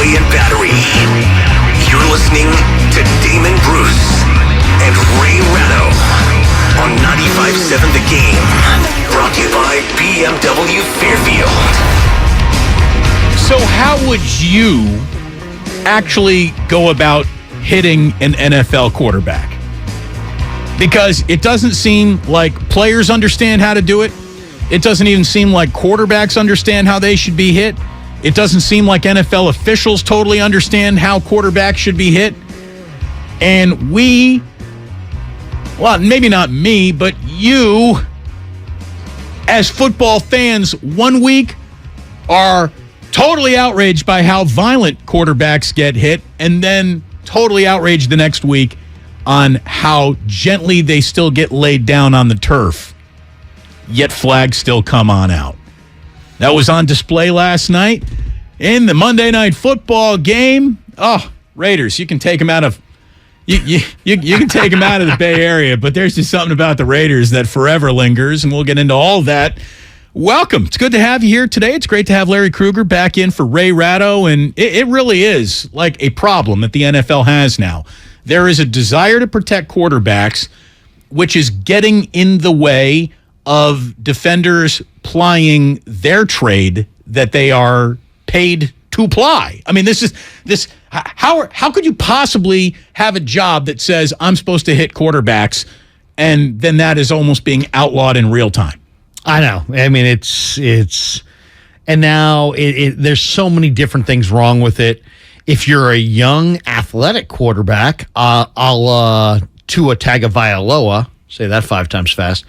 Broadway and Battery. You're listening to Damon Bruce and Ray Ratto on 95.7 The Game. Brought to you by BMW Fairfield. So how would you actually go about hitting an NFL quarterback? Because it doesn't seem like players understand how to do it. It doesn't even seem like quarterbacks understand how they should be hit. It doesn't seem like NFL officials totally understand how quarterbacks should be hit. And we, well, maybe not me, but you, as football fans, one week are totally outraged by how violent quarterbacks get hit, and then totally outraged the next week on how gently they still get laid down on the turf, yet flags still come on out. That was on display last night in the Monday Night Football game. Oh, Raiders, you can take them out of you can take them out of the Bay Area, but there's just something about the Raiders that forever lingers, and we'll get into all that. Welcome. It's good to have you here today. It's great to have Larry Krueger back in for Ray Ratto, and it really is like a problem that the NFL has now. There is a desire to protect quarterbacks, which is getting in the way of defenders plying their trade that they are paid to ply. I mean, how could you possibly have a job that says I'm supposed to hit quarterbacks, and then that is almost being outlawed in real time? I know. I mean, it's and now there's so many different things wrong with it. If you're a young athletic quarterback, a la Tua Tagovailoa, say that 5 times fast,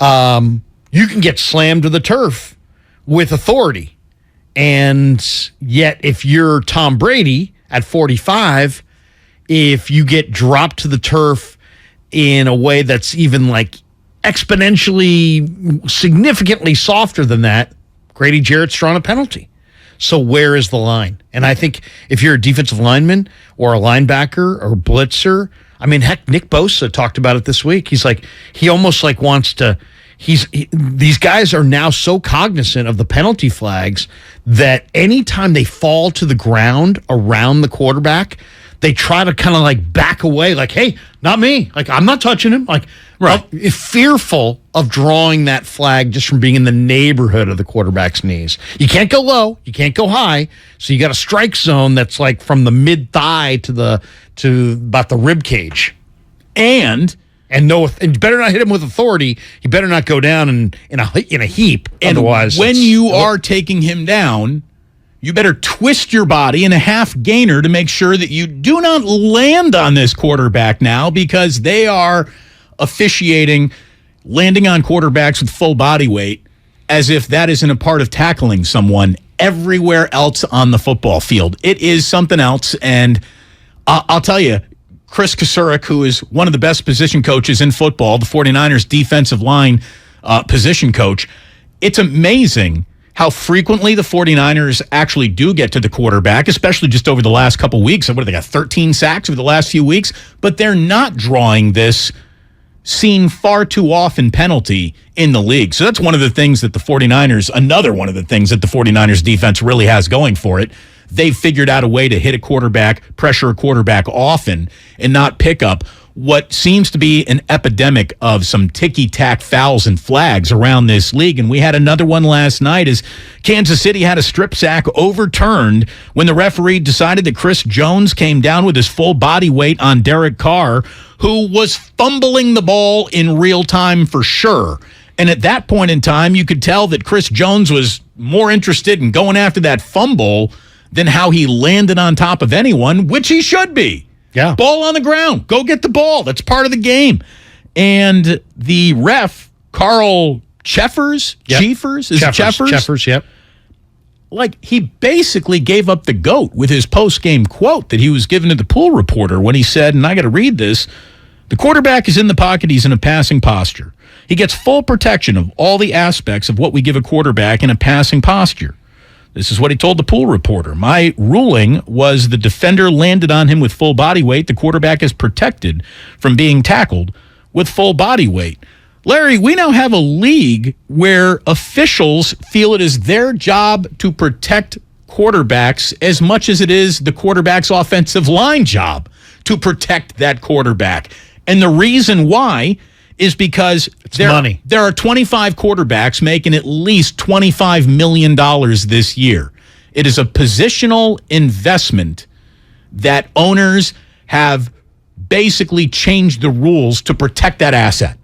you can get slammed to the turf with authority. And yet, if you're Tom Brady at 45, if you get dropped to the turf in a way that's even like exponentially, significantly softer than that, Grady Jarrett's drawn a penalty. So where is the line? And I think if you're a defensive lineman or a linebacker or blitzer, I mean, heck, Nick Bosa talked about it this week. He's like, he almost like wants to, these guys are now so cognizant of the penalty flags that anytime they fall to the ground around the quarterback, they try to kind of like back away, like, hey, not me. Like, I'm not touching him. Like, right. Fearful of drawing that flag just from being in the neighborhood of the quarterback's knees. You can't go low. You can't go high. So you got a strike zone that's like from the mid-thigh to about the rib cage. And you better not hit him with authority. You better not go down in a heap. And otherwise, when you are taking him down, you better twist your body in a half gainer to make sure that you do not land on this quarterback now, because they are officiating landing on quarterbacks with full body weight as if that isn't a part of tackling someone everywhere else on the football field. It is something else, and I'll tell you, Chris Kasurik, who is one of the best position coaches in football, the 49ers defensive line position coach, it's amazing how frequently the 49ers actually do get to the quarterback, especially just over the last couple weeks. What, they got 13 sacks over the last few weeks? But they're not drawing this seen far too often penalty in the league. So that's one of the things that another one of the things that the 49ers defense really has going for it. They've figured out a way to hit a quarterback, pressure a quarterback often, and not pick up what seems to be an epidemic of some ticky-tack fouls and flags around this league. And we had another one last night as Kansas City had a strip sack overturned when the referee decided that Chris Jones came down with his full body weight on Derek Carr, who was fumbling the ball in real time for sure. And at that point in time, you could tell that Chris Jones was more interested in going after that fumble than how he landed on top of anyone, which he should be. Yeah. Ball on the ground. Go get the ball. That's part of the game. And the ref, Carl Cheffers, yep. Cheffers, yep. Like, he basically gave up the goat with his post-game quote that he was given to the pool reporter when he said, and I got to read this, the quarterback is in the pocket. He's in a passing posture. He gets full protection of all the aspects of what we give a quarterback in a passing posture. This is what he told the pool reporter. My ruling was the defender landed on him with full body weight. The quarterback is protected from being tackled with full body weight. Larry, we now have a league where officials feel it is their job to protect quarterbacks as much as it is the quarterback's offensive line job to protect that quarterback. And the reason why is because money. There are 25 quarterbacks making at least $25 million this year. It is a positional investment that owners have basically changed the rules to protect that asset.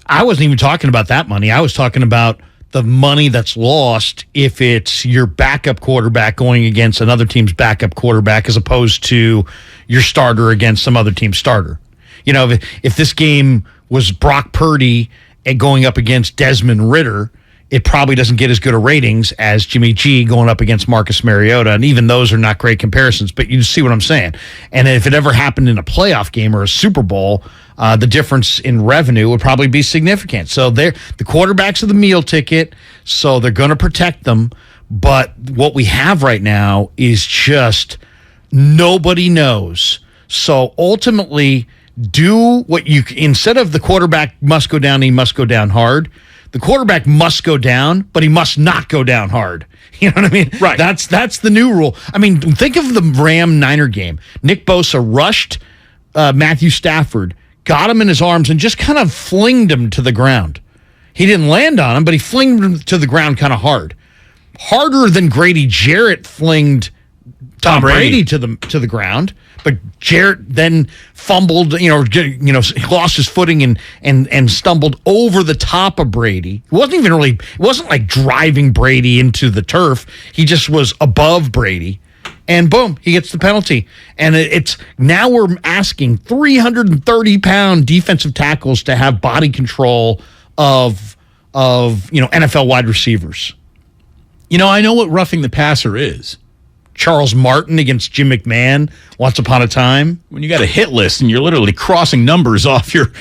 I wasn't even talking about that money. I was talking about the money that's lost if it's your backup quarterback going against another team's backup quarterback as opposed to your starter against some other team's starter. You know, if this game was Brock Purdy and going up against Desmond Ridder, it probably doesn't get as good a ratings as Jimmy G going up against Marcus Mariota. And even those are not great comparisons, but you see what I'm saying. And if it ever happened in a playoff game or a Super Bowl, the difference in revenue would probably be significant. So the quarterbacks are the meal ticket, so they're going to protect them. But what we have right now is just nobody knows. So ultimately, do what you, instead of the quarterback must go down, he must go down hard. The quarterback must go down, but he must not go down hard. You know what I mean? Right. That's the new rule. I mean, think of the Ram-Niner game. Nick Bosa rushed Matthew Stafford, got him in his arms, and just kind of flinged him to the ground. He didn't land on him, but he flinged him to the ground kind of hard. Harder than Grady Jarrett flinged Tom Brady to the ground. But Jarrett then fumbled, lost his footing and stumbled over the top of Brady. It wasn't like driving Brady into the turf. He just was above Brady. And boom, he gets the penalty. And it's now we're asking 330-pound defensive tackles to have body control of NFL wide receivers. You know, I know what roughing the passer is. Charles Martin against Jim McMahon once upon a time. When you got a hit list and you're literally crossing numbers off your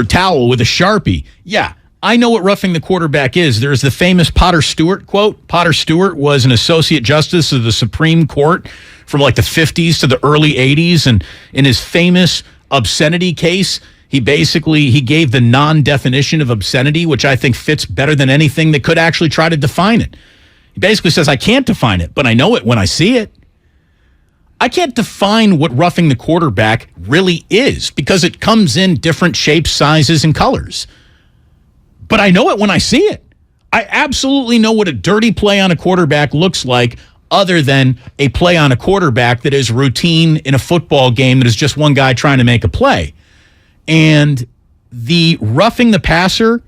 towel with a Sharpie. Yeah, I know what roughing the quarterback is. There's the famous Potter Stewart quote. Potter Stewart was an associate justice of the Supreme Court from like the 50s to the early 80s. And in his famous obscenity case, he gave the non-definition of obscenity, which I think fits better than anything that could actually try to define it. He basically says, I can't define it, but I know it when I see it. I can't define what roughing the quarterback really is because it comes in different shapes, sizes, and colors. But I know it when I see it. I absolutely know what a dirty play on a quarterback looks like other than a play on a quarterback that is routine in a football game that is just one guy trying to make a play. And the roughing the passer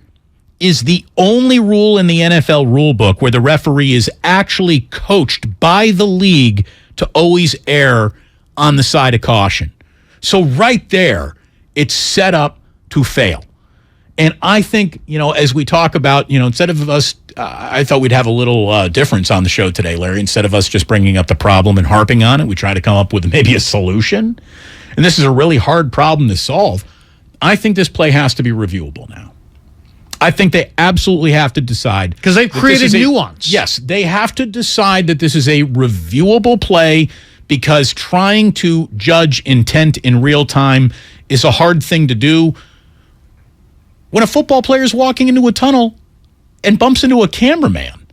is the only rule in the NFL rule book where the referee is actually coached by the league to always err on the side of caution. So right there, it's set up to fail. And I think, as we talk about, instead of us, I thought we'd have a little difference on the show today, Larry. Instead of us just bringing up the problem and harping on it, we try to come up with maybe a solution. And this is a really hard problem to solve. I think this play has to be reviewable now. I think they absolutely have to decide. Because they've created nuance. Yes, they have to decide that this is a reviewable play because trying to judge intent in real time is a hard thing to do. When a football player is walking into a tunnel and bumps into a cameraman,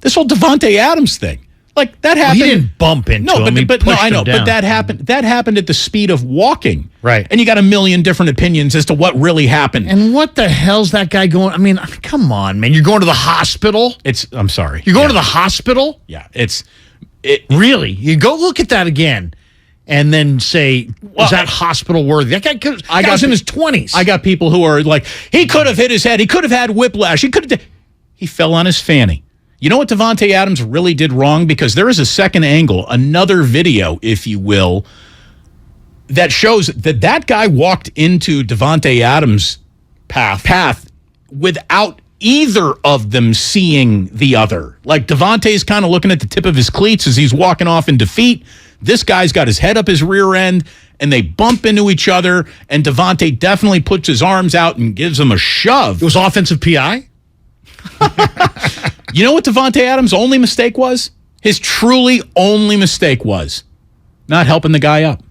this whole Davante Adams thing, like that happened. Well, he didn't bump into him. I know, but that happened. That happened at the speed of walking, right? And you got a million different opinions as to what really happened. And what the hell's that guy going? I mean, come on, man! You're going to the hospital. I'm sorry. You're going to the hospital. Yeah, really. You go look at that again. And then say, was that hospital worthy? That guy was in his 20s. I got people who are like, he could have hit his head. He could have had whiplash. He fell on his fanny. You know what Davante Adams really did wrong? Because there is a second angle, another video, if you will, that shows that guy walked into Davante Adams' path without either of them seeing the other. Like Davante's kind of looking at the tip of his cleats as he's walking off in defeat. This guy's got his head up his rear end, and they bump into each other, and Davante definitely puts his arms out and gives him a shove. It was offensive PI? You know what Davante Adams' only mistake was? His truly only mistake was not helping the guy up.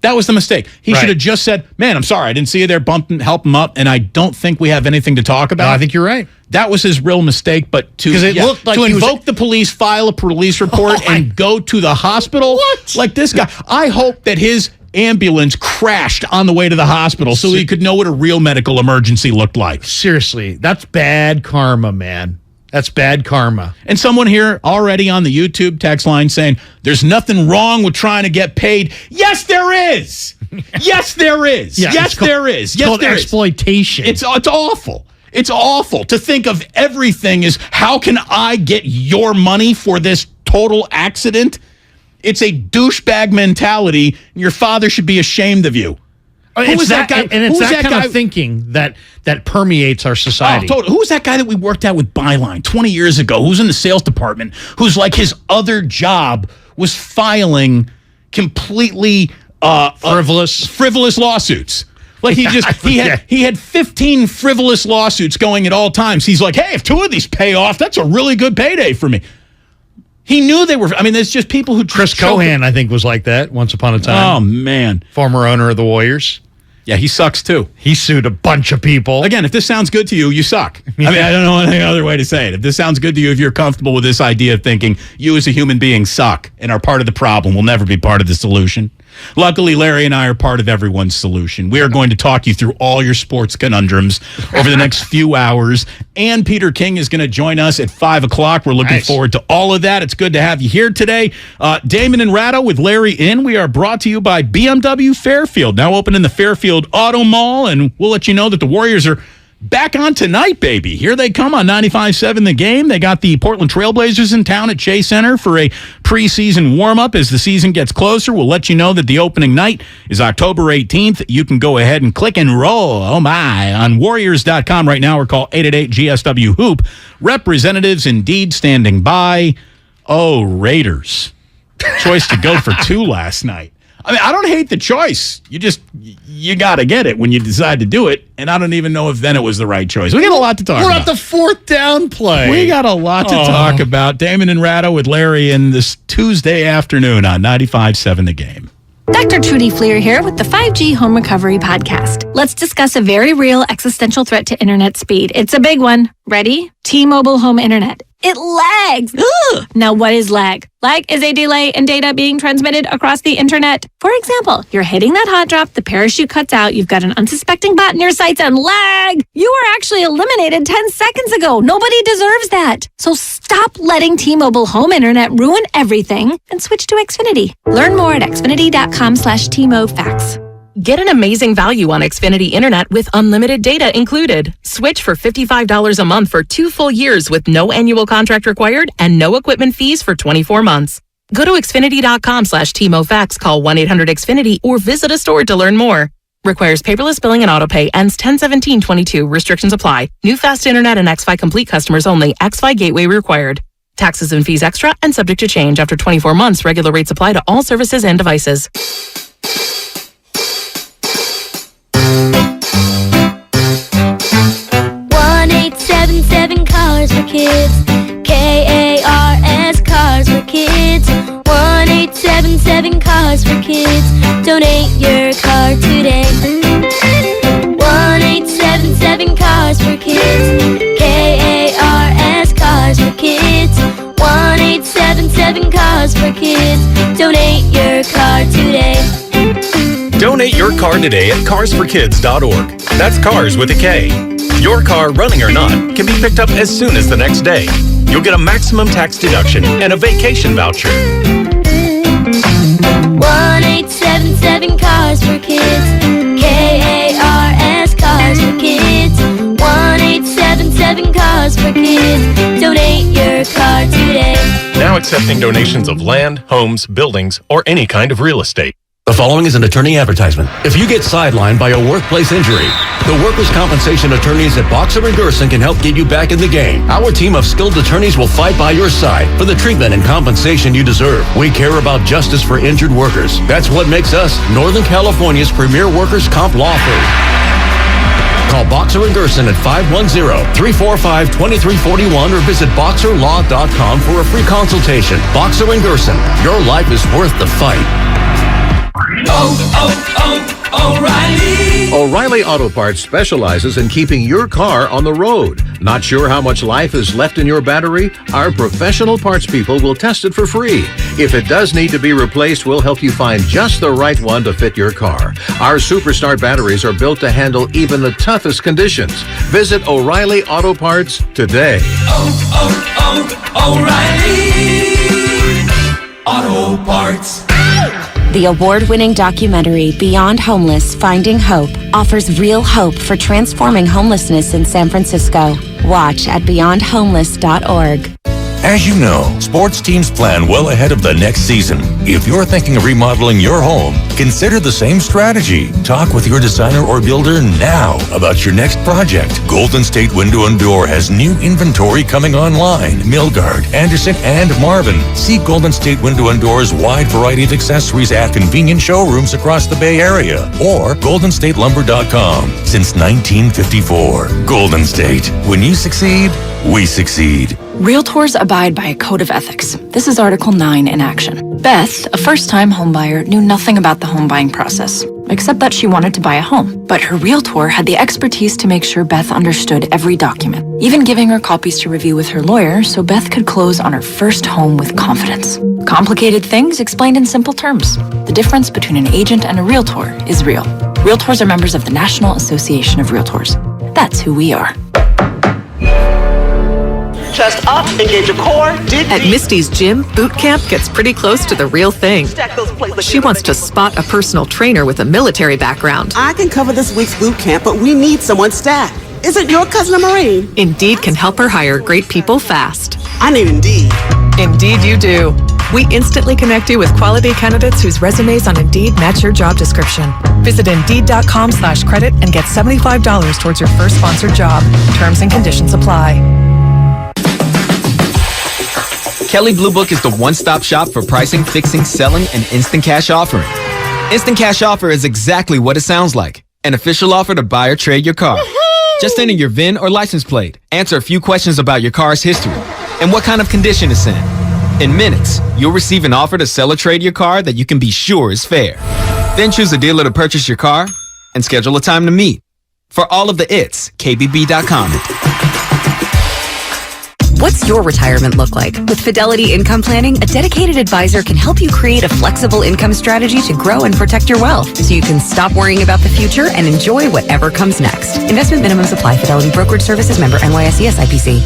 That was the mistake. He should have just said, man, I'm sorry. I didn't see you there. Help him up. And I don't think we have anything to talk about. No, I think you're right. That was his real mistake. But to invoke the police, file a police report, and go to the hospital like this guy. I hope that his ambulance crashed on the way to the hospital so he could know what a real medical emergency looked like. Seriously, that's bad karma, man. That's bad karma. And someone here already on the YouTube text line saying, there's nothing wrong with trying to get paid. Yes, there is. Yes, there is. Yeah, yes, there is. It's called exploitation. It's awful. It's awful to think of everything as, how can I get your money for this total accident? It's a douchebag mentality, and your father should be ashamed of you. Who was that guy? And it's that kind of thinking that permeates our society. Oh, totally. Who was that guy that we worked out with Byline 20 years ago, who's in the sales department, who's like his other job was filing completely frivolous lawsuits? Like he had 15 frivolous lawsuits going at all times. He's like, hey, if 2 of these pay off, that's a really good payday for me. He knew they were. I mean, there's just people who. Chris Cohan, I think, was like that once upon a time. Oh man, former owner of the Warriors. Yeah, he sucks too. He sued a bunch of people. Again, if this sounds good to you, you suck. I mean, I don't know any other way to say it. If this sounds good to you, if you're comfortable with this idea of thinking you as a human being suck and are part of the problem, will never be part of the solution. Luckily, Larry and I are part of everyone's solution. We are going to talk you through all your sports conundrums over the next few hours. And Peter King is going to join us at 5 o'clock. We're looking forward to all of that. It's good to have you here today. Damon and Ratto with Larry in. We are brought to you by BMW Fairfield, now open in the Fairfield Auto Mall. And we'll let you know that the Warriors are back on tonight, baby. Here they come on 95.7 The Game. They got the Portland Trailblazers in town at Chase Center for a preseason warm-up. As the season gets closer, we'll let you know that the opening night is October 18th. You can go ahead and click and roll, oh my, on Warriors.com right now or call 888-GSW-HOOP. Representatives indeed standing by. Oh, Raiders. Choice to go for 2 last night. I mean, I don't hate the choice. You got to get it when you decide to do it. And I don't even know if then it was the right choice. We got a lot to talk about. We're at the 4th down play. We got a lot to talk about. Damon and Ratto with Larry in this Tuesday afternoon on 95.7 The Game. Dr. Trudy Fleer here with the 5G Home Recovery Podcast. Let's discuss a very real existential threat to internet speed. It's a big one. Ready? T-Mobile Home Internet. It lags. Ugh. Now, what is lag? Lag is a delay in data being transmitted across the internet. For example, you're hitting that hot drop, the parachute cuts out, you've got an unsuspecting bot in your sights, and lag! You were actually eliminated 10 seconds ago. Nobody deserves that. So stop letting T-Mobile Home Internet ruin everything and switch to Xfinity. Learn more at xfinity.com/TMOFax. Get an amazing value on Xfinity Internet with unlimited data included. Switch for $55 a month for 2 full years with no annual contract required and no equipment fees for 24 months. Go to xfinity.com/TMOFax, call 1-800-XFINITY, or visit a store to learn more. Requires paperless billing and autopay. Ends 10/17/22. Restrictions apply. New fast internet and xFi Complete customers only. xFi Gateway required. Taxes and fees extra and subject to change. After 24 months, regular rates apply to all services and devices. 1-877 Cars for Kids. KARS Cars for Kids. 1-877 Cars for Kids. Donate your car today. 1-877 Cars for Kids. KARS Cars for Kids. 1-877 Cars for Kids. Donate your car today. Donate your car today at carsforkids.org. That's cars with a K. Your car, running or not, can be picked up as soon as the next day. You'll get a maximum tax deduction and a vacation voucher. 1-877 Cars for Kids. KARS Cars for Kids. 1-877 Cars for Kids. Donate your car today. Now accepting donations of land, homes, buildings, or any kind of real estate. The following is an attorney advertisement. If you get sidelined by a workplace injury, the workers' compensation attorneys at Boxer & Gerson can help get you back in the game. Our team of skilled attorneys will fight by your side for the treatment and compensation you deserve. We care about justice for injured workers. That's what makes us Northern California's premier workers' comp law firm. Call Boxer & Gerson at 510-345-2341 or visit boxerlaw.com for a free consultation. Boxer & Gerson, your life is worth the fight. O'Reilly Auto Parts specializes in keeping your car on the road. Not sure how much life is left in your battery? Our professional parts people will test it for free. If it does need to be replaced, we'll help you find just the right one to fit your car. Our Superstar batteries are built to handle even the toughest conditions. Visit O'Reilly Auto Parts today. O'Reilly Auto Parts. The award-winning documentary Beyond Homeless, Finding Hope offers real hope for transforming homelessness in San Francisco. Watch at beyondhomeless.org. As you know, sports teams plan well ahead of the next season. If you're thinking of remodeling your home, consider the same strategy. Talk with your designer or builder now about your next project. Golden State Window and Door has new inventory coming online. Milgard, Anderson, and Marvin. See Golden State Window and Door's wide variety of accessories at convenient showrooms across the Bay Area or goldenstatelumber.com. Since 1954, Golden State. When you succeed, we succeed. Realtors abide by a code of ethics. This is Article 9 in action. Beth, a first-time homebuyer, knew nothing about the home buying process, except that she wanted to buy a home. But her realtor had the expertise to make sure Beth understood every document, even giving her copies to review with her lawyer so Beth could close on her first home with confidence. Complicated things explained in simple terms. The difference between an agent and a realtor is real. Realtors are members of the National Association of Realtors. That's who we are. Chest up, engage your core, dig At Misty's gym, boot camp gets pretty close to the real thing. She wants to spot a personal trainer with a military background. I can cover this week's boot camp, but we need someone staff. Isn't your cousin a Marine? Indeed can help her hire great people fast. I need Indeed. Indeed you do. We instantly connect you with quality candidates whose resumes on Indeed match your job description. Visit Indeed.com/credit and get $75 towards your first sponsored job. Terms and conditions apply. Kelley Blue Book is the one-stop shop for pricing, fixing, selling, and instant cash offering. Instant cash offer is exactly what it sounds like. An official offer to buy or trade your car. Just enter your VIN or license plate, answer a few questions about your car's history, and what kind of condition it's in. In minutes, you'll receive an offer to sell or trade your car that you can be sure is fair. Then choose a dealer to purchase your car and schedule a time to meet. For all of the it's, KBB.com. What's your retirement look like? With Fidelity Income Planning, a dedicated advisor can help you create a flexible income strategy to grow and protect your wealth so you can stop worrying about the future and enjoy whatever comes next. Investment minimums apply. Fidelity Brokerage Services member NYSE SIPC.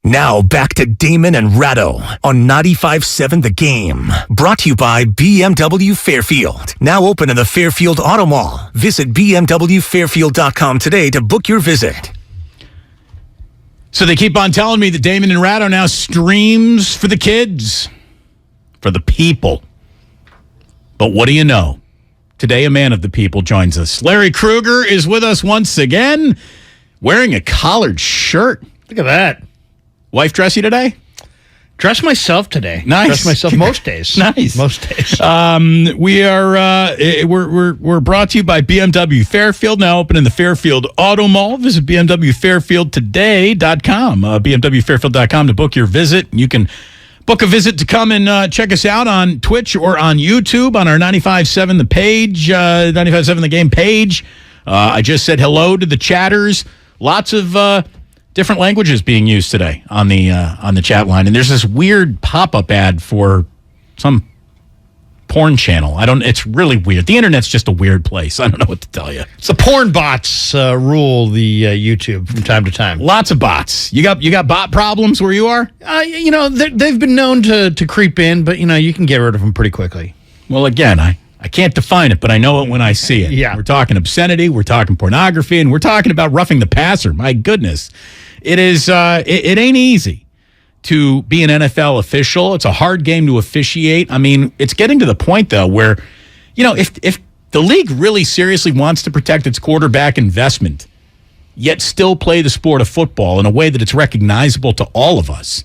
Now back to Damon and Ratto on 95.7 The Game. Brought to you by BMW Fairfield. Now open in the Fairfield Auto Mall. Visit BMWFairfield.com today to book your visit. So they keep on telling me that Damon and Ratto now streams for the kids, for the people. But what do you know? Today, a man of the people joins us. Larry Krueger is with us once again, wearing a collared shirt. Look at that. Wife dress you today? Dress myself today. Nice. Dress myself most days. Nice. Most days. We're brought to you by BMW Fairfield, now open in the Fairfield Auto Mall. Visit BMWFairfieldtoday.com, BMWFairfield.com to book your visit. You can book a visit to come and check us out on Twitch or on YouTube on our 95.7 The page, 95.7 The Game page. I just said hello to the chatters. Lots of different languages being used today on the chat line, and there's this weird pop-up ad for some porn channel. It's really weird. The internet's just a weird place. I don't know what to tell you. It's the porn bots rule the YouTube from time to time. Lots of bots. You got bot problems where you are? They've been known to creep in, but you can get rid of them pretty quickly. Well, again, I can't define it, but I know it when I see it. Yeah. We're talking obscenity, we're talking pornography, and we're talking about roughing the passer. My goodness. It is. It ain't easy to be an NFL official. It's a hard game to officiate. I mean, it's getting to the point, though, where, if the league really seriously wants to protect its quarterback investment, yet still play the sport of football in a way that it's recognizable to all of us,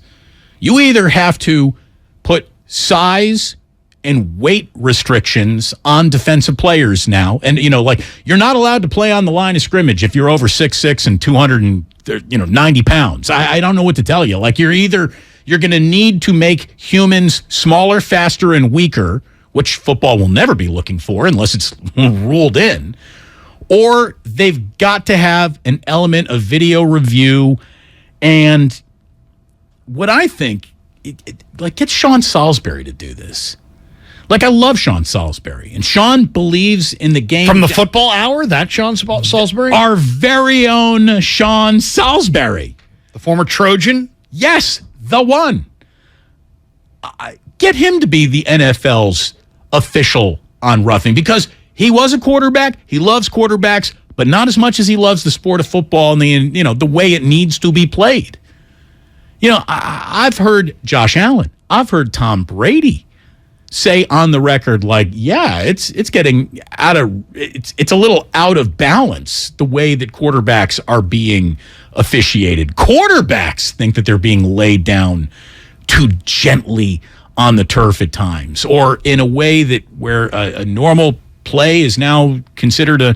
you either have to put size and weight restrictions on defensive players now. And, you're not allowed to play on the line of scrimmage if you're over 6'6" and 290 pounds. I don't know what to tell you. You're You're going to need to make humans smaller, faster, and weaker, which football will never be looking for unless it's ruled in. Or they've got to have an element of video review. And what I think, get Sean Salisbury to do this. I love Sean Salisbury, and Sean believes in the game. From the football hour, that Sean Salisbury? Our very own Sean Salisbury. The former Trojan? Yes, the one. Get him to be the NFL's official on roughing, because he was a quarterback. He loves quarterbacks, but not as much as he loves the sport of football and the way it needs to be played. I've heard Josh Allen. I've heard Tom Brady say on the record, it's getting it's a little out of balance the way that quarterbacks are being officiated. Quarterbacks think that they're being laid down too gently on the turf at times, or in a way that where a normal play is now considered a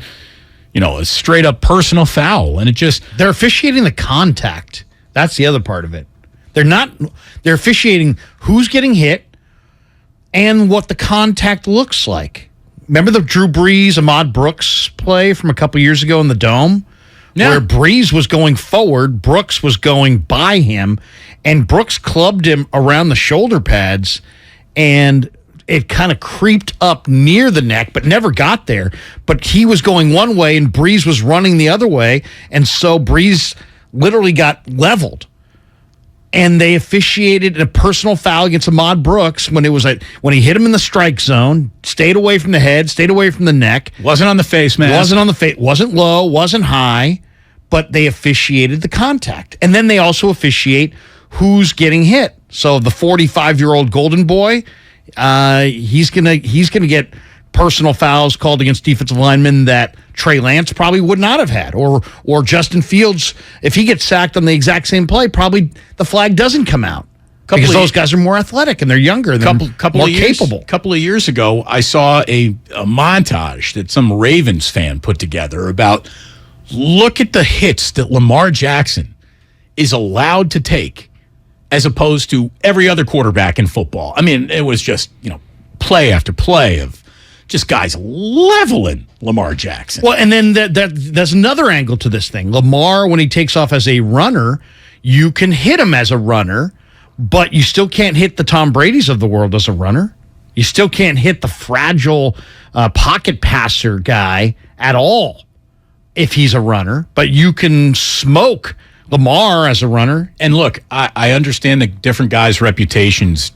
straight up personal foul, and they're officiating the contact. That's the other part of it. They're officiating who's getting hit and what the contact looks like. Remember the Drew Brees, Ahmad Brooks play from a couple years ago in the Dome? Yeah. Where Brees was going forward, Brooks was going by him, and Brooks clubbed him around the shoulder pads, and it kind of creeped up near the neck, but never got there. But he was going one way, and Brees was running the other way, and so Brees literally got leveled. And they officiated a personal foul against Ahmad Brooks when he hit him in the strike zone, stayed away from the head, stayed away from the neck. Wasn't on the face, man. Wasn't on the face. Wasn't low, wasn't high, but they officiated the contact. And then they also officiate who's getting hit. So the 45-year-old Golden Boy, he's gonna get personal fouls called against defensive linemen that Trey Lance probably would not have had, or Justin Fields, if he gets sacked on the exact same play, probably the flag doesn't come out because those guys are more athletic and they're younger and more capable. A couple of years ago, I saw a montage that some Ravens fan put together about look at the hits that Lamar Jackson is allowed to take as opposed to every other quarterback in football. I mean, it was just, play after play of just guys leveling Lamar Jackson. Well, and then there's another angle to this thing. Lamar, when he takes off as a runner, you can hit him as a runner, but you still can't hit the Tom Brady's of the world as a runner. You still can't hit the fragile pocket passer guy at all if he's a runner, but you can smoke Lamar as a runner. And look, I understand that different guys' reputations,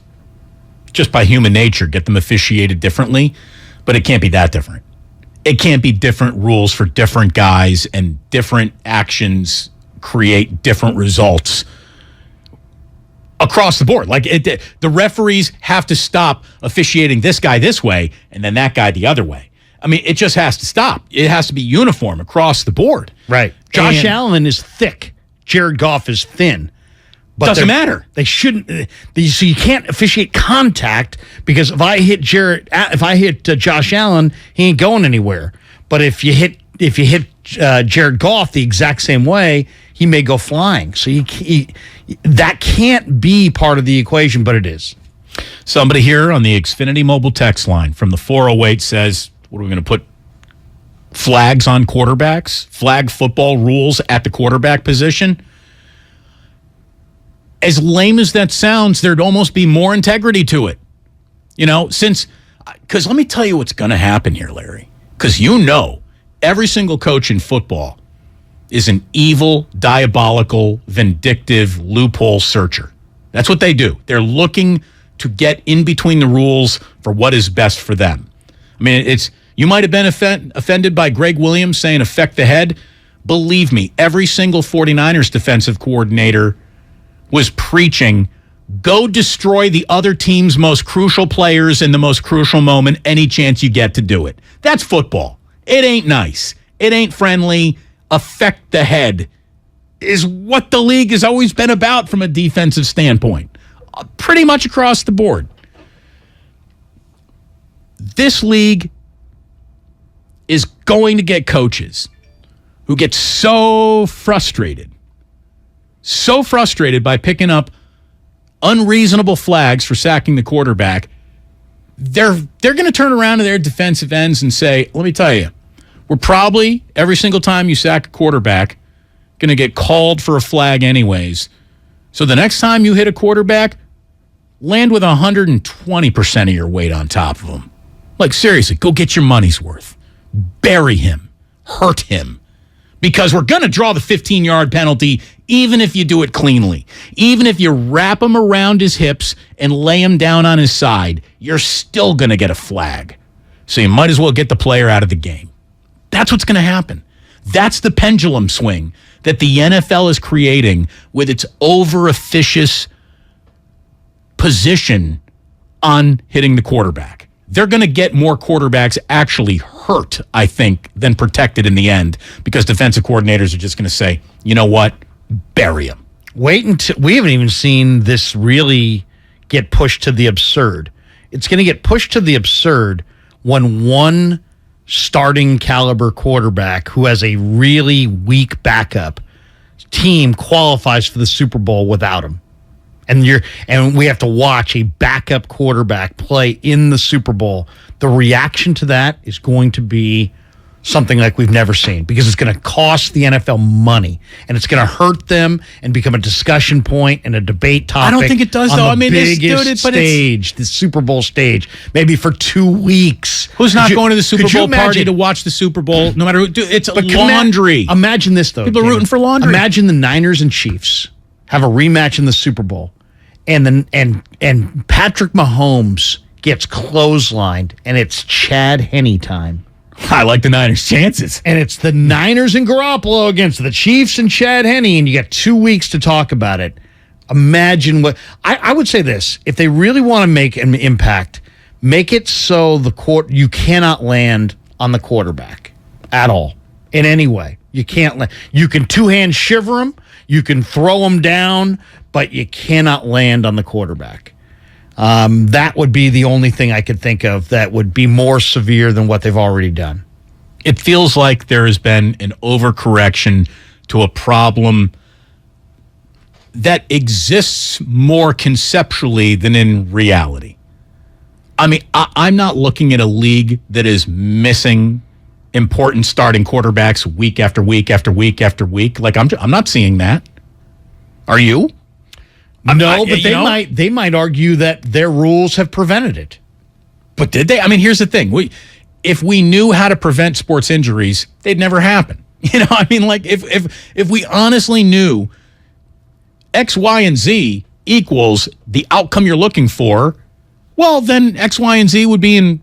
just by human nature, get them officiated differently. But it can't be that different. It can't be different rules for different guys, and different actions create different results across the board. The referees have to stop officiating this guy this way and then that guy the other way. I mean, it just has to stop. It has to be uniform across the board. Right. Josh Allen is thick. Jared Goff is thin. But doesn't matter. They shouldn't. So you can't officiate contact, because if I hit Josh Allen, he ain't going anywhere. But if you hit Jared Goff the exact same way, he may go flying. So that can't be part of the equation, but it is. Somebody here on the Xfinity mobile text line from the 408 says, "What are we going to put flags on quarterbacks? Flag football rules at the quarterback position?" As lame as that sounds, there'd almost be more integrity to it. Because let me tell you what's going to happen here, Larry. Because every single coach in football is an evil, diabolical, vindictive loophole searcher. That's what they do. They're looking to get in between the rules for what is best for them. I mean, you might have been offended by Greg Williams saying affect the head. Believe me, every single 49ers defensive coordinator was preaching, go destroy the other team's most crucial players in the most crucial moment any chance you get to do it. That's football. It ain't nice. It ain't friendly. Affect the head is what the league has always been about from a defensive standpoint. Pretty much across the board. This league is going to get coaches who get so frustrated by picking up unreasonable flags for sacking the quarterback, they're going to turn around to their defensive ends and say, let me tell you, we're probably, every single time you sack a quarterback, going to get called for a flag anyways. So the next time you hit a quarterback, land with 120% of your weight on top of him. Like, seriously, go get your money's worth. Bury him. Hurt him. Because we're going to draw the 15-yard penalty even if you do it cleanly. Even if you wrap him around his hips and lay him down on his side, you're still going to get a flag. So you might as well get the player out of the game. That's what's going to happen. That's the pendulum swing that the NFL is creating with its over-officious position on hitting the quarterback. They're going to get more quarterbacks actually hurt, I think, than protected in the end, because defensive coordinators are just going to say, you know what, bury him. Wait until we haven't even seen this really get pushed to the absurd. It's going to get pushed to the absurd when one starting caliber quarterback who has a really weak backup team qualifies for the Super Bowl without him. And we have to watch a backup quarterback play in the Super Bowl. The reaction to that is going to be something like we've never seen, because it's going to cost the NFL money, and it's going to hurt them and become a discussion point and a debate topic. I don't think it does, though. I mean, the Super Bowl stage, maybe for 2 weeks. Who's not going to the Super Bowl party to watch the Super Bowl? No matter who, it's laundry. Imagine this, though. People are rooting for laundry. Imagine the Niners and Chiefs have a rematch in the Super Bowl, and Patrick Mahomes gets clotheslined, and it's Chad Henne time. I like the Niners' chances. And it's the Niners and Garoppolo against the Chiefs and Chad Henne, and you get 2 weeks to talk about it. Imagine what... I would say this. If they really want to make an impact, make it so you cannot land on the quarterback at all, in any way. You can't land. You can two-hand shiver him, you can throw him down, but you cannot land on the quarterback. That would be the only thing I could think of that would be more severe than what they've already done. It feels like there has been an overcorrection to a problem that exists more conceptually than in reality. I mean, I'm not looking at a league that is missing important starting quarterbacks week after week after week after week. Like, I'm not seeing that. Are you? No, but they might argue that their rules have prevented it. But did they? I mean, here's the thing. If we knew how to prevent sports injuries, they'd never happen. You know, I mean, like, if we honestly knew X, Y, and Z equals the outcome you're looking for, well, then X, Y, and Z would be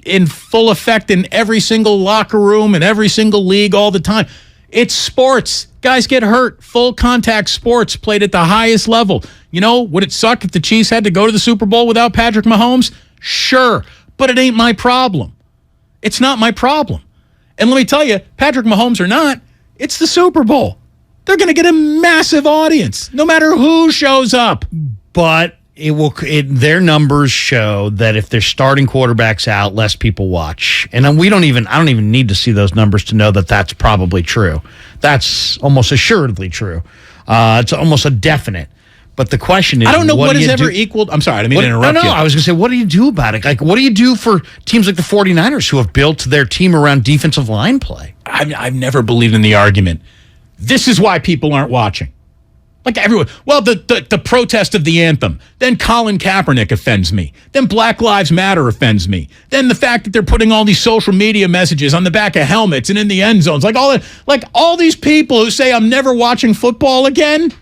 in full effect in every single locker room and every single league all the time. It's sports. Guys get hurt. Full contact sports played at the highest level. You know, would it suck if the Chiefs had to go to the Super Bowl without Patrick Mahomes? Sure, but it ain't my problem. It's not my problem. And let me tell you, Patrick Mahomes or not, it's the Super Bowl. They're going to get a massive audience, no matter who shows up. But their numbers show that if they're starting quarterbacks out, less people watch. And I don't even need to see those numbers to know that that's probably true. That's almost assuredly true. It's almost a definite. But the question is, I don't know what has ever equaled. I'm sorry, I didn't mean to interrupt you. I was going to say, what do you do about it? Like, what do you do for teams like the 49ers who have built their team around defensive line play? I've never believed in the argument. This is why people aren't watching. Like everyone. Well, the protest of the anthem. Then Colin Kaepernick offends me. Then Black Lives Matter offends me. Then the fact that they're putting all these social media messages on the back of helmets and in the end zones. Like all these people who say I'm never watching football again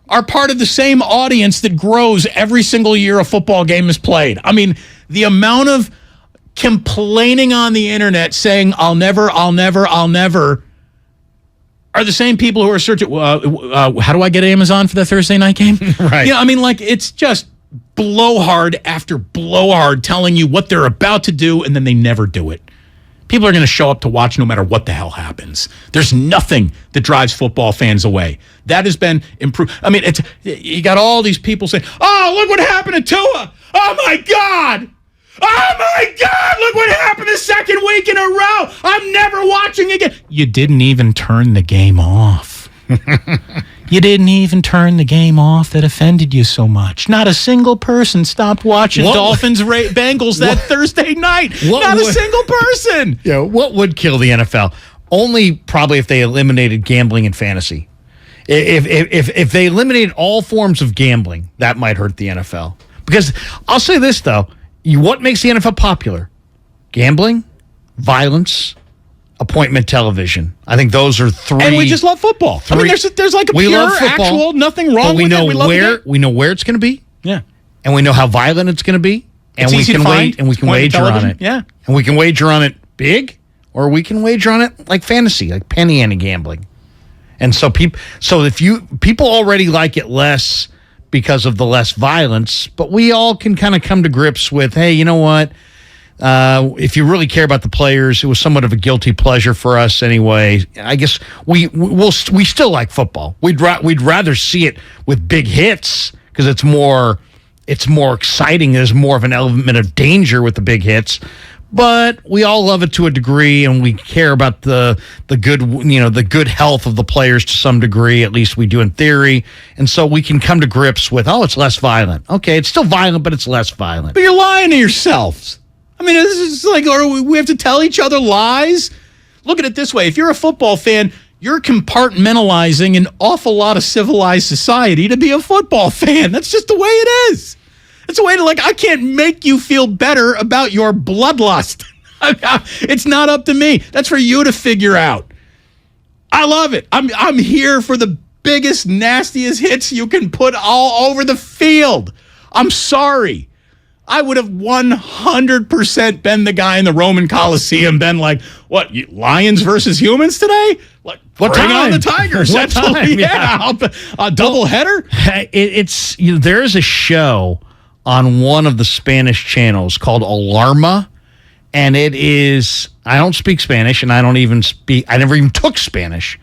are part of the same audience that grows every single year a football game is played. I mean, the amount of complaining on the internet saying I'll never are the same people who are searching, how do I get Amazon for the Thursday night game? Right. You know, I mean, like, it's just blowhard after blowhard telling you what they're about to do, and then they never do it. People are going to show up to watch no matter what the hell happens. There's nothing that drives football fans away. That has been improved. I mean, you got all these people saying, oh, look what happened to Tua. Oh, my God. Oh, my God, look what happened the second week in a row. I'm never watching again. You didn't even turn the game off. You didn't even turn the game off that offended you so much. Not a single person stopped watching Dolphins-Bengals that Thursday night. Not a single person. Yeah, what would kill the NFL? Only probably if they eliminated gambling and fantasy. If they eliminated all forms of gambling, that might hurt the NFL. Because I'll say this, though. What makes the NFL popular? Gambling, violence, appointment television. I think those are three. And we just love football. I mean, there's like a pure, actual, nothing wrong with it. We know where it's going to be. Yeah. And we know how violent it's going to be. And we can wait. And we can wager on it. Yeah. And we can wager on it big, or we can wager on it like fantasy, like penny ante gambling. And so people already like it less because of the less violence, but we all can kind of come to grips with, hey, you know what? If you really care about the players, it was somewhat of a guilty pleasure for us anyway. I guess we still like football. We'd rather see it with big hits because it's more exciting. There's more of an element of danger with the big hits. But we all love it to a degree, and we care about the good health of the players to some degree. At least we do in theory, and so we can come to grips with, it's less violent. Okay, it's still violent, but it's less violent. But you're lying to yourselves. I mean, this is like, we have to tell each other lies. Look at it this way: if you're a football fan, you're compartmentalizing an awful lot of civilized society to be a football fan. That's just the way it is. It's a way to, I can't make you feel better about your bloodlust. It's not up to me. That's for you to figure out. I love it. I'm here for the biggest, nastiest hits you can put all over the field. I'm sorry. I would have 100% been the guy in the Roman Coliseum, been like, what, lions versus humans today? What bring on the Tigers? What time? Yeah. A double header? It's there is a show on one of the Spanish channels called Alarma, and it is, I don't speak Spanish, and I never even took Spanish,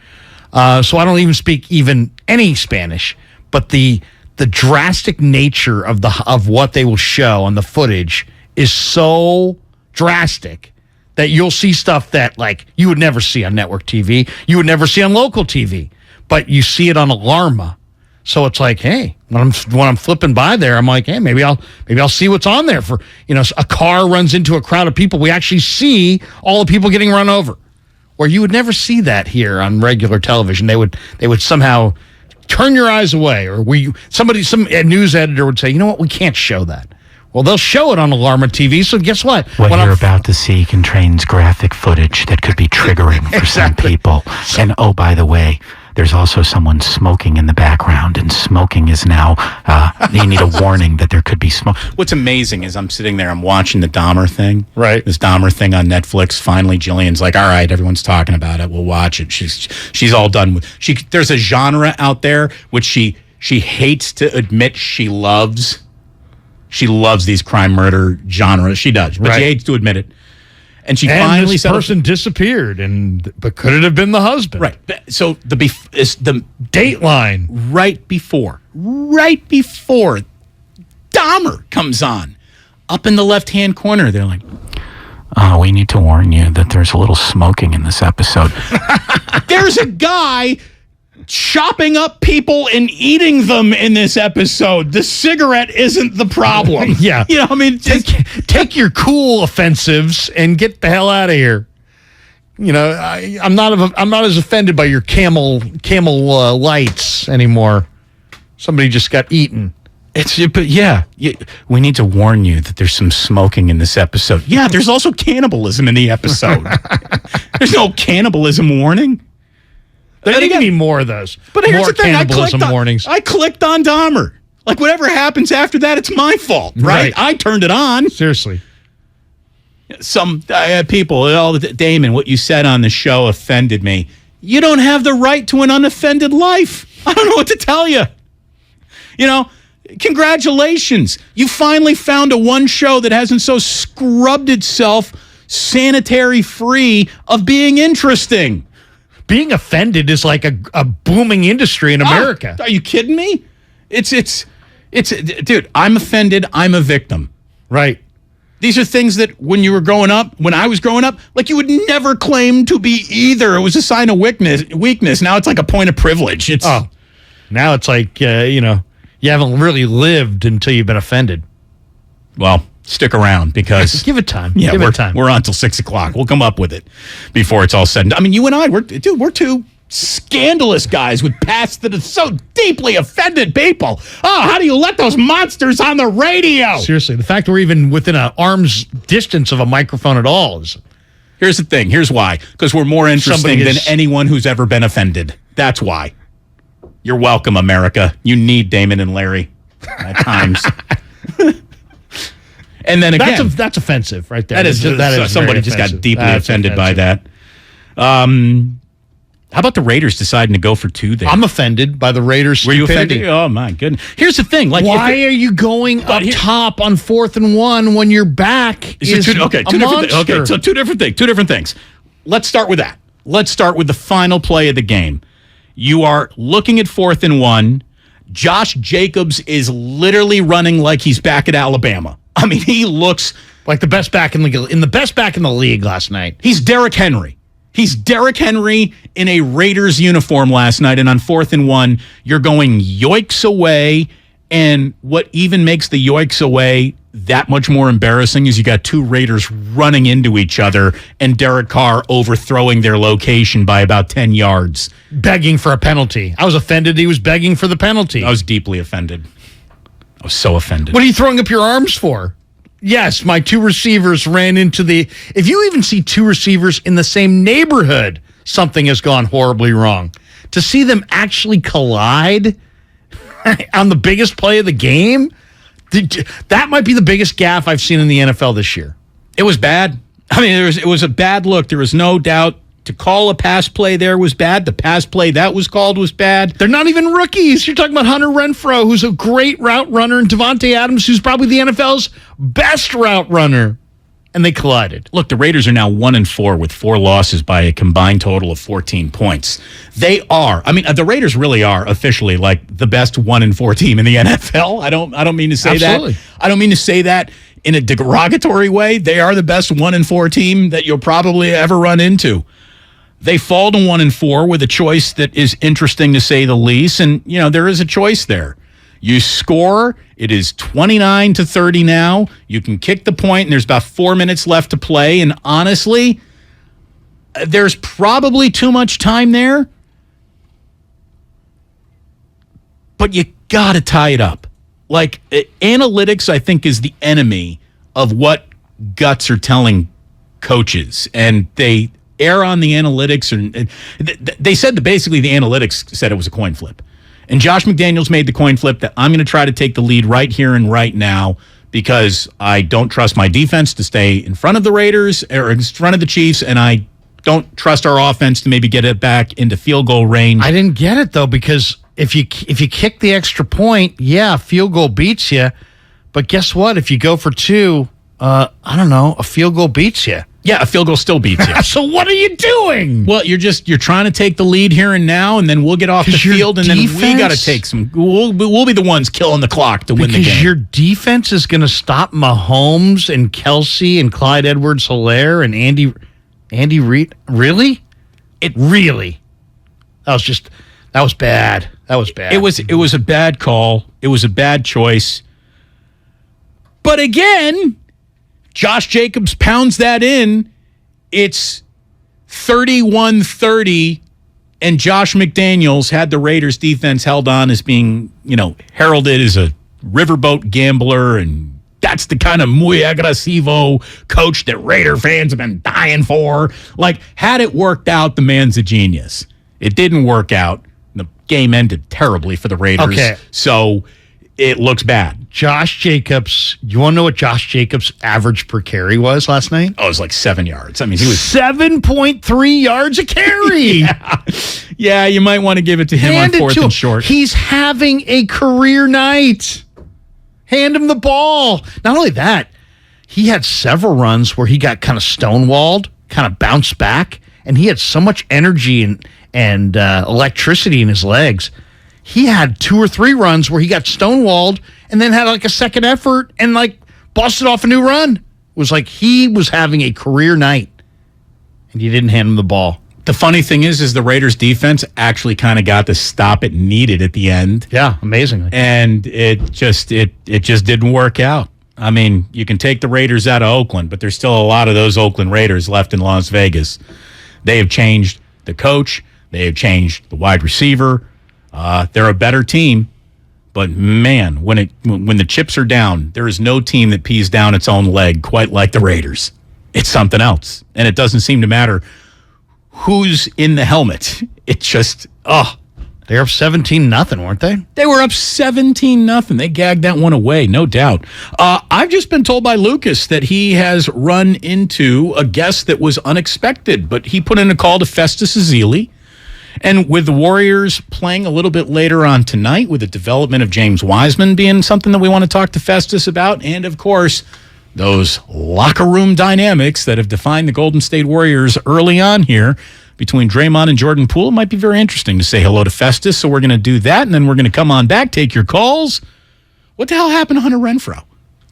so I don't even speak even any Spanish, but the drastic nature of what they will show on the footage is so drastic that you'll see stuff that you would never see on network TV, you would never see on local TV, but you see it on Alarma. So it's like, hey, when I'm flipping by there, I'm like, hey, maybe I'll see what's on there for, a car runs into a crowd of people. We actually see all the people getting run over. Where you would never see that here on regular television. They would somehow turn your eyes away, or some news editor would say, you know what, we can't show that. Well, they'll show it on Alarma TV, so guess what? What you're about to see contains graphic footage that could be triggering for some people. And oh, by the way, there's also someone smoking in the background, and smoking is now, you need a warning that there could be smoke. What's amazing is I'm sitting there, I'm watching the Dahmer thing. Right. This Dahmer thing on Netflix. Finally, Jillian's like, all right, everyone's talking about it. We'll watch it. She's all done with. There's a genre out there which she hates to admit she loves. She loves these crime murder genres. She does, but she hates to admit it. And finally this person disappeared, but could it have been the husband? Right. So the Dateline right before Dahmer comes on, up in the left-hand corner, they're like, we need to warn you that there's a little smoking in this episode. There's a guy chopping up people and eating them in this episode. The cigarette isn't the problem. Yeah. Take your cool offensives and get the hell out of here. I'm not as offended by your camel lights anymore. Somebody just got eaten. We need to warn you that there's some smoking in this episode. Yeah, there's also cannibalism in the episode. There's no cannibalism warning. There need to be more of those. But here's the thing, cannibalism warnings. I clicked on Dahmer. Whatever happens after that, it's my fault, right? I turned it on. Seriously. Some people, Damon, what you said on the show offended me. You don't have the right to an unoffended life. I don't know what to tell you. Congratulations. You finally found one show that hasn't so scrubbed itself sanitary free of being interesting. Being offended is like a booming industry in America. Are you kidding me? It's dude, I'm offended. I'm a victim. Right. These are things that when you were growing up, when I was growing up, like you would never claim to be either. It was a sign of weakness. Now it's like a point of privilege. Now it's like, you haven't really lived until you've been offended. Well, stick around because... Give it time. Yeah, Give it time. We're on till 6 o'clock. We'll come up with it before it's all said and done. I mean, you and I, we're two scandalous guys with pasts that are so deeply offended people. Oh, how do you let those monsters on the radio? Seriously, the fact we're even within an arm's distance of a microphone at all is... Here's the thing. Here's why. Because we're more interesting than anyone who's ever been offended. That's why. You're welcome, America. You need Damon and Larry at times. And then again... That's offensive right there. That is somebody just got deeply offended by that. How about the Raiders deciding to go for two there? I'm offended by the Raiders' Were you stupidity. offended? Oh, my goodness. Here's the thing. Like, why are you going up top on 4th and 1 when your back is a monster? Okay, so two different things. Let's start with that. Let's start with the final play of the game. You are looking at 4th and 1. Josh Jacobs is literally running like he's back at Alabama. I mean, he looks like the best back in the league last night. He's Derrick Henry. He's Derrick Henry in a Raiders uniform last night, and on 4th and 1, you're going yoinks away, and what even makes the yoinks away that much more embarrassing is you got two Raiders running into each other and Derek Carr overthrowing their location by about 10 yards. Begging for a penalty. I was offended he was begging for the penalty. I was deeply offended. I was so offended. What are you throwing up your arms for? Yes, my two receivers ran into the... If you even see two receivers in the same neighborhood, something has gone horribly wrong. To see them actually collide on the biggest play of the game, that might be the biggest gaffe I've seen in the NFL this year. It was bad. I mean, it was a bad look. There was no doubt. To call a pass play there was bad. The pass play that was called was bad. They're not even rookies. You're talking about Hunter Renfrow, who's a great route runner, and Devontae Adams, who's probably the NFL's best route runner. And they collided. Look, the Raiders are now 1-4 with 4 losses by a combined total of 14 points. They are. I mean, the Raiders really are officially like the best 1-4 team in the NFL. I don't mean to say Absolutely. that. I don't mean to say that in a derogatory way. They are the best 1-4 team that you'll probably ever run into. They fall to 1-4 with a choice that is interesting to say the least. And, there is a choice there. You score. It is 29-30 now. You can kick the point, and there's about 4 minutes left to play. And honestly, there's probably too much time there. But you got to tie it up. Like, analytics, I think, is the enemy of what guts are telling coaches. And they err on the analytics. And they said that basically the analytics said it was a coin flip. And Josh McDaniels made the coin flip that I'm going to try to take the lead right here and right now because I don't trust my defense to stay in front of the Raiders or in front of the Chiefs, and I don't trust our offense to maybe get it back into field goal range. I didn't get it, though, because if you kick the extra point, field goal beats you. But guess what? If you go for 2, I don't know, a field goal beats you. Yeah, a field goal still beats you. So what are you doing? Well, you're trying to take the lead here and now, and then we'll get off the field, and then we got to take some. We'll be the ones killing the clock to win the game. Because your defense is going to stop Mahomes and Kelsey and Clyde Edwards-Helaire and Andy Reid. Really? Really? That was bad. That was bad. It was a bad call. It was a bad choice. But again, Josh Jacobs pounds that in. It's 31-30, and Josh McDaniels had the Raiders defense held on as being, heralded as a riverboat gambler, and that's the kind of muy agresivo coach that Raider fans have been dying for. Like, had it worked out, the man's a genius. It didn't work out. The game ended terribly for the Raiders. Okay. So it looks bad. Josh Jacobs, you want to know what Josh Jacobs' average per carry was last night? Oh, it was like 7 yards. I mean, he was 7.3 yards a carry. Yeah, you might want to give it to him on 4th and short. He's having a career night. Hand him the ball. Not only that, he had several runs where he got kind of stonewalled, kind of bounced back, and he had so much energy and electricity in his legs. He had 2 or 3 runs where he got stonewalled and then had like a second effort and like busted off a new run. It was like he was having a career night, and you didn't hand him the ball. The funny thing is the Raiders defense actually kind of got the stop it needed at the end. Yeah, amazingly. And it just didn't work out. I mean, you can take the Raiders out of Oakland, but there's still a lot of those Oakland Raiders left in Las Vegas. They have changed the coach. They have changed the wide receiver. They're a better team. But, man, when the chips are down, there is no team that pees down its own leg quite like the Raiders. It's something else. And it doesn't seem to matter who's in the helmet. It's just, They're up 17-0, weren't they? They were up 17-0. They gagged that one away, no doubt. I've just been told by Lucas that he has run into a guest that was unexpected, but he put in a call to Festus Ezeli. And with the Warriors playing a little bit later on tonight, with the development of James Wiseman being something that we want to talk to Festus about, and, of course, those locker room dynamics that have defined the Golden State Warriors early on here between Draymond and Jordan Poole, it might be very interesting to say hello to Festus. So we're going to do that, and then we're going to come on back, take your calls. What the hell happened to Hunter Renfrow?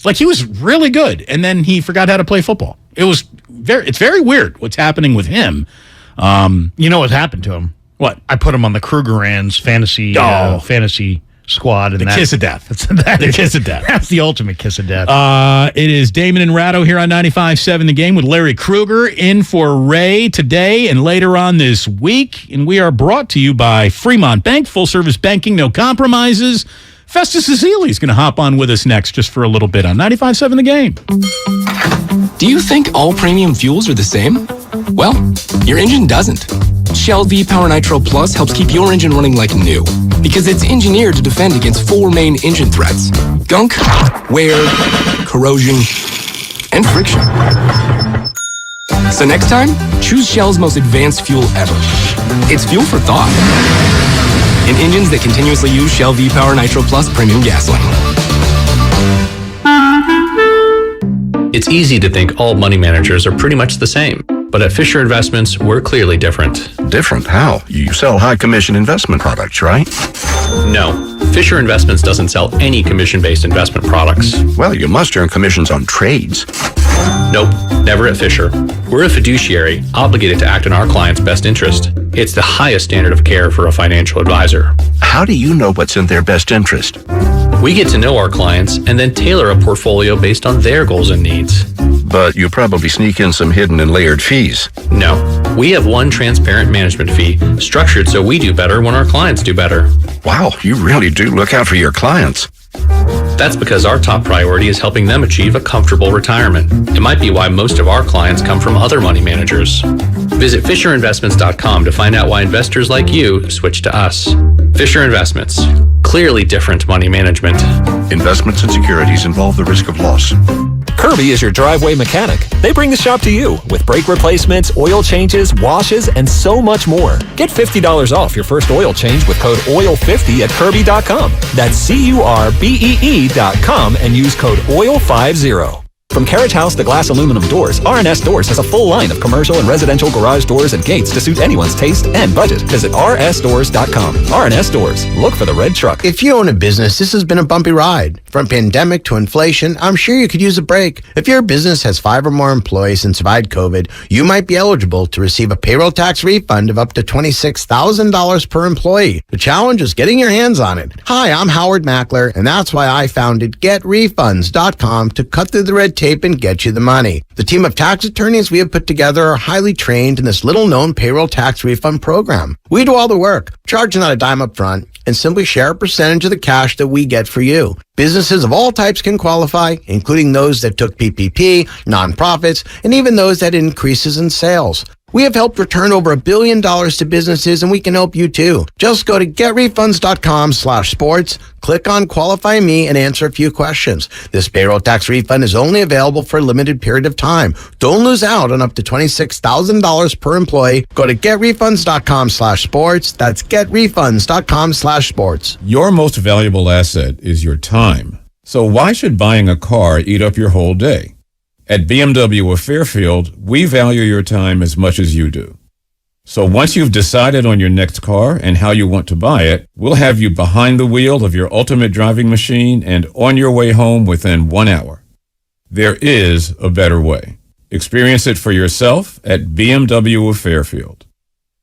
Like, he was really good, and then he forgot how to play football. It's very weird what's happening with him. You know what happened to him? What? I put him on the Krueger fantasy squad. And the kiss of death. The kiss of death. That's the ultimate kiss of death. It is Damon and Ratto here on 95.7 The Game with Larry Krueger in for Ray today and later on this week. And we are brought to you by Fremont Bank, full-service banking, no compromises. Festus Ezeli is going to hop on with us next just for a little bit on 95.7 The Game. Do you think all premium fuels are the same? Well, your engine doesn't. Shell V-Power Nitro Plus helps keep your engine running like new because it's engineered to defend against 4 main engine threats: gunk, wear, corrosion, and friction. So next time, choose Shell's most advanced fuel ever. It's fuel for thought. In engines that continuously use Shell V-Power Nitro Plus premium gasoline. It's easy to think all money managers are pretty much the same. But at Fisher Investments, we're clearly different. Different? How? You sell high-commission investment products, right? No. Fisher Investments doesn't sell any commission-based investment products. Well, you must earn commissions on trades. Nope, never at Fisher. We're a fiduciary, obligated to act in our client's best interest. It's the highest standard of care for a financial advisor. How do you know what's in their best interest? We get to know our clients and then tailor a portfolio based on their goals and needs. But you probably sneak in some hidden and layered fees. No, we have one transparent management fee, structured so we do better when our clients do better. Wow, you really do look out for your clients. That's because our top priority is helping them achieve a comfortable retirement. It might be why most of our clients come from other money managers. Visit FisherInvestments.com to find out why investors like you switch to us. Fisher Investments. Clearly different money management. Investments and securities involve the risk of loss. Kirby is your driveway mechanic. They bring the shop to you with brake replacements, oil changes, washes, and so much more. Get $50 off your first oil change with code OIL50 at Kirby.com. That's CURBEE.com and use code OIL50. From carriage house to glass aluminum doors, R&S Doors has a full line of commercial and residential garage doors and gates to suit anyone's taste and budget. Visit rsdoors.com. R&S Doors. Look for the red truck. If you own a business, this has been a bumpy ride. From pandemic to inflation, I'm sure you could use a break. If your business has 5 or more employees and survived COVID, you might be eligible to receive a payroll tax refund of up to $26,000 per employee. The challenge is getting your hands on it. Hi, I'm Howard Mackler, and that's why I founded GetRefunds.com to cut through the red tape and get you the money. The team of tax attorneys we have put together are highly trained in this little-known payroll tax refund program. We do all the work, charge not a dime up front, and simply share a percentage of the cash that we get for you. Businesses of all types can qualify, including those that took PPP, nonprofits, and even those that had increases in sales. We have helped return over $1 billion to businesses, and we can help you too. Just go to getrefunds.com/sports, click on Qualify Me, and answer a few questions. This payroll tax refund is only available for a limited period of time. Don't lose out on up to $26,000 per employee. Go to getrefunds.com/sports. That's getrefunds.com/sports. Your most valuable asset is your time. So why should buying a car eat up your whole day? At BMW of Fairfield, we value your time as much as you do. So once you've decided on your next car and how you want to buy it, we'll have you behind the wheel of your ultimate driving machine and on your way home within 1 hour. There is a better way. Experience it for yourself at BMW of Fairfield.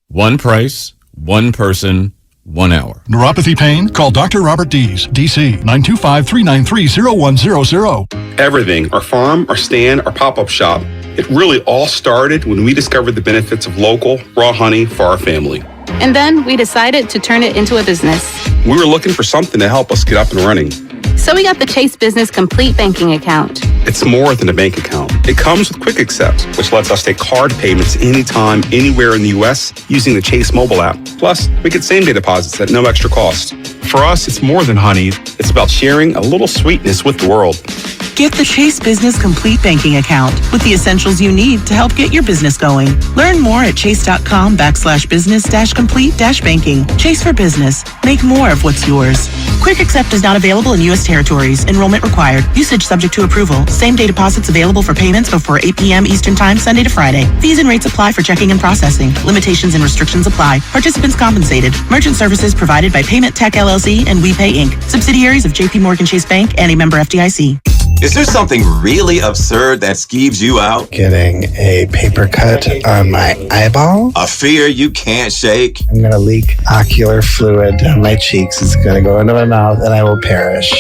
One price, one person, 1 hour. Neuropathy pain? Call Dr. Robert Dees, DC, 925-393-0100. Everything, our farm, our stand, our pop-up shop, it really all started when we discovered the benefits of local, raw honey for our family. And then we decided to turn it into a business. We were looking for something to help us get up and running. So we got the Chase Business Complete Banking Account. It's more than a bank account. It comes with Quick Accept, which lets us take card payments anytime, anywhere in the U.S. using the Chase mobile app. Plus, we get same-day deposits at no extra cost. For us, it's more than honey. It's about sharing a little sweetness with the world. Get the Chase Business Complete Banking Account with the essentials you need to help get your business going. Learn more at chase.com/business-complete-banking. Chase for business. Make more of what's yours. Quick Accept is not available in U.S. territories. Enrollment required. Usage subject to approval. Same-day deposits available for payments before 8 p.m. Eastern Time, Sunday to Friday. Fees and rates apply for checking and processing. Limitations and restrictions apply. Participants compensated. Merchant services provided by Payment Tech LLC and WePay Inc. Subsidiaries of J.P. Morgan Chase Bank and a member FDIC. Is there something really absurd that skeeves you out? Getting a paper cut on my eyeball. A fear you can't shake. I'm going to leak ocular fluid down my cheeks. It's going to go into my mouth and I will perish.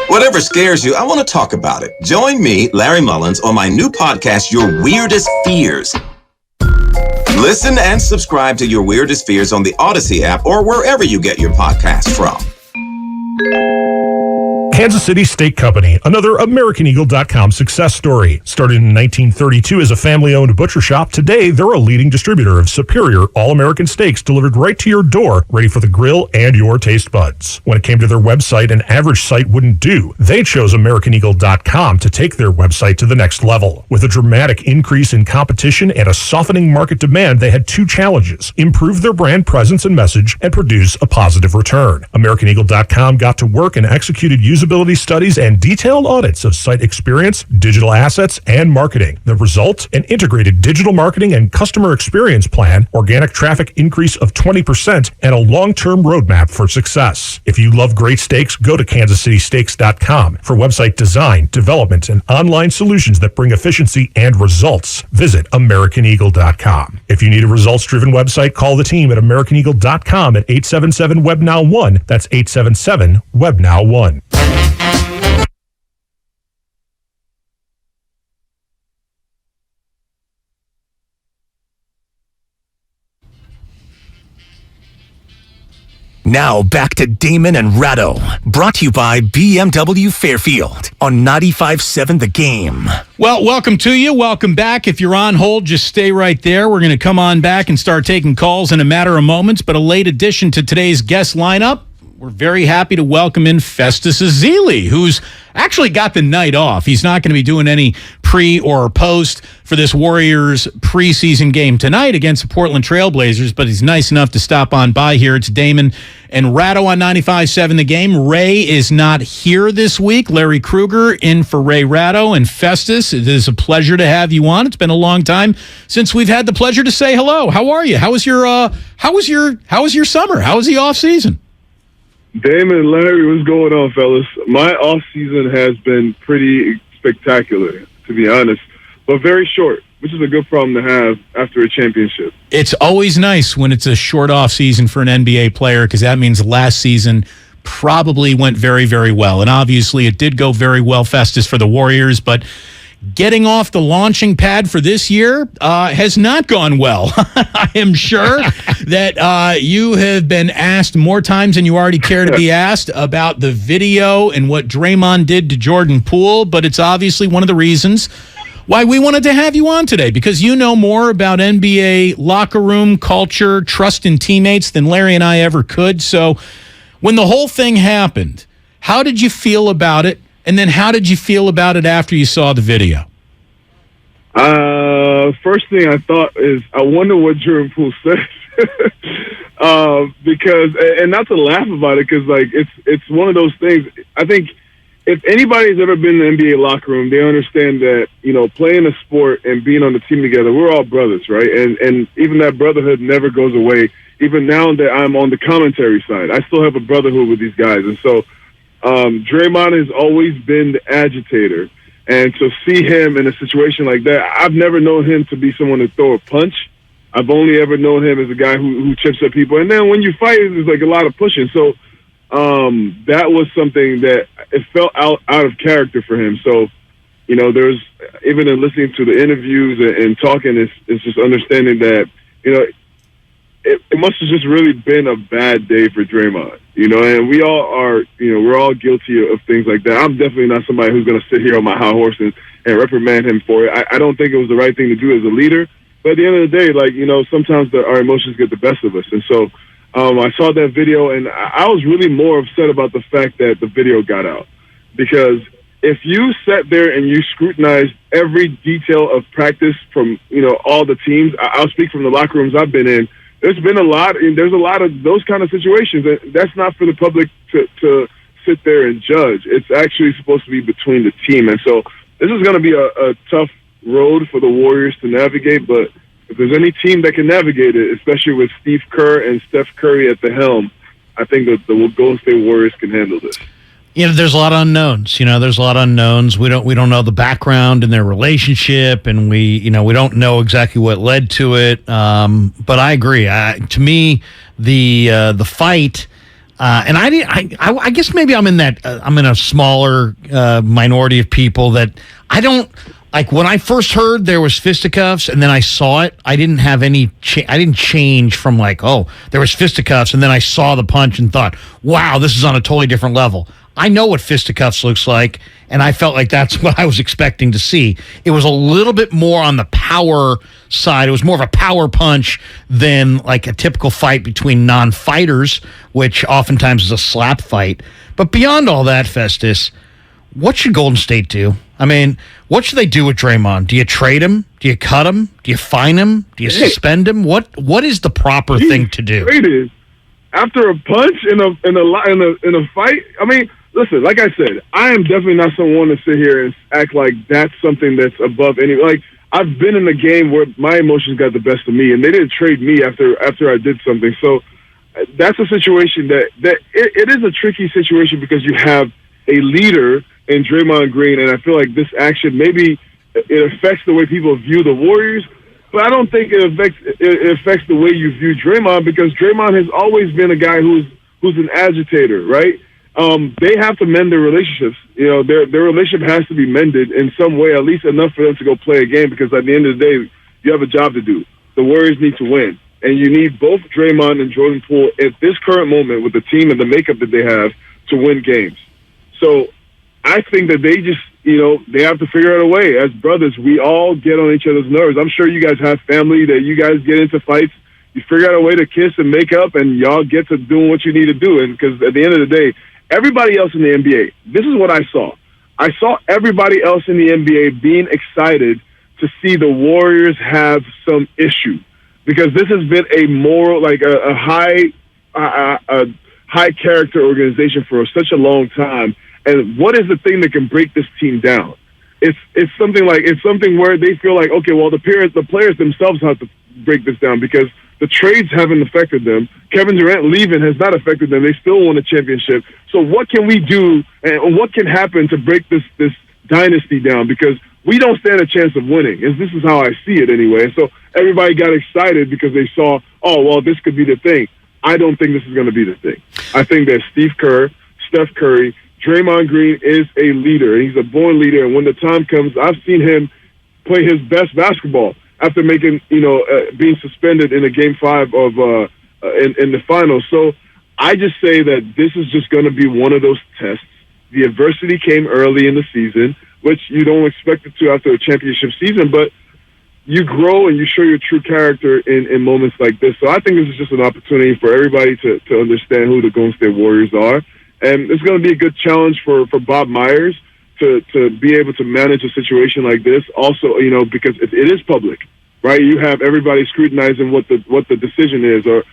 Whatever scares you, I want to talk about it. Join me, Larry Mullins, on my new podcast, Your Weirdest Fears. Listen and subscribe to Your Weirdest Fears on the Odyssey app or wherever you get your podcasts from. Kansas City Steak Company, another AmericanEagle.com success story. Started in 1932 as a family-owned butcher shop, today they're a leading distributor of superior all-American steaks delivered right to your door, ready for the grill and your taste buds. When it came to their website, an average site wouldn't do. They chose AmericanEagle.com to take their website to the next level. With a dramatic increase in competition and a softening market demand, they had two challenges: improve their brand presence and message, and produce a positive return. AmericanEagle.com got to work and executed usability studies and detailed audits of site experience, digital assets, and marketing. The result? An integrated digital marketing and customer experience plan, organic traffic increase of 20%, and a long-term roadmap for success. If you love great steaks, go to kansascitysteaks.com for website design, development, and online solutions that bring efficiency and results. Visit AmericanEagle.com. If you need a results-driven website, call the team at AmericanEagle.com at 877-WEBNOW1. That's 877-WEBNOW1. Now back to Damon and Ratto, brought to you by BMW Fairfield on 95.7 The Game. Well, welcome to you. Welcome back. If you're on hold, just stay right there. We're going to come on back and start taking calls in a matter of moments, but a late addition to today's guest lineup. We're very happy to welcome in Festus Ezeli, who's actually got the night off. He's not going to be doing any pre or post for this Warriors preseason game tonight against the Portland Trailblazers, but he's nice enough to stop on by here. It's Damon and Ratto on 95.7 The Game. Ray is not here this week. Larry Krueger in for Ray Ratto. And Festus, it is a pleasure to have you on. It's been a long time since we've had the pleasure to say hello. How are you? How was your summer? How was the off season? Damon and Larry, what's going on, fellas? My off-season has been pretty spectacular, to be honest, but very short, which is a good problem to have after a championship. It's always nice when it's a short off-season for an NBA player, because that means last season probably went very, very well. And obviously it did go very well, Festus, for the Warriors, but getting off the launching pad for this year has not gone well. I am sure that you have been asked more times than you already care to be asked about the video and what Draymond did to Jordan Poole, but it's obviously one of the reasons why we wanted to have you on today, because you know more about NBA locker room culture, trust in teammates than Larry and I ever could. So when the whole thing happened, how did you feel about it? And then how did you feel about it after you saw the video? First thing I thought is, I wonder what Jordan Poole says. Because, and not to laugh about it, because like it's one of those things. I think if anybody's ever been in the NBA locker room, they understand that, you know, playing a sport and being on the team together, we're all brothers, right? And even that brotherhood never goes away. Even now that I'm on the commentary side, I still have a brotherhood with these guys. And so Draymond has always been the agitator. And to see him in a situation like that, I've never known him to be someone to throw a punch. I've only ever known him as a guy who chips at people. And then when you fight, there's like a lot of pushing. So that was something that it felt out of character for him. So, you know, there's even in listening to the interviews and talking, it's just understanding that, you know, it must have just really been a bad day for Draymond, you know, and we all are, you know, we're all guilty of things like that. I'm definitely not somebody who's going to sit here on my high horse and reprimand him for it. I don't think it was the right thing to do as a leader, but at the end of the day, like, you know, sometimes our emotions get the best of us. And so I saw that video, and I was really more upset about the fact that the video got out, because if you sat there and you scrutinized every detail of practice from, you know, all the teams, I'll speak from the locker rooms I've been in, there's a lot of those kind of situations. That's not for the public to sit there and judge. It's actually supposed to be between the team. And so this is going to be a tough road for the Warriors to navigate, but if there's any team that can navigate it, especially with Steve Kerr and Steph Curry at the helm, I think that the Golden State Warriors can handle this. You know, there's a lot of unknowns. We don't know the background in their relationship, and we don't know exactly what led to it. But I agree. To me, the fight, and I guess maybe I'm in a smaller minority of people that I don't like. When I first heard there was fisticuffs, and then I saw it, I didn't have any. I didn't change from like, oh, there was fisticuffs, and then I saw the punch and thought, wow, this is on a totally different level. I know what fisticuffs looks like, and I felt like that's what I was expecting to see. It was a little bit more on the power side. It was more of a power punch than like a typical fight between non-fighters, which oftentimes is a slap fight. But beyond all that, Festus, what should Golden State do? I mean, what should they do with Draymond? Do you trade him? Do you cut him? Do you fine him? Do you suspend him? What is the proper thing to do? Traded after a punch in a fight. I mean, listen, like I said, I am definitely not someone to sit here and act like that's something that's above any. Like, I've been in a game where my emotions got the best of me, and they didn't trade me after I did something. So that's a situation that it is a tricky situation, because you have a leader in Draymond Green, and I feel like this action, maybe it affects the way people view the Warriors, but I don't think it affects the way you view Draymond, because Draymond has always been a guy who's an agitator, right? They have to mend their relationships. You know, their relationship has to be mended in some way, at least enough for them to go play a game, because at the end of the day, you have a job to do. The Warriors need to win, and you need both Draymond and Jordan Poole at this current moment with the team and the makeup that they have to win games. So I think that they just, you know, they have to figure out a way. As brothers, we all get on each other's nerves. I'm sure you guys have family that you guys get into fights. You figure out a way to kiss and make up, and y'all get to doing what you need to do. And because at the end of the day, everybody else in the NBA, this is what I saw. I saw everybody else in the NBA being excited to see the Warriors have some issue, because this has been a moral, like a high character organization for such a long time. And what is the thing that can break this team down? It's something where they feel like, okay, well, the players themselves have to break this down, because the trades haven't affected them. Kevin Durant leaving has not affected them. They still won a championship. So what can we do, and what can happen to break this dynasty down? Because we don't stand a chance of winning. This is how I see it anyway. And so everybody got excited because they saw, oh, well, this could be the thing. I don't think this is going to be the thing. I think that Steve Kerr, Steph Curry, Draymond Green is a leader. He's a born leader. And when the time comes, I've seen him play his best basketball after making, being suspended in a Game 5 of in the finals. So I just say that this is just going to be one of those tests. The adversity came early in the season, which you don't expect it to after a championship season, but you grow and you show your true character in moments like this. So I think this is just an opportunity for everybody to understand who the Golden State Warriors are. And it's going to be a good challenge for Bob Myers to be able to manage a situation like this. Also, because it is public, right? You have everybody scrutinizing what the decision is, or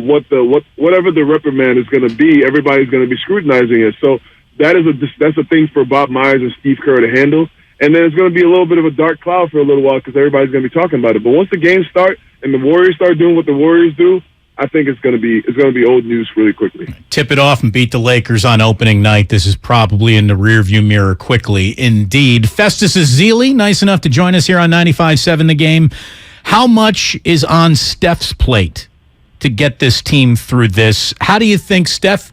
whatever the reprimand is going to be. Everybody's going to be scrutinizing it. So that's a thing for Bob Myers and Steve Kerr to handle. And then it's going to be a little bit of a dark cloud for a little while, because everybody's going to be talking about it. But once the games start and the Warriors start doing what the Warriors do, I think it's going to be old news really quickly. Tip it off and beat the Lakers on opening night. This is probably in the rearview mirror quickly indeed. Festus Ezeli, nice enough to join us here on 95.7 The Game. How much is on Steph's plate to get this team through this? How do you think Steph,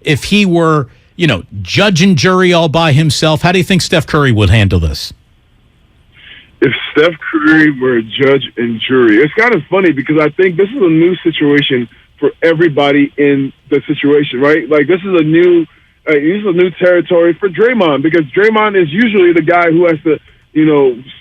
if he were, judge and jury all by himself, how do you think Steph Curry would handle this? If Steph Curry were a judge and jury, it's kind of funny because I think this is a new situation for everybody in the situation, right? Like this is a new territory for Draymond because Draymond is usually the guy who has to,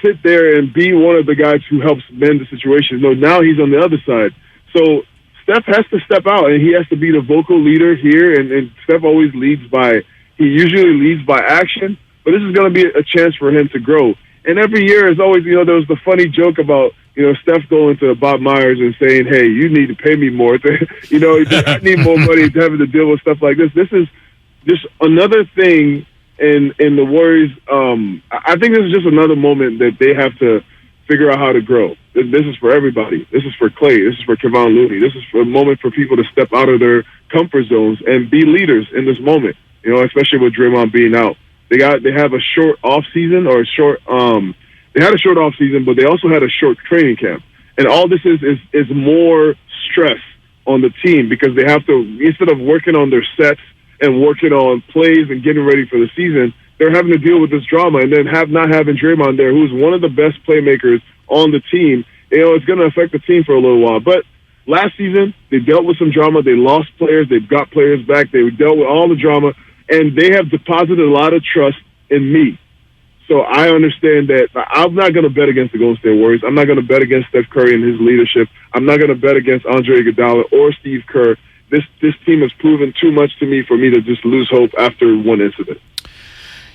sit there and be one of the guys who helps mend the situation. No, now he's on the other side. So Steph has to step out and he has to be the vocal leader here. And Steph always he usually leads by action, but this is going to be a chance for him to grow. And every year is always, there was the funny joke about, Steph going to Bob Myers and saying, hey, you need to pay me more. I need more money to having to deal with stuff like this. This is just another thing in the Warriors. I think this is just another moment that they have to figure out how to grow. This is for everybody. This is for Clay. This is for Kevon Looney. This is a moment for people to step out of their comfort zones and be leaders in this moment, especially with Draymond being out. They have a short off season or they had a short off season, but they also had a short training camp. And all this is more stress on the team because they have to, instead of working on their sets and working on plays and getting ready for the season, they're having to deal with this drama. And then not having Draymond there, who's one of the best playmakers on the team, it's going to affect the team for a little while. But last season, they dealt with some drama. They lost players. They've got players back. They dealt with all the drama. And they have deposited a lot of trust in me. So I understand that I'm not going to bet against the Golden State Warriors. I'm not going to bet against Steph Curry and his leadership. I'm not going to bet against Andre Iguodala or Steve Kerr. This team has proven too much to me for me to just lose hope after one incident.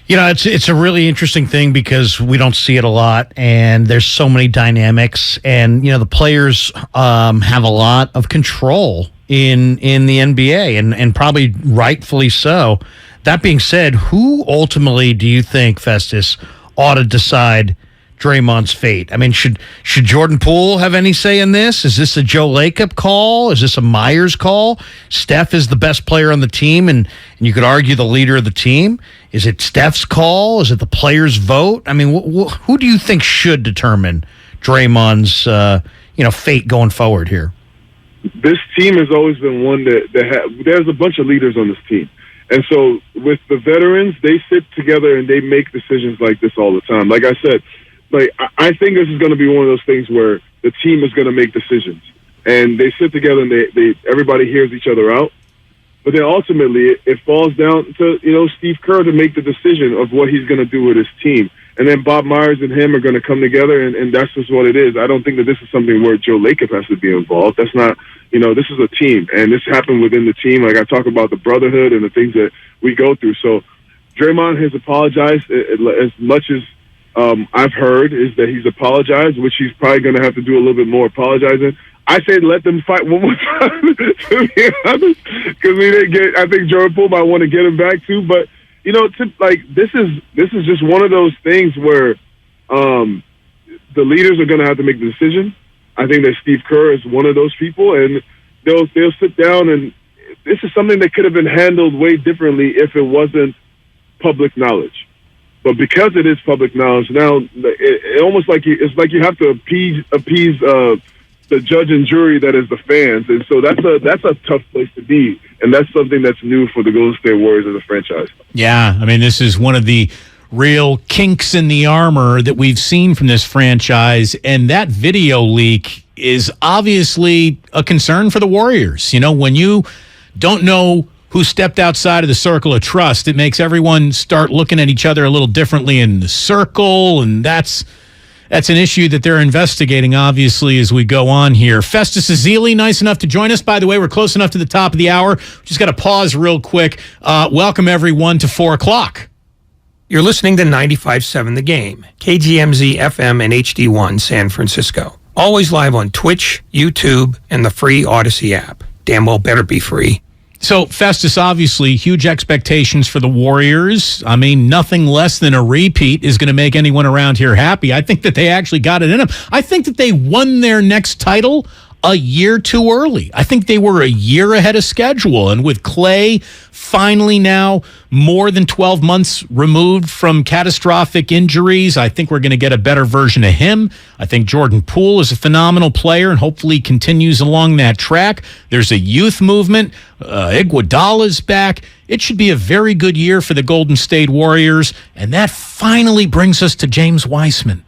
It's a really interesting thing because we don't see it a lot, and there's so many dynamics, and the players have a lot of control in the NBA, and probably rightfully so. That being said, who ultimately do you think, Festus, ought to decide Draymond's fate? I mean, should Jordan Poole have any say in this? Is this a Joe Lacob call? Is this a Myers call? Steph is the best player on the team, and you could argue the leader of the team. Is it Steph's call? Is it the players' vote? I mean, who do you think should determine Draymond's fate going forward here? This team has always been one there's a bunch of leaders on this team. And so with the veterans, they sit together and they make decisions like this all the time. Like I said, I think this is going to be one of those things where the team is going to make decisions. And they sit together and everybody hears each other out. But then ultimately it falls down to, Steve Kerr to make the decision of what he's going to do with his team. And then Bob Myers and him are going to come together, and that's just what it is. I don't think that this is something where Joe Lacob has to be involved. That's not, this is a team, and this happened within the team. Like I talk about the brotherhood and the things that we go through. So Draymond has apologized as much as I've heard is that he's apologized, which he's probably going to have to do a little bit more apologizing. I say let them fight one more time, to be honest, because we didn't get. I think Jordan Poole might want to get him back too, but. This is just one of those things where the leaders are going to have to make the decision. I think that Steve Kerr is one of those people, and they'll sit down, and this is something that could have been handled way differently if it wasn't public knowledge. But because it is public knowledge now, it almost it's like you have to appease the judge and jury that is the fans, and so that's a tough place to be, and that's something that's new for the Golden State Warriors as a franchise. Yeah, I mean, this is one of the real kinks in the armor that we've seen from this franchise, and that video leak is obviously a concern for the Warriors. When you don't know who stepped outside of the circle of trust, it makes everyone start looking at each other a little differently in the circle, and that's an issue that they're investigating, obviously, as we go on here. Festus Ezeli, nice enough to join us. By the way, we're close enough to the top of the hour. Just got to pause real quick. Welcome, everyone, to 4 o'clock. You're listening to 95.7 The Game, KGMZ FM and HD1 San Francisco. Always live on Twitch, YouTube, and the free Odyssey app. Damn well better be free. So, Festus, obviously, huge expectations for the Warriors. I mean, nothing less than a repeat is going to make anyone around here happy. I think that they actually got it in them. I think that they won their next title a year too early. I think they were a year ahead of schedule. And with Clay finally now more than 12 months removed from catastrophic injuries, I think we're going to get a better version of him. I think Jordan Poole is a phenomenal player and hopefully continues along that track. There's a youth movement. Iguodala's back. It should be a very good year for the Golden State Warriors. And that finally brings us to James Wiseman.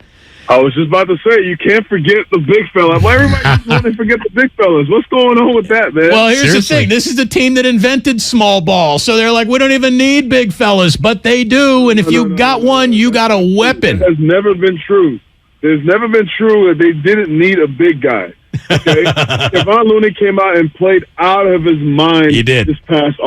I was just about to say, you can't forget the big fella. Why everybody just want to forget the big fellas? What's going on with that, man? Well, here's the thing. This is the team that invented small ball. So they're like, we don't even need big fellas, but they do. And if you got one, you got a weapon. It has never been true. There's never been true that they didn't need a big guy. Okay? Kevon Looney came out and played out of his mind. He did. This past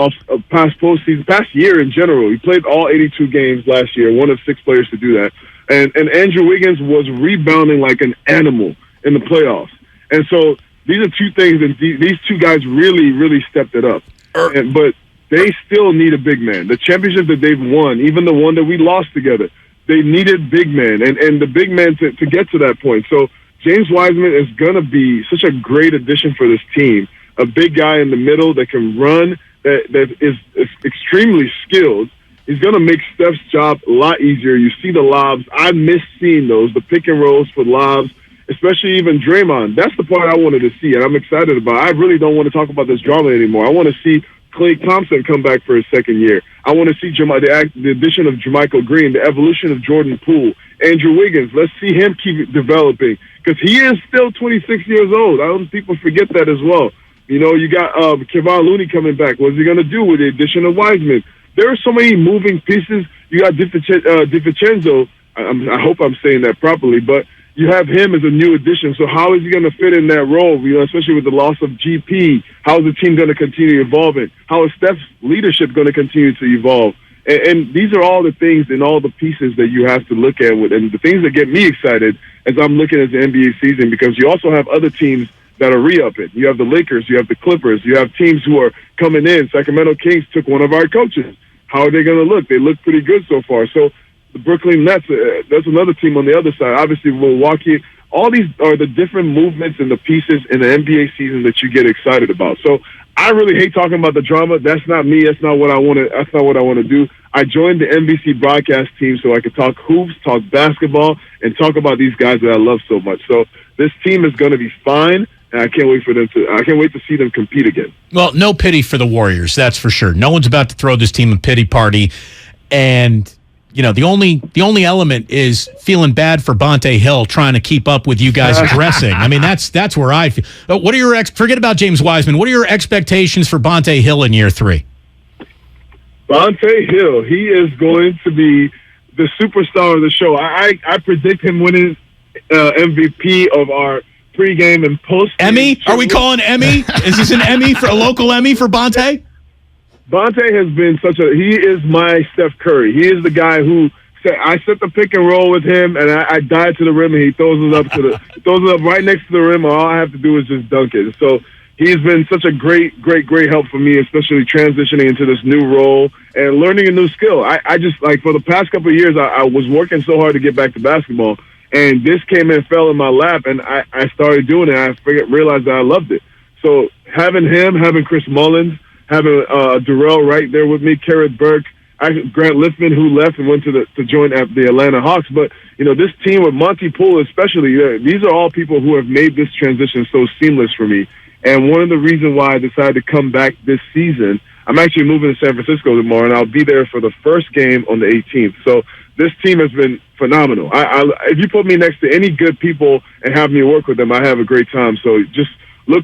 postseason, past year in general. He played all 82 games last year, one of 6 players to do that. And Andrew Wiggins was rebounding like an animal in the playoffs. And so these are two things, and these two guys really, really stepped it up. But they still need a big man. The championship that they've won, even the one that we lost together, they needed big men, and the big man to get to that point. So James Wiseman is going to be such a great addition for this team, a big guy in the middle that can run, that is extremely skilled. He's going to make Steph's job a lot easier. You see the lobs. I miss seeing those, the pick and rolls for lobs, especially even Draymond. That's the part I wanted to see, and I'm excited about. I really don't want to talk about this drama anymore. I want to see Klay Thompson come back for his second year. I want to see the addition of JaMychal Green, the evolution of Jordan Poole, Andrew Wiggins. Let's see him keep developing because he is still 26 years old. I don't think people forget that as well. You know, you got Kevon Looney coming back. What's he going to do with the addition of Wiseman? There are so many moving pieces. You got DiVincenzo. I hope I'm saying that properly, but you have him as a new addition. So how is he going to fit in that role? You know, especially with the loss of GP. How is the team going to continue evolving? How is Steph's leadership going to continue to evolve? And these are all the things and all the pieces that you have to look at with, and the things that get me excited as I'm looking at the NBA season, because you also have other teams that are re-upping. You have the Lakers, you have the Clippers, you have teams who are coming in. Sacramento Kings took one of our coaches. How are they going to look? They look pretty good so far. So the Brooklyn Nets, that's another team on the other side. Obviously, Milwaukee. All these are the different movements and the pieces in the NBA season that you get excited about. So I really hate talking about the drama. That's not me. That's not what I want to. That's not what I want to do. I joined the NBC broadcast team so I could talk hoops, talk basketball, and talk about these guys that I love so much. So this team is going to be fine. And I can't wait to see them compete again. Well, no pity for the Warriors, that's for sure. No one's about to throw this team a pity party. And, you know, the only element is feeling bad for Bonte Hill trying to keep up with you guys dressing. I mean, that's where I feel. What are your forget about James Wiseman. What are your expectations for Bonte Hill in year 3? Bonte Hill, he is going to be the superstar of the show. I predict him winning MVP of our pre-game and post. Emmy? Are we calling Emmy? Is this an Emmy for a local Emmy for Bonte? Bonte has been he is my Steph Curry. He is the guy who I set the pick and roll with him, and I dive to the rim, and he throws it up right next to the rim. And all I have to do is just dunk it. So he's been such a great help for me, especially transitioning into this new role and learning a new skill. I just, like, for the past couple of years, I was working so hard to get back to basketball. And this came and fell in my lap, and I started doing it. I realized that I loved it. So having him, having Chris Mullins, having Durrell right there with me, Kerrith Burke, Grant Liffman, who left and went to join the Atlanta Hawks. But, you know, this team with Monty Poole especially, these are all people who have made this transition so seamless for me. And one of the reasons why I decided to come back this season, I'm actually moving to San Francisco tomorrow, and I'll be there for the first game on the 18th. So this team has been phenomenal. If you put me next to any good people and have me work with them, I have a great time. So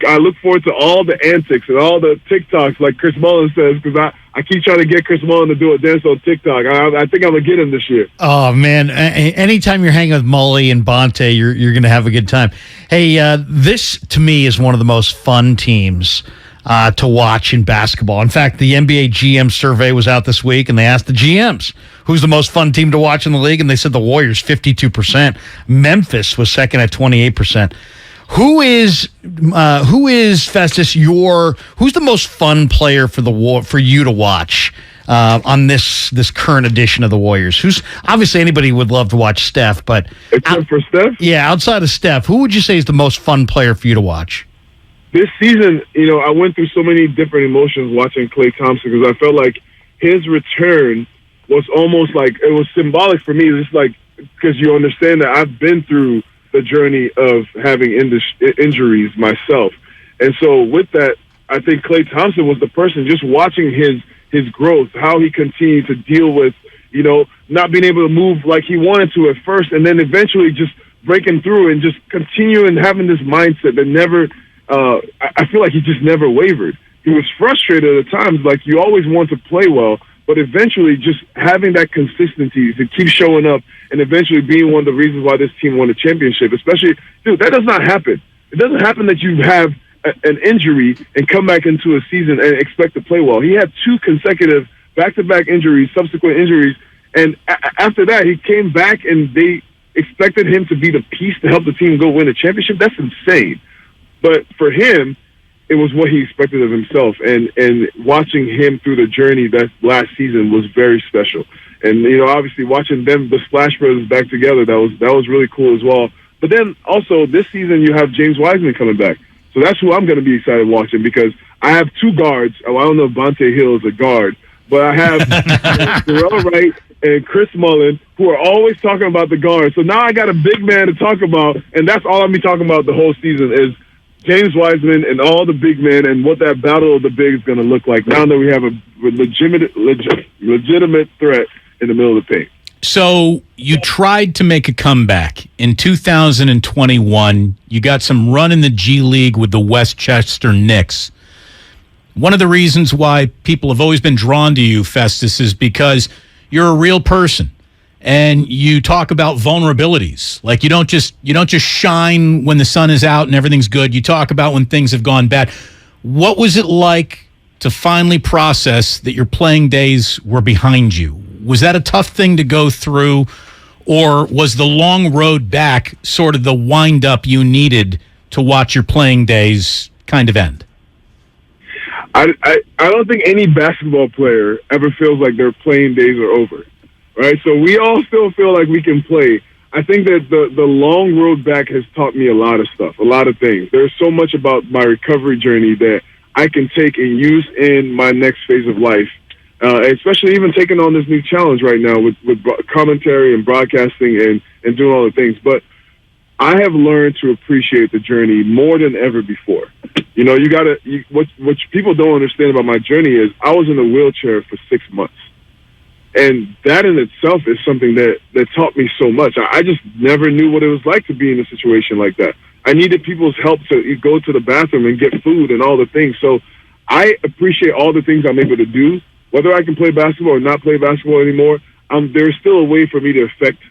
I look forward to all the antics and all the TikToks, like Chris Mullins says, because I keep trying to get Chris Mullins to do a dance on TikTok. I think I'm going to get him this year. Oh, man. Anytime you're hanging with Mully and Bonte, you're going to have a good time. Hey, this, to me, is one of the most fun teams to watch in basketball. In fact, the NBA GM survey was out this week, and they asked the GMs, who's the most fun team to watch in the league? And they said the Warriors, 52%. Memphis was second at 28%. Who is Festus? Who's the most fun player for you to watch on this current edition of the Warriors? Who's obviously anybody would love to watch Steph, but except for Steph, yeah, outside of Steph, who would you say is the most fun player for you to watch? this season, I went through so many different emotions watching Klay Thompson because I felt like his return was almost like it was symbolic for me. It's like because you understand that I've been through the journey of having injuries myself, and so with that, I think Klay Thompson was the person just watching his growth, how he continued to deal with not being able to move like he wanted to at first, and then eventually just breaking through and just continuing having this mindset that never. I feel like he just never wavered. He was frustrated at times, like you always want to play well, but eventually just having that consistency to keep showing up and eventually being one of the reasons why this team won the championship, especially, dude, that does not happen. It doesn't happen that you have an injury and come back into a season and expect to play well. He had 2 consecutive back-to-back injuries, subsequent injuries, and after that, he came back and they expected him to be the piece to help the team go win a championship. That's insane. But for him, it was what he expected of himself, and watching him through the journey that last season was very special. And obviously watching them, the Splash Brothers, back together, that was really cool as well. But then also this season you have James Wiseman coming back, so that's who I'm going to be excited watching because I have 2 guards. Oh, I don't know if Vontae Hill is a guard, but I have Terrell Wright and Chris Mullin, who are always talking about the guards. So now I got a big man to talk about, and that's all I'll be talking about the whole season is James Wiseman and all the big men and what that battle of the big is going to look like now that we have a legitimate threat in the middle of the paint. So you tried to make a comeback in 2021. You got some run in the G League with the Westchester Knicks. One of the reasons why people have always been drawn to you, Festus, is because you're a real person. And you talk about vulnerabilities. Like you don't just shine when the sun is out and everything's good. You talk about when things have gone bad. What was it like to finally process that your playing days were behind you? Was that a tough thing to go through, or was the long road back sort of the wind up you needed to watch your playing days kind of end? I don't think any basketball player ever feels like their playing days are over. Right, so we all still feel like we can play. I think that the long road back has taught me a lot of stuff, a lot of things. There's so much about my recovery journey that I can take and use in my next phase of life, especially even taking on this new challenge right now with commentary and broadcasting and doing all the things. But I have learned to appreciate the journey more than ever before. What people don't understand about my journey is I was in a wheelchair for 6 months. And that in itself is something that taught me so much. I just never knew what it was like to be in a situation like that. I needed people's help to go to the bathroom and get food and all the things. So I appreciate all the things I'm able to do. Whether I can play basketball or not play basketball anymore, there's still a way for me to affect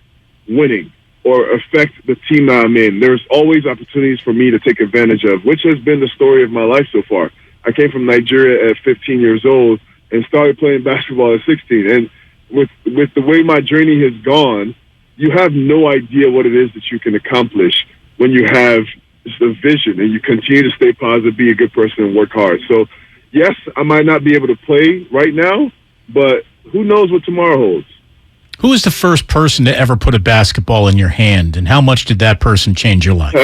winning or affect the team that I'm in. There's always opportunities for me to take advantage of, which has been the story of my life so far. I came from Nigeria at 15 years old and started playing basketball at 16. And with the way my journey has gone, you have no idea what it is that you can accomplish when you have just a vision and you continue to stay positive, be a good person, and work hard. So, yes, I might not be able to play right now, but who knows what tomorrow holds. Who was the first person to ever put a basketball in your hand, and how much did that person change your life?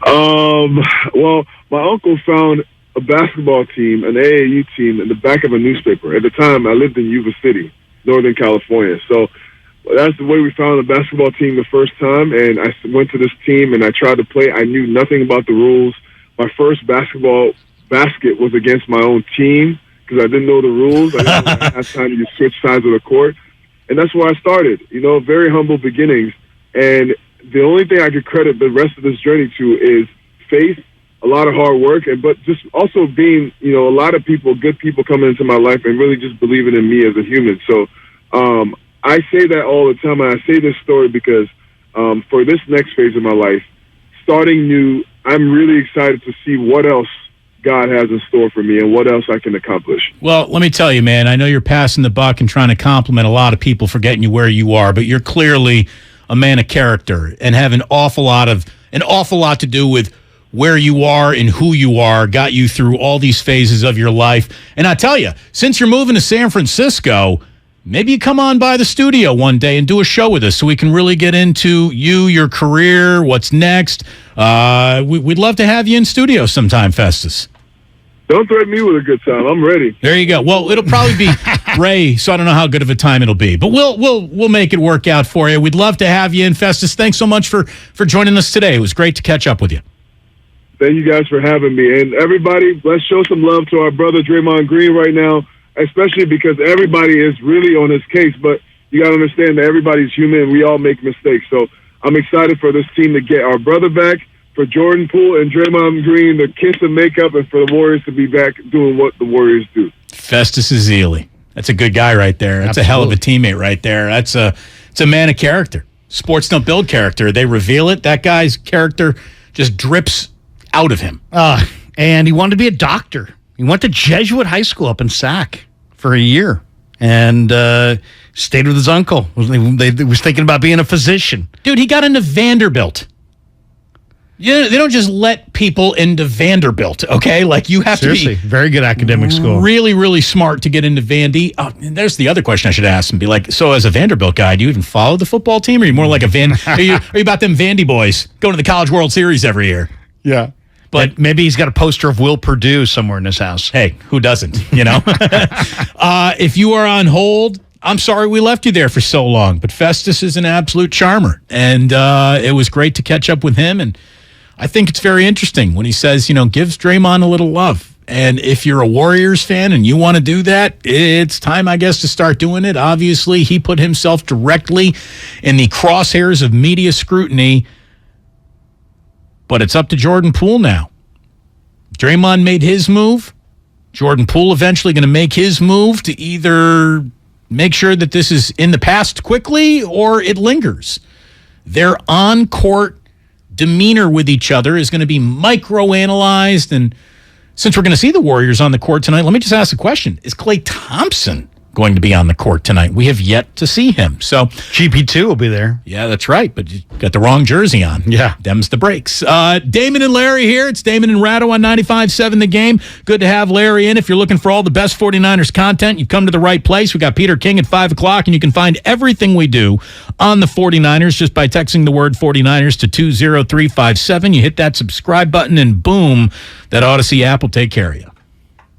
Well, my uncle found a basketball team, an AAU team, in the back of a newspaper. At the time, I lived in Yuba City, Northern California. So that's the way we found the basketball team the first time, and I went to this team, and I tried to play. I knew nothing about the rules. My first basketball basket was against my own team because I didn't know the rules. I didn't know at halftime you switch sides of the court. And that's where I started, very humble beginnings. And the only thing I could credit the rest of this journey to is faith, a lot of hard work, but just also being, a lot of people, good people coming into my life and really just believing in me as a human. So I say that all the time, and I say this story because for this next phase of my life, starting new, I'm really excited to see what else God has in store for me and what else I can accomplish. Well, let me tell you, man, I know you're passing the buck and trying to compliment a lot of people for getting you where you are, but you're clearly a man of character and have an awful lot to do with where you are and who you are, got you through all these phases of your life. And I tell you, since you're moving to San Francisco, maybe you come on by the studio one day and do a show with us so we can really get into you, your career, what's next. We'd love to have you in studio sometime, Festus. Don't threaten me with a good time. I'm ready. There you go. Well, it'll probably be Ray, so I don't know how good of a time it'll be, but we'll make it work out for you. We'd love to have you in, Festus. Thanks so much for joining us today. It was great to catch up with you. Thank you guys for having me. And everybody, let's show some love to our brother Draymond Green right now, especially because everybody is really on his case. But you got to understand that everybody's human and we all make mistakes. So I'm excited for this team to get our brother back, for Jordan Poole and Draymond Green to kiss and make up, and for the Warriors to be back doing what the Warriors do. Festus Ezeli. That's a good guy right there. That's a hell of a teammate right there. It's a man of character. Sports don't build character. They reveal it. That guy's character just drips out of him. And he wanted to be a doctor. He went to Jesuit High School up in Sac for a year and stayed with his uncle. He was thinking about being a physician. Dude, he got into Vanderbilt. Yeah, they don't just let people into Vanderbilt, okay? Like, you have to be very good academic school. Really, really smart to get into Vandy. Oh, and there's the other question I should ask him. Be like, so as a Vanderbilt guy, do you even follow the football team? Or are you more like a are you about them Vandy boys going to the College World Series every year? Yeah. But maybe he's got a poster of Will Perdue somewhere in his house. Hey, who doesn't, you know? If you are on hold, I'm sorry we left you there for so long. But Festus is an absolute charmer. And it was great to catch up with him. And I think it's very interesting when he says, gives Draymond a little love. And if you're a Warriors fan and you want to do that, it's time, I guess, to start doing it. Obviously, he put himself directly in the crosshairs of media scrutiny. But it's up to Jordan Poole now. Draymond made his move. Jordan Poole eventually going to make his move to either make sure that this is in the past quickly or it lingers. Their on-court demeanor with each other is going to be microanalyzed. And since we're going to see the Warriors on the court tonight, let me just ask a question. Is Klay Thompson going to be on the court tonight? We have yet to see him. So GP2 will be there. Yeah, that's right. But you got the wrong jersey on. Yeah. Them's the breaks. Damon and Larry here. It's Damon and Ratto on 95.7 The Game. Good to have Larry in. If you're looking for all the best 49ers content, you've come to the right place. We got Peter King at 5 o'clock, and you can find everything we do on the 49ers just by texting the word 49ers to 20357. You hit that subscribe button, and boom, that Odyssey app will take care of you.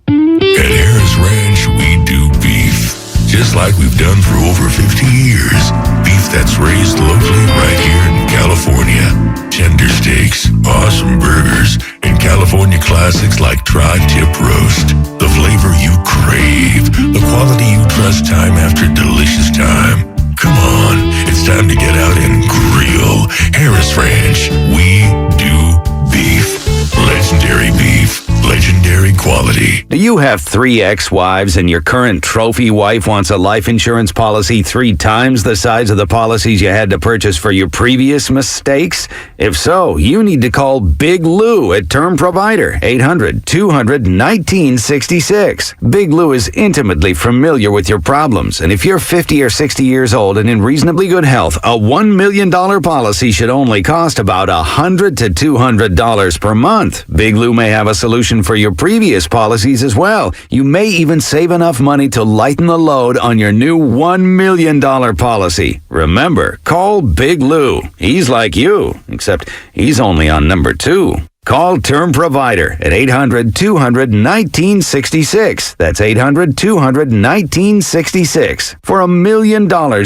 At Harris Ranch, we do beef, just like we've done for over 50 years. Beef that's raised locally right here in California. Tender steaks, awesome burgers, and California classics like tri-tip roast. The flavor you crave, the quality you trust time after delicious time. Come on, it's time to get out and grill. Harris Ranch, we do beef. Legendary beef, legendary quality. Do you have 3 ex-wives and your current trophy wife wants a life insurance policy 3 times the size of the policies you had to purchase for your previous mistakes? If so, you need to call Big Lou at Term Provider, 800-200-1966. Big Lou is intimately familiar with your problems, and if you're 50 or 60 years old and in reasonably good health, a $1 million policy should only cost about $100 to $200 per month. Big Lou may have a solution for your previous policies as well. You may even save enough money to lighten the load on your new $1 million policy. Remember, call Big Lou. He's like you, except he's only on number 2. Call Term Provider at 800-200-1966. That's 800-200-1966 for $1 million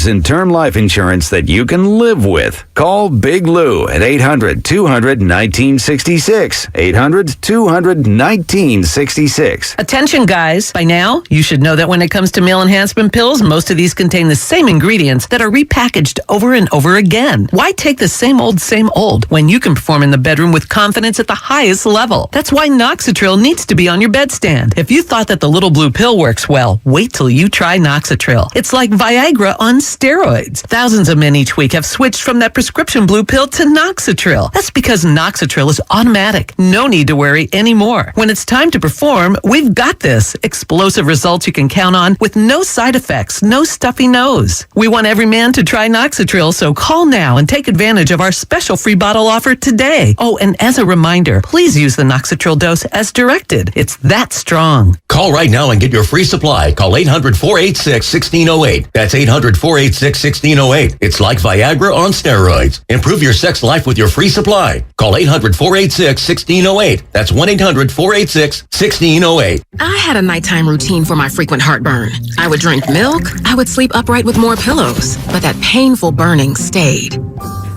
in term life insurance that you can live with. Call Big Lou at 800-200-1966. 800-200-1966. Attention, guys. By now, you should know that when it comes to meal enhancement pills, most of these contain the same ingredients that are repackaged over and over again. Why take the same old when you can perform in the bedroom with confidence at the highest level? That's why Noxitril needs to be on your bedstand. If you thought that the little blue pill works well, wait till you try Noxitril. It's like Viagra on steroids. Thousands of men each week have switched from that prescription blue pill to Noxitril. That's because Noxitril is automatic. No need to worry anymore. When it's time to perform, we've got this. Explosive results you can count on with no side effects, no stuffy nose. We want every man to try Noxitril, so call now and take advantage of our special free bottle offer today. Oh, and as a reminder, reminder, please use the Noxitril dose as directed. It's that strong. Call right now and get your free supply. Call 800-486-1608. That's 800-486-1608. It's like Viagra on steroids. Improve your sex life with your free supply. Call 800-486-1608. That's 1-800-486-1608. I had a nighttime routine for my frequent heartburn. I would drink milk. I would sleep upright with more pillows. But that painful burning stayed.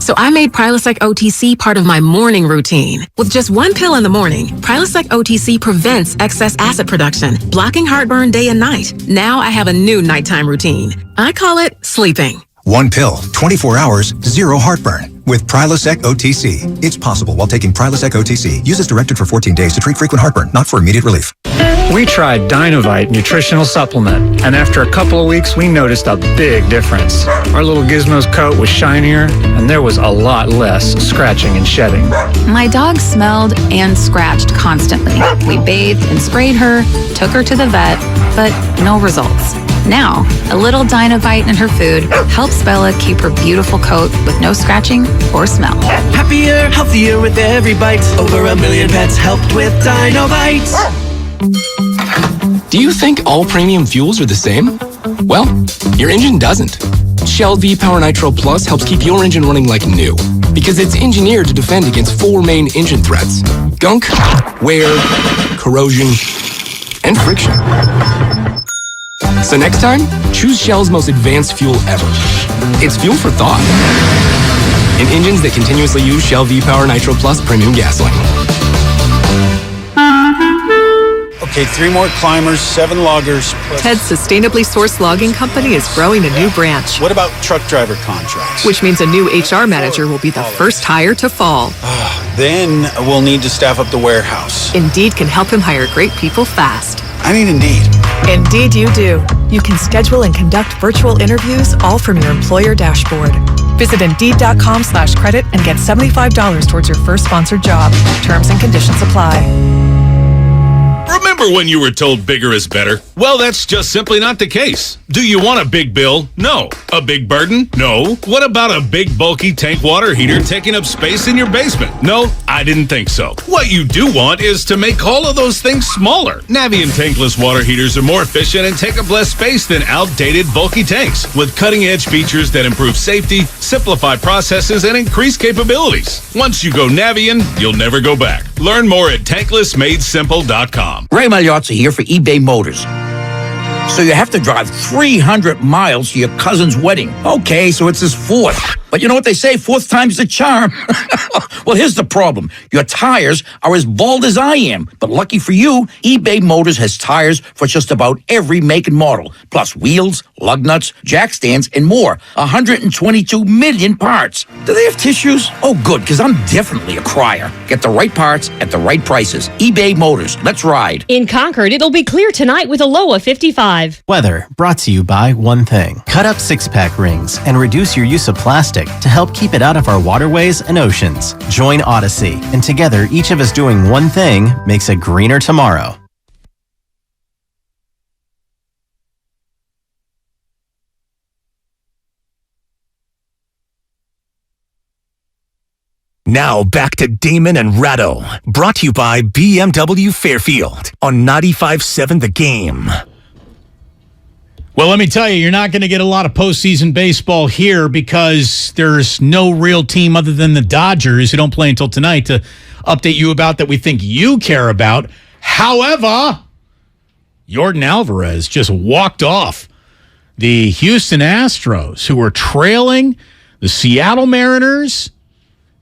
So I made Prilosec OTC part of my morning routine. With just one pill in the morning, Prilosec OTC prevents excess acid production, blocking heartburn day and night. Now I have a new nighttime routine. I call it sleeping. One pill, 24 hours, zero heartburn. With Prilosec OTC. It's possible while taking Prilosec OTC. Use as directed for 14 days to treat frequent heartburn, not for immediate relief. We tried Dynovite nutritional supplement, and after a couple of weeks, we noticed a big difference. Our little Gizmo's coat was shinier, and there was a lot less scratching and shedding. My dog smelled and scratched constantly. We bathed and sprayed her, took her to the vet, but no results. Now, a little Dynovite in her food helps Bella keep her beautiful coat with no scratching or smell. Happier, healthier with every bite. Over 1 million pets helped with Dynovite. Do you think all premium fuels are the same? Well, your engine doesn't. Shell V-Power Nitro Plus helps keep your engine running like new because it's engineered to defend against 4 main engine threats: gunk, wear, corrosion, and friction. So next time, choose Shell's most advanced fuel ever. It's fuel for thought. In engines that continuously use Shell V-Power Nitro Plus premium gasoline. Okay, 3 more climbers, 7 loggers. Ted's sustainably sourced logging company is growing a new branch. What about truck driver contracts? Which means a new HR manager will be the first hire to fall. Then we'll need to staff up the warehouse. Indeed can help him hire great people fast. I need Indeed. Indeed you do. You can schedule and conduct virtual interviews all from your employer dashboard. Visit Indeed.com/credit and get $75 towards your first sponsored job. Terms and conditions apply. Remember when you were told bigger is better? Well, that's just simply not the case. Do you want a big bill? No. A big burden? No. What about a big bulky tank water heater taking up space in your basement? No, I didn't think so. What you do want is to make all of those things smaller. Navien tankless water heaters are more efficient and take up less space than outdated bulky tanks, with cutting-edge features that improve safety, simplify processes, and increase capabilities. Once you go Navien, you'll never go back. Learn more at tanklessmadesimple.com. Ray Magliozzi here for eBay Motors. So you have to drive 300 miles to your cousin's wedding. Okay, so it's his 4th. But you know what they say, 4th time's the charm. Well, here's the problem. Your tires are as bald as I am. But lucky for you, eBay Motors has tires for just about every make and model. Plus wheels, lug nuts, jack stands, and more. 122 million parts. Do they have tissues? Oh, good, because I'm definitely a crier. Get the right parts at the right prices. eBay Motors. Let's ride. In Concord, it'll be clear tonight with a low of 55. Weather brought to you by One Thing. Cut up 6-pack rings and reduce your use of plastic to help keep it out of our waterways and oceans. Join Odyssey, and together each of us doing one thing makes a greener tomorrow. Now back to Damon and Ratto, brought to you by BMW Fairfield on 95.7 The Game. Well, let me tell you, you're not going to get a lot of postseason baseball here because there's no real team other than the Dodgers who don't play until tonight to update you about that we think you care about. However, Yordan Alvarez just walked off the Houston Astros, who were trailing the Seattle Mariners,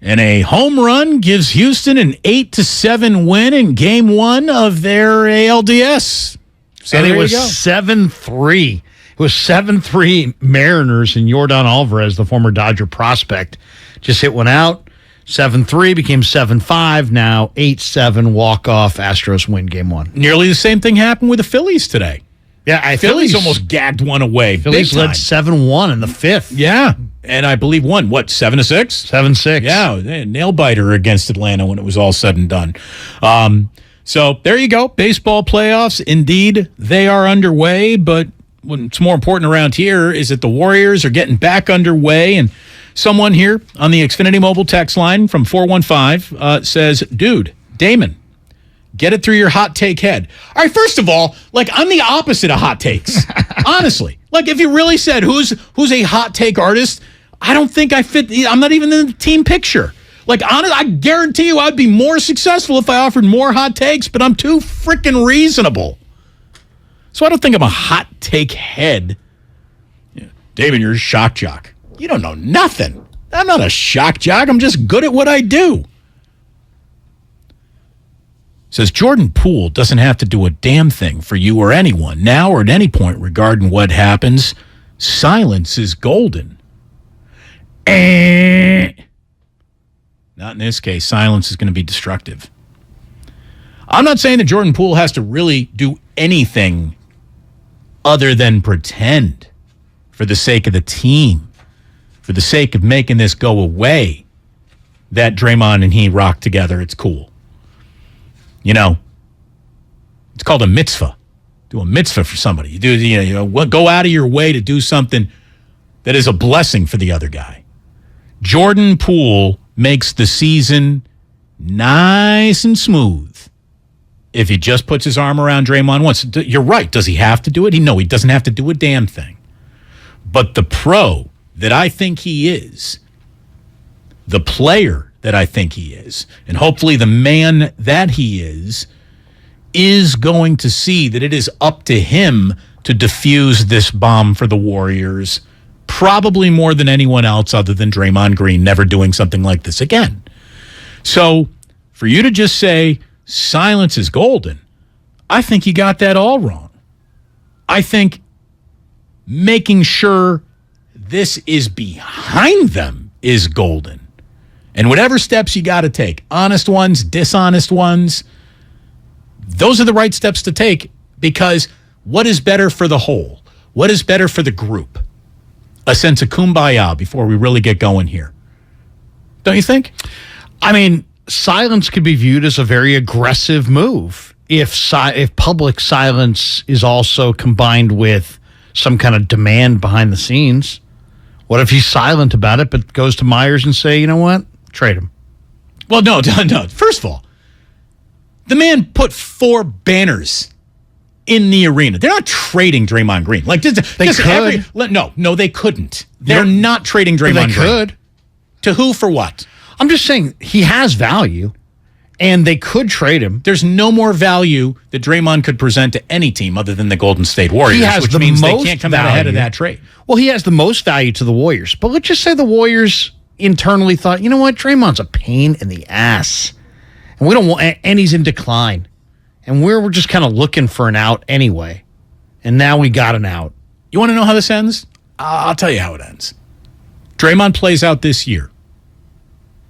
and a home run gives Houston an 8-7 win in Game 1 of their ALDS. So and it was 7-3. It was 7-3 Mariners, and Yordan Alvarez, the former Dodger prospect, just hit one out. 7-3 became 7-5. Now 8-7 walk-off. Astros win Game 1. Nearly the same thing happened with the Phillies today. Yeah, Phillies almost gagged one away. Phillies led 7-1 in the 5th. Yeah, and I believe won, 7-6? 7-6. Yeah, nail-biter against Atlanta when it was all said and done. So there you go. Baseball playoffs, indeed, they are underway. But what's more important around here is that the Warriors are getting back underway. And Someone here on the Xfinity Mobile text line from 415 says, dude, Damon, get it through your hot take head. All right, first of all, like, I'm the opposite of hot takes. Honestly. Like, if you really said who's a hot take artist, I don't think I fit. I'm not even in the team picture. Like, honestly, I guarantee you I'd be more successful if I offered more hot takes, but I'm too freaking reasonable. So I don't think I'm a hot take head. Yeah. David, you're a shock jock. You don't know nothing. I'm not a shock jock. I'm just good at what I do. Says Jordan Poole doesn't have to do a damn thing for you or anyone now or at any point regarding what happens. Silence is golden. Not in this case. Silence is going to be destructive. I'm not saying that Jordan Poole has to really do anything other than pretend for the sake of the team, for the sake of making this go away, that Draymond and he rock together. It's cool. You know, it's called a mitzvah. Do a mitzvah for somebody. You do, you know, go out of your way to do something that is a blessing for the other guy. Jordan Poole makes the season nice and smooth if he just puts his arm around Draymond once. You're right. Does he have to do it? No, he doesn't have to do a damn thing. But the pro that I think he is, the player that I think he is, and hopefully the man that he is going to see that it is up to him to defuse this bomb for the Warriors, probably more than anyone else other than Draymond Green never doing something like this again. So for you to just say silence is golden, I think you got that all wrong. I think making sure this is behind them is golden. And whatever steps you got to take, honest ones, dishonest ones, those are the right steps to take, because what is better for the whole? What is better for the group? A sense of kumbaya before we really get going here. Don't you think? I mean, silence could be viewed as a very aggressive move if public silence is also combined with some kind of demand behind the scenes. What if he's silent about it but goes to Myers and say, you know what? Trade him. Well, no. First of all, the man put 4 banners in the arena. They're not trading Draymond Green. Like, they could. No, they couldn't. They're not trading Draymond Green. They could. To who for what? I'm just saying he has value, and they could trade him. There's no more value that Draymond could present to any team other than the Golden State Warriors, which means they can't come out ahead of that trade. Well, he has the most value to the Warriors. But let's just say the Warriors internally thought, you know what, Draymond's a pain in the ass. And we don't want, and he's in decline. And we're just kind of looking for an out anyway. And now we got an out. You want to know how this ends? I'll tell you how it ends. Draymond plays out this year.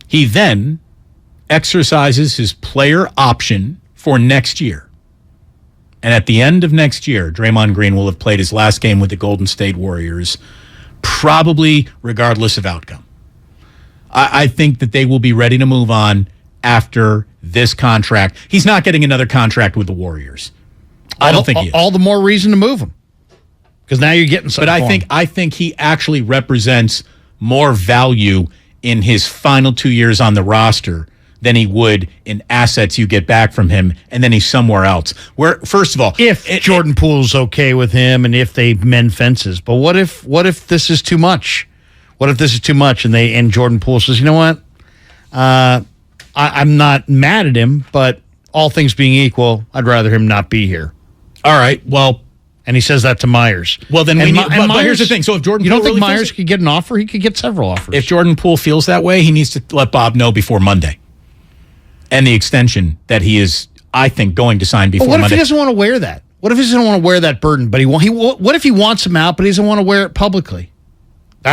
He then exercises his player option for next year. And at the end of next year, Draymond Green will have played his last game with the Golden State Warriors, probably regardless of outcome. I think that they will be ready to move on after this contract. He's not getting another contract with the Warriors. I don't think he is. All the more reason to move him, because now you're getting something. But I think he actually represents more value in his final 2 years on the roster than he would in assets you get back from him, and then he's somewhere else. Where, first of all, if Jordan Poole's okay with him and if they mend fences, but what if this is too much? What if this is too much and Jordan Poole says, you know what? I'm not mad at him, but all things being equal, I'd rather him not be here. All right, well, and he says that to Myers. Well, then but here's the thing. So if Jordan you don't Poole think Myers could get an offer? He could get several offers. If Jordan Poole feels that way, he needs to let Bob know before Monday. And the extension that he is, I think, going to sign before Monday. What if he doesn't want to wear that? What if he doesn't want to wear that burden? But what if he wants him out, but he doesn't want to wear it publicly?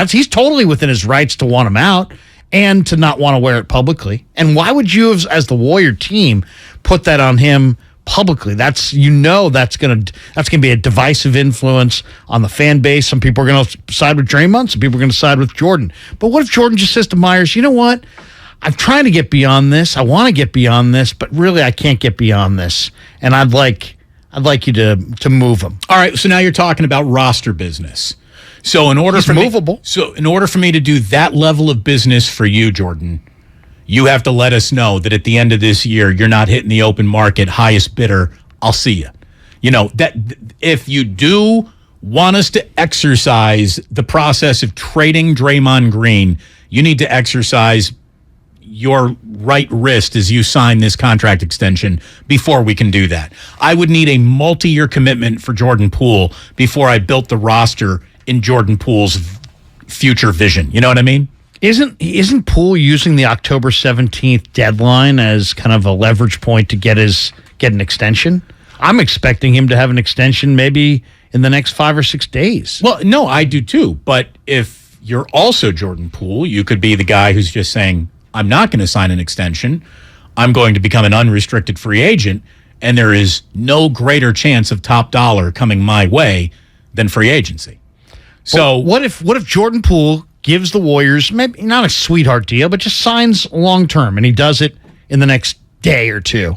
He's totally within his rights to want him out and to not want to wear it publicly. And why would you, as the Warrior team, put that on him publicly? That's going to be a divisive influence on the fan base. Some people are going to side with Draymond. Some people are going to side with Jordan. But what if Jordan just says to Myers, you know what? I'm trying to get beyond this. I want to get beyond this, but really I can't get beyond this. And I'd like you to move him. All right, so now you're talking about roster business. So in order He's for movable. in order for me to do that level of business for you, Jordan, you have to let us know that at the end of this year you're not hitting the open market highest bidder. I'll see you. You know, that if you do want us to exercise the process of trading Draymond Green, you need to exercise your right wrist as you sign this contract extension before we can do that. I would need a multi-year commitment for Jordan Poole before I built the roster in Jordan Poole's future vision. You know what I mean? Isn't Poole using the October 17th deadline as kind of a leverage point to get an extension? I'm expecting him to have an extension maybe in the next 5 or 6 days. Well, no, I do too. But if you're also Jordan Poole, you could be the guy who's just saying, I'm not going to sign an extension. I'm going to become an unrestricted free agent, and there is no greater chance of top dollar coming my way than free agency. So what if Jordan Poole gives the Warriors maybe not a sweetheart deal, but just signs long term, and he does it in the next day or two,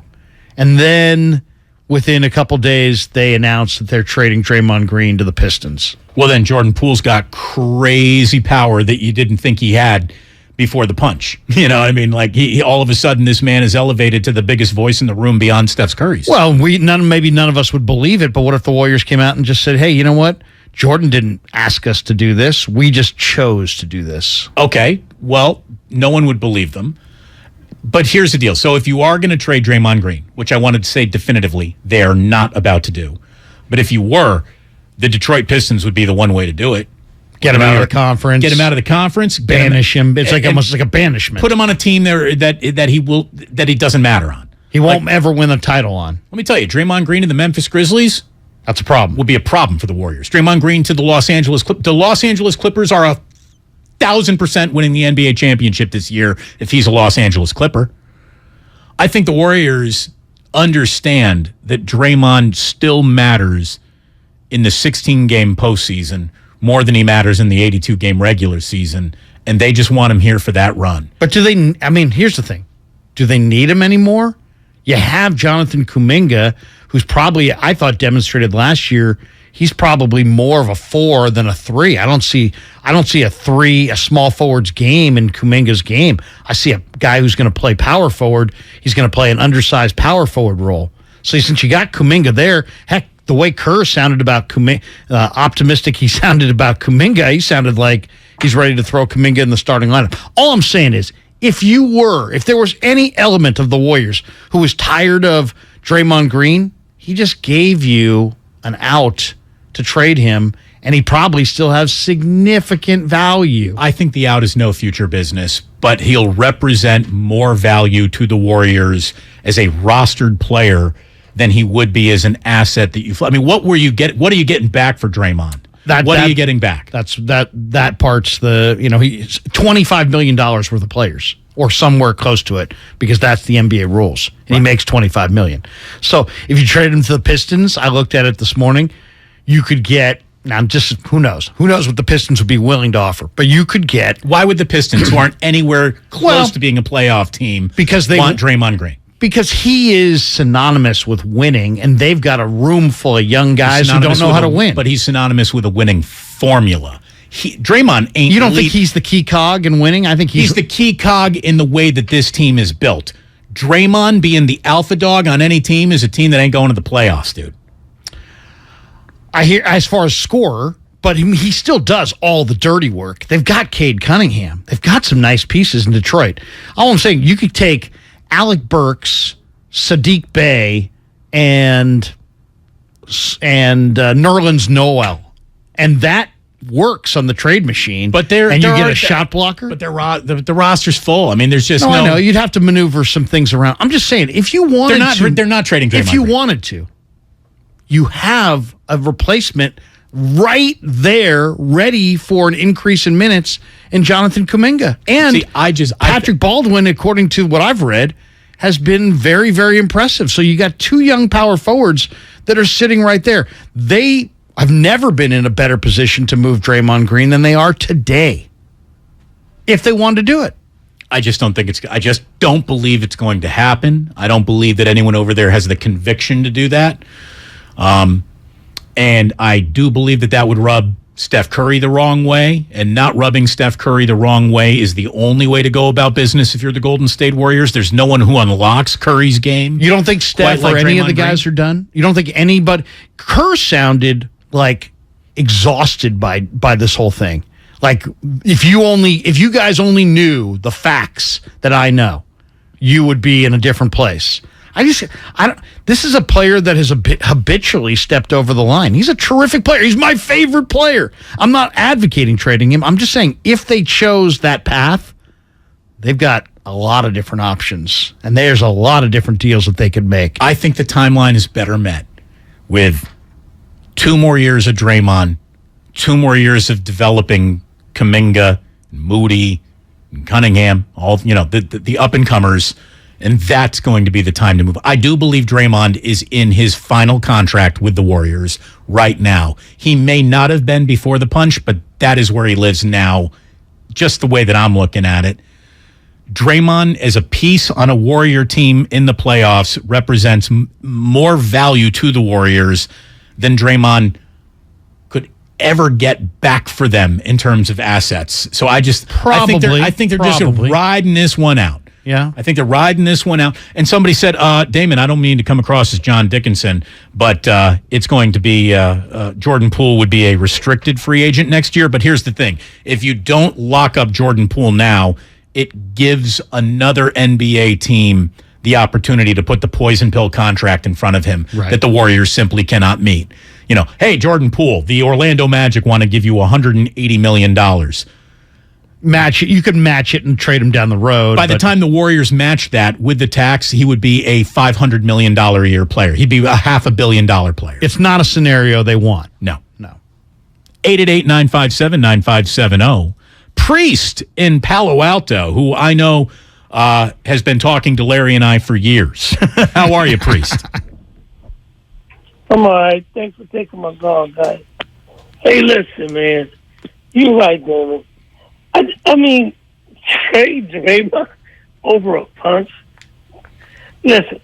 and then within a couple days they announce that they're trading Draymond Green to the Pistons? Well, then Jordan Poole's got crazy power that you didn't think he had before the punch. You know what I mean? Like he all of a sudden this man is elevated to the biggest voice in the room beyond Steph Curry's. Well, maybe none of us would believe it, but what if the Warriors came out and just said, hey, you know what? Jordan didn't ask us to do this. We just chose to do this. Okay. Well, no one would believe them. But here's the deal. So if you are going to trade Draymond Green, which I wanted to say definitively they're not about to do, but if you were, the Detroit Pistons would be the one way to do it. Get him out of the conference. Get him out of the conference. Banish him. It's almost like a banishment. Put him on a team there that he doesn't matter on. He won't ever win a title on. Let me tell you, Draymond Green and the Memphis Grizzlies, that's a problem. Would be a problem for the Warriors. Draymond Green to the Los Angeles Clippers. The Los Angeles Clippers are 1,000% winning the NBA championship this year if he's a Los Angeles Clipper. I think the Warriors understand that Draymond still matters in the 16-game postseason more than he matters in the 82-game regular season, and they just want him here for that run. But here's the thing. Do they need him anymore? You have Jonathan Kuminga, who's probably, I thought, demonstrated last year, he's probably more of a 4 than a 3. I don't see a 3, a small forward's game in Kuminga's game. I see a guy who's going to play power forward. He's going to play an undersized power forward role. So since you got Kuminga there, heck, the way Kerr sounded about Kuminga, optimistic he sounded about Kuminga, he sounded like he's ready to throw Kuminga in the starting lineup. All I'm saying is, if there was any element of the Warriors who was tired of Draymond Green, he just gave you an out to trade him, and he probably still has significant value. I think the out is no future business, but he'll represent more value to the Warriors as a rostered player than he would be as an asset that you. I mean, what are you getting back for Draymond? What are you getting back? That part's he's $25 million worth of players, or somewhere close to it, because that's the NBA rules, and he makes $25 million. So if you trade him to the Pistons, I looked at it this morning, you could get. Now, just who knows what the Pistons would be willing to offer, but you could get. Why would the Pistons, who aren't anywhere close to being a playoff team, because they want Draymond Green? Because he is synonymous with winning, and they've got a room full of young guys who don't know how to win. But he's synonymous with a winning formula. Draymond ain't. You don't think he's the key cog in winning? I think he's the key cog in the way that this team is built. Draymond being the alpha dog on any team is a team that ain't going to the playoffs, dude. I hear as far as scorer, but he still does all the dirty work. They've got Cade Cunningham. They've got some nice pieces in Detroit. All I'm saying, you could take Alec Burks, Sadiq Bey, and Nerlens Noel, and that works on the trade machine. But you get a shot blocker. But the roster's full. I mean, there's just I know you'd have to maneuver some things around. I'm just saying, if you wanted they're not trading Draymond if you Green. wanted to, you have a replacement right there, ready for an increase in minutes in Jonathan Kuminga. And Patrick Baldwin, according to what I've read, has been very, very impressive. So you got two young power forwards that are sitting right there. They have never been in a better position to move Draymond Green than they are today, if they wanted to do it. I just don't believe it's going to happen. I don't believe that anyone over there has the conviction to do that. And I do believe that would rub Steph Curry the wrong way, and not rubbing Steph Curry the wrong way is the only way to go about business if you're the Golden State Warriors. There's no one who unlocks Curry's game. You don't think Steph or any of the guys are done? You don't think anybody? Kerr sounded like exhausted by this whole thing. Like if you guys only knew the facts that I know, you would be in a different place. This is a player that has habitually stepped over the line. He's a terrific player. He's my favorite player. I'm not advocating trading him. I'm just saying if they chose that path, they've got a lot of different options, and there's a lot of different deals that they could make. I think the timeline is better met with 2 more years of Draymond, 2 more years of developing Kuminga, Moody, and Cunningham, all the up-and-comers. And that's going to be the time to move. I do believe Draymond is in his final contract with the Warriors right now. He may not have been before the punch, but that is where he lives now, just the way that I'm looking at it. Draymond as a piece on a Warrior team in the playoffs represents more value to the Warriors than Draymond could ever get back for them in terms of assets. So I think they're just riding this one out. Yeah. I think they're riding this one out. And somebody said, Damon, I don't mean to come across as John Dickinson, but it's going to be Jordan Poole would be a restricted free agent next year. But here's the thing. If you don't lock up Jordan Poole now, it gives another NBA team the opportunity to put the poison pill contract in front of him that the Warriors simply cannot meet. Hey, Jordan Poole, the Orlando Magic want to give you $180 million. Match it. You could match it and trade him down the road. By the time the Warriors match that with the tax, he would be a $500 million a year player. He'd be a $500 million player. It's not a scenario they want. No. 888-957-9570. Priest in Palo Alto, who I know has been talking to Larry and I for years. How are you, Priest? I'm all right. Thanks for taking my call, guys. Hey, listen, man. You're right, Damon. I mean, trade Draymond over a punch. Listen,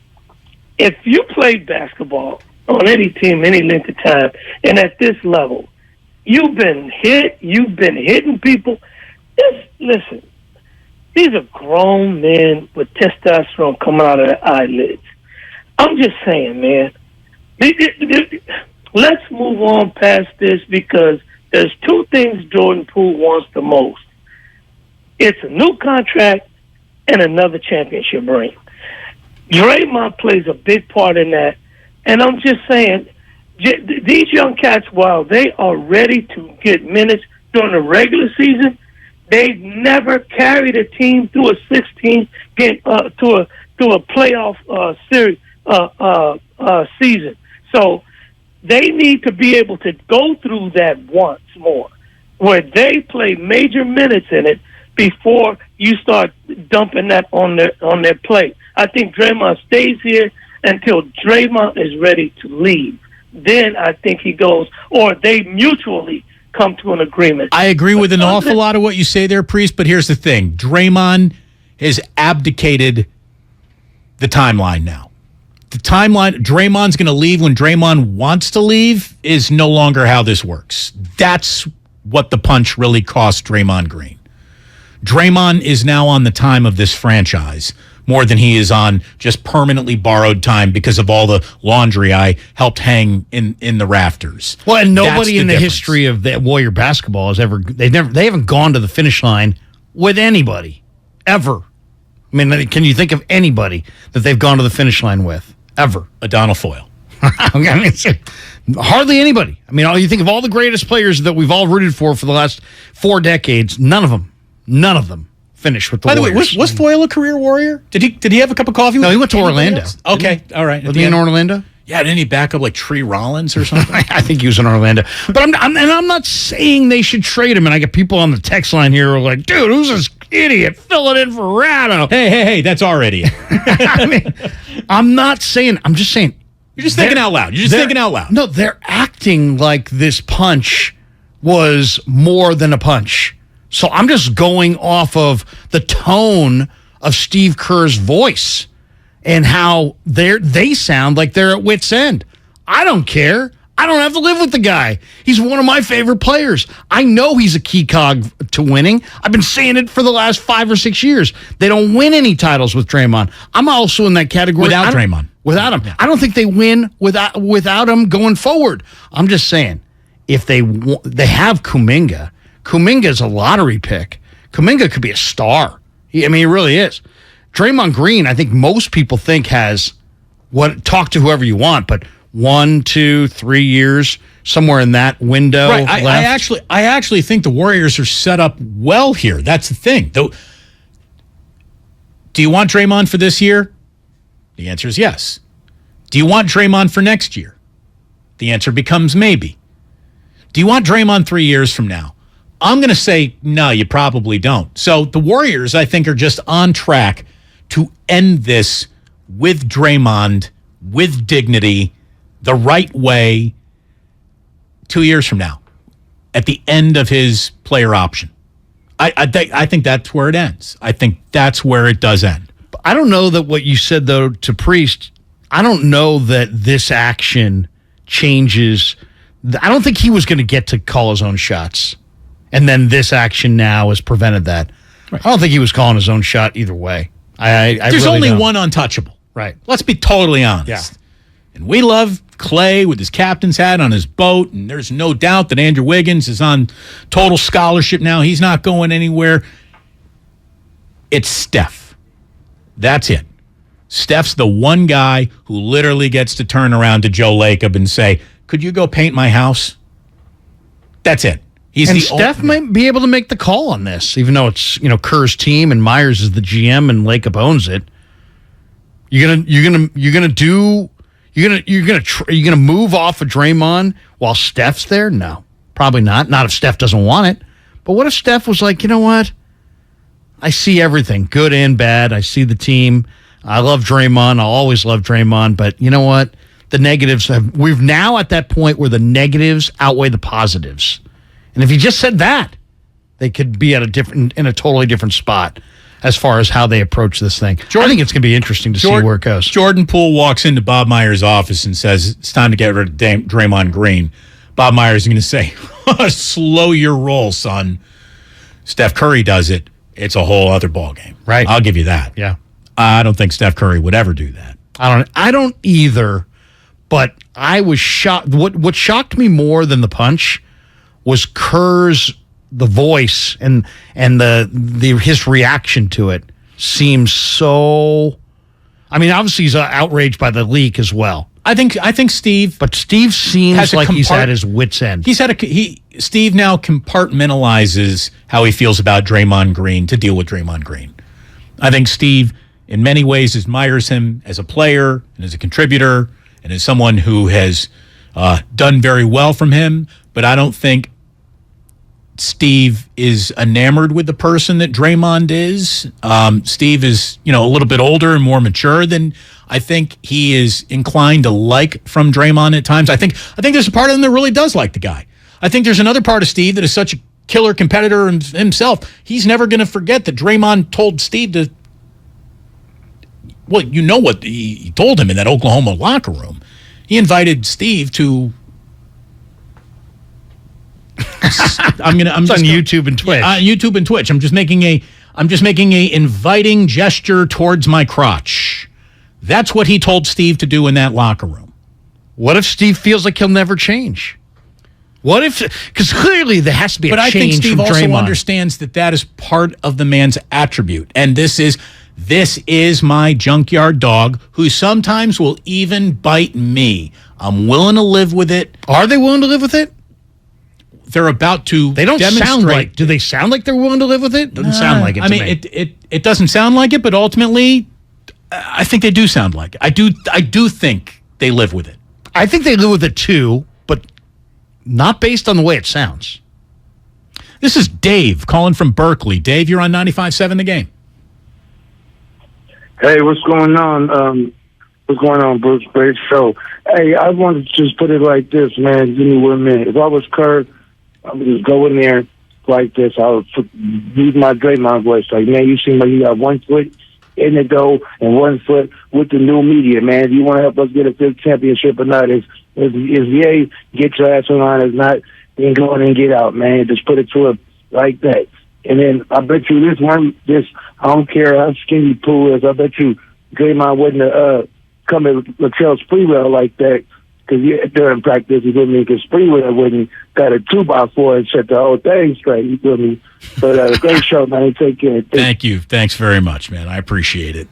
if you play basketball on any team, any length of time, and at this level, you've been hitting people. Listen, these are grown men with testosterone coming out of their eyelids. I'm just saying, man, let's move on past this because there's 2 things Jordan Poole wants the most. It's a new contract and another championship ring. Draymond plays a big part in that. And I'm just saying, these young cats, while they are ready to get minutes during the regular season, they've never carried a team through a 16-game to a playoff series season. So they need to be able to go through that once more, where they play major minutes in it before you start dumping that on their plate. I think Draymond stays here until Draymond is ready to leave. Then I think he goes, or they mutually come to an agreement. I agree with an awful lot of what you say there, Priest, but here's the thing. Draymond has abdicated the timeline now. The timeline, Draymond's going to leave when Draymond wants to leave, is no longer how this works. That's what the punch really cost Draymond Green. Draymond is now on the time of this franchise more than he is on just permanently borrowed time because of all the laundry I helped hang in the rafters. Well, and nobody in the history of the Warrior basketball has ever they haven't gone to the finish line with anybody ever. I mean, can you think of anybody that they've gone to the finish line with ever? Adonal Foyle. I mean, hardly anybody. I mean, you think of all the greatest players that we've all rooted for the last 4 decades. None of them finished with the Warriors. By the way, was Foyle a career Warrior? Did he have a cup of coffee? No, he went to Orlando. Okay, all right. Was he in Orlando? Yeah, didn't he back up like Tree Rollins or something? I think he was in Orlando. But I'm not saying they should trade him. And I get people on the text line here who are like, dude, who's this idiot filling in for Ratto? Hey, that's our idiot. I mean, I'm not saying, I'm just saying. You're just thinking out loud. No, they're acting like this punch was more than a punch. So I'm just going off of the tone of Steve Kerr's voice and how they sound like they're at wit's end. I don't care. I don't have to live with the guy. He's one of my favorite players. I know he's a key cog to winning. I've been saying it for the last 5 or 6 years. They don't win any titles with Draymond. I'm also in that category. Without Draymond. Without him. Yeah. I don't think they win without him going forward. I'm just saying, if they have Kuminga. Kuminga's a lottery pick. Kuminga could be a star. He really is. Draymond Green, I think most people think has talk to whoever you want, but 1, 2, 3 years, somewhere in that window. Right. I actually think the Warriors are set up well here. That's the thing. Do you want Draymond for this year? The answer is yes. Do you want Draymond for next year? The answer becomes maybe. Do you want Draymond 3 years from now? I'm going to say no, you probably don't. So the Warriors, I think, are just on track to end this with Draymond, with dignity, the right way 2 years from now, at the end of his player option. I think that's where it ends. I think that's where it does end. I don't know that what you said, though, to Priest, I don't know that this action changes. I don't think he was going to get to call his own shots. And then this action now has prevented that. Right. I don't think he was calling his own shot either way. There's really only one untouchable. Right. Let's be totally honest. Yeah. And we love Clay with his captain's hat on his boat, and there's no doubt that Andrew Wiggins is on total scholarship now. He's not going anywhere. It's Steph. That's it. Steph's the one guy who literally gets to turn around to Joe Lacob and say, could you go paint my house? That's it. Steph might be able to make the call on this, even though it's Kerr's team and Myers is the GM and Lacob owns it. You're gonna move off of Draymond while Steph's there? No, probably not. Not if Steph doesn't want it. But what if Steph was like, you know what? I see everything, good and bad. I see the team. I love Draymond. I'll always love Draymond. But you know what? The negatives we've now at that point where the negatives outweigh the positives. And if he just said that, they could be in a totally different spot as far as how they approach this thing. I think it's going to be interesting to see where it goes. Jordan Poole walks into Bob Myers' office and says, it's time to get rid of Draymond Green. Bob Myers is going to say, slow your roll, son. Steph Curry does it. It's a whole other ballgame. Right. I'll give you that. Yeah. I don't think Steph Curry would ever do that. I don't either, but I was shocked. What shocked me more than the punch was Kerr's the voice and his reaction to it seems so. I mean, obviously he's outraged by the leak as well. I think Steve, but Steve seems like he's at his wit's end. Steve now compartmentalizes how he feels about Draymond Green to deal with Draymond Green. I think Steve, in many ways, admires him as a player and as a contributor and as someone who has done very well from him. But I don't think Steve is enamored with the person that Draymond is. Steve is, a little bit older and more mature than I think he is inclined to like from Draymond at times. I think there's a part of him that really does like the guy. I think there's another part of Steve that is such a killer competitor himself. He's never going to forget that Draymond told Steve to. Well, you know what he told him in that Oklahoma locker room. He invited Steve to. It's on YouTube and Twitch. YouTube and Twitch. I'm just making a inviting gesture towards my crotch. That's what he told Steve to do in that locker room. What if Steve feels like he'll never change? What if? Because clearly there has to be a change. But I think Steve also Draymond. understands that is part of the man's attribute, and this is my junkyard dog who sometimes will even bite me. I'm willing to live with it. Are they willing to live with it? They're about to. They don't sound like. Do they sound like they're willing to live with it? Doesn't sound like it. To me. It doesn't sound like it, but ultimately, I think they do sound like it. I do think they live with it. I think they live with it too, but not based on the way it sounds. This is Dave calling from Berkeley. Dave, you're on 95.7 The Game. Hey, what's going on? What's going on, Bruce? Great show. Hey, I wanted to just put it like this, man. Give me 1 minute. If I was Kerr, I would just go in there like this. I would use my Draymond voice. Like, man, you seem like you got one foot in the dough and 1 foot with the new media, man. If you want to help us get a 5th championship or not, is yay, get your ass on. Is not, then go in and get out, man. Just put it to it like that. And then I bet you this, I don't care how skinny Poole is, I bet you Draymond wouldn't have come at Latrell Sprewell like that, because during practice, you feel me, because Sprewell wouldn't got a 2x4 and set the whole thing straight, you feel me? But great show, man. Take care. Thank you. Thanks very much, man. I appreciate it.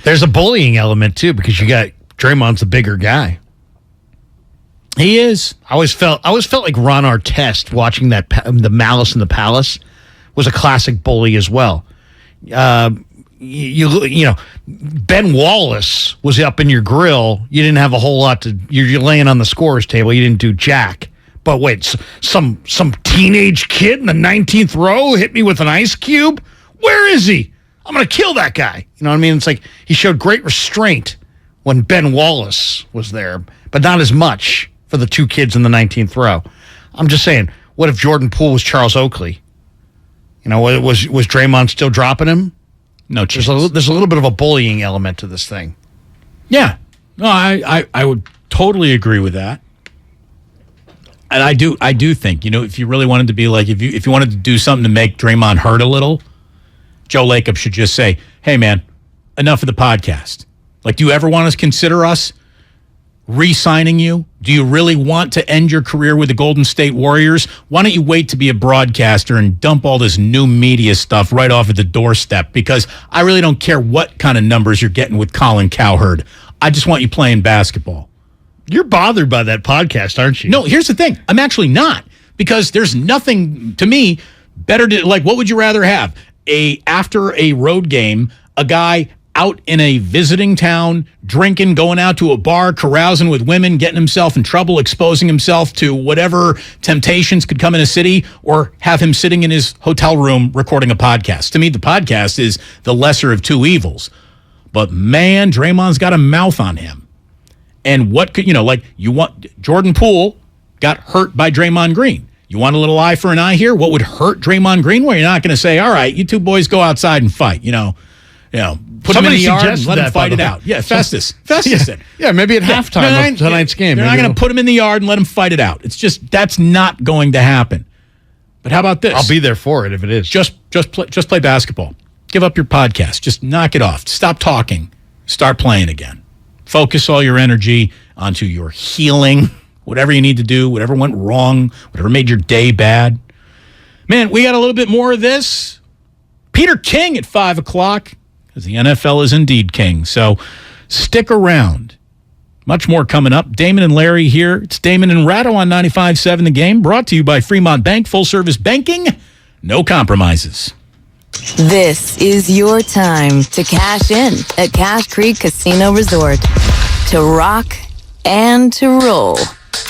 There's a bullying element, too, because you got Draymond's a bigger guy. He is. I always felt like Ron Artest watching that the Malice in the Palace was a classic bully as well. You know, Ben Wallace was up in your grill. You didn't have a whole lot to. You're laying on the scorer's table. You didn't do jack. But wait, some teenage kid in the 19th row hit me with an ice cube. Where is he? I'm gonna kill that guy. You know what I mean? It's like he showed great restraint when Ben Wallace was there, but not as much for the 2 kids in the 19th row. I'm just saying, what if Jordan Poole was Charles Oakley? You know, was Draymond still dropping him? No chance. There's a little bit of a bullying element to this thing. Yeah. No, I would totally agree with that. And I do think, you know, if you really wanted to be like, if you wanted to do something to make Draymond hurt a little, Joe Lacob should just say, hey, man, enough of the podcast. Like, do you ever want to consider us re-signing you? Do you really want to end your career with the Golden State Warriors? Why don't you wait to be a broadcaster and dump all this new media stuff right off at the doorstep? Because I really don't care what kind of numbers you're getting with Colin Cowherd. I just want you playing basketball. You're bothered by that podcast, aren't you? No, here's the thing. I'm actually not, because there's nothing, to me, better to, like, what would you rather have? After a road game, a guy out in a visiting town, drinking, going out to a bar, carousing with women, getting himself in trouble, exposing himself to whatever temptations could come in a city, or have him sitting in his hotel room recording a podcast? To me, the podcast is the lesser of 2 evils. But man, Draymond's got a mouth on him. And what could, you know, like, you want, Jordan Poole got hurt by Draymond Green. You want a little eye for an eye here? What would hurt Draymond Green? Well, you're not going to say, all right, you 2 boys go outside and fight, you know, put him in the yard and let him fight it out. Yeah, Festus did. Yeah, maybe at halftime of tonight's game. They're not going to put him in the yard and let him fight it out. It's just, that's not going to happen. But how about this? I'll be there for it if it is. Just play basketball. Give up your podcast. Just knock it off. Stop talking. Start playing again. Focus all your energy onto your healing, whatever you need to do, whatever went wrong, whatever made your day bad. Man, we got a little bit more of this. Peter King at 5 o'clock, because the NFL is indeed king. So stick around. Much more coming up. Damon and Larry here. It's Damon and Ratto on 95.7 The Game, brought to you by Fremont Bank. Full service banking, no compromises. This is your time to cash in at Cache Creek Casino Resort. To rock and to roll.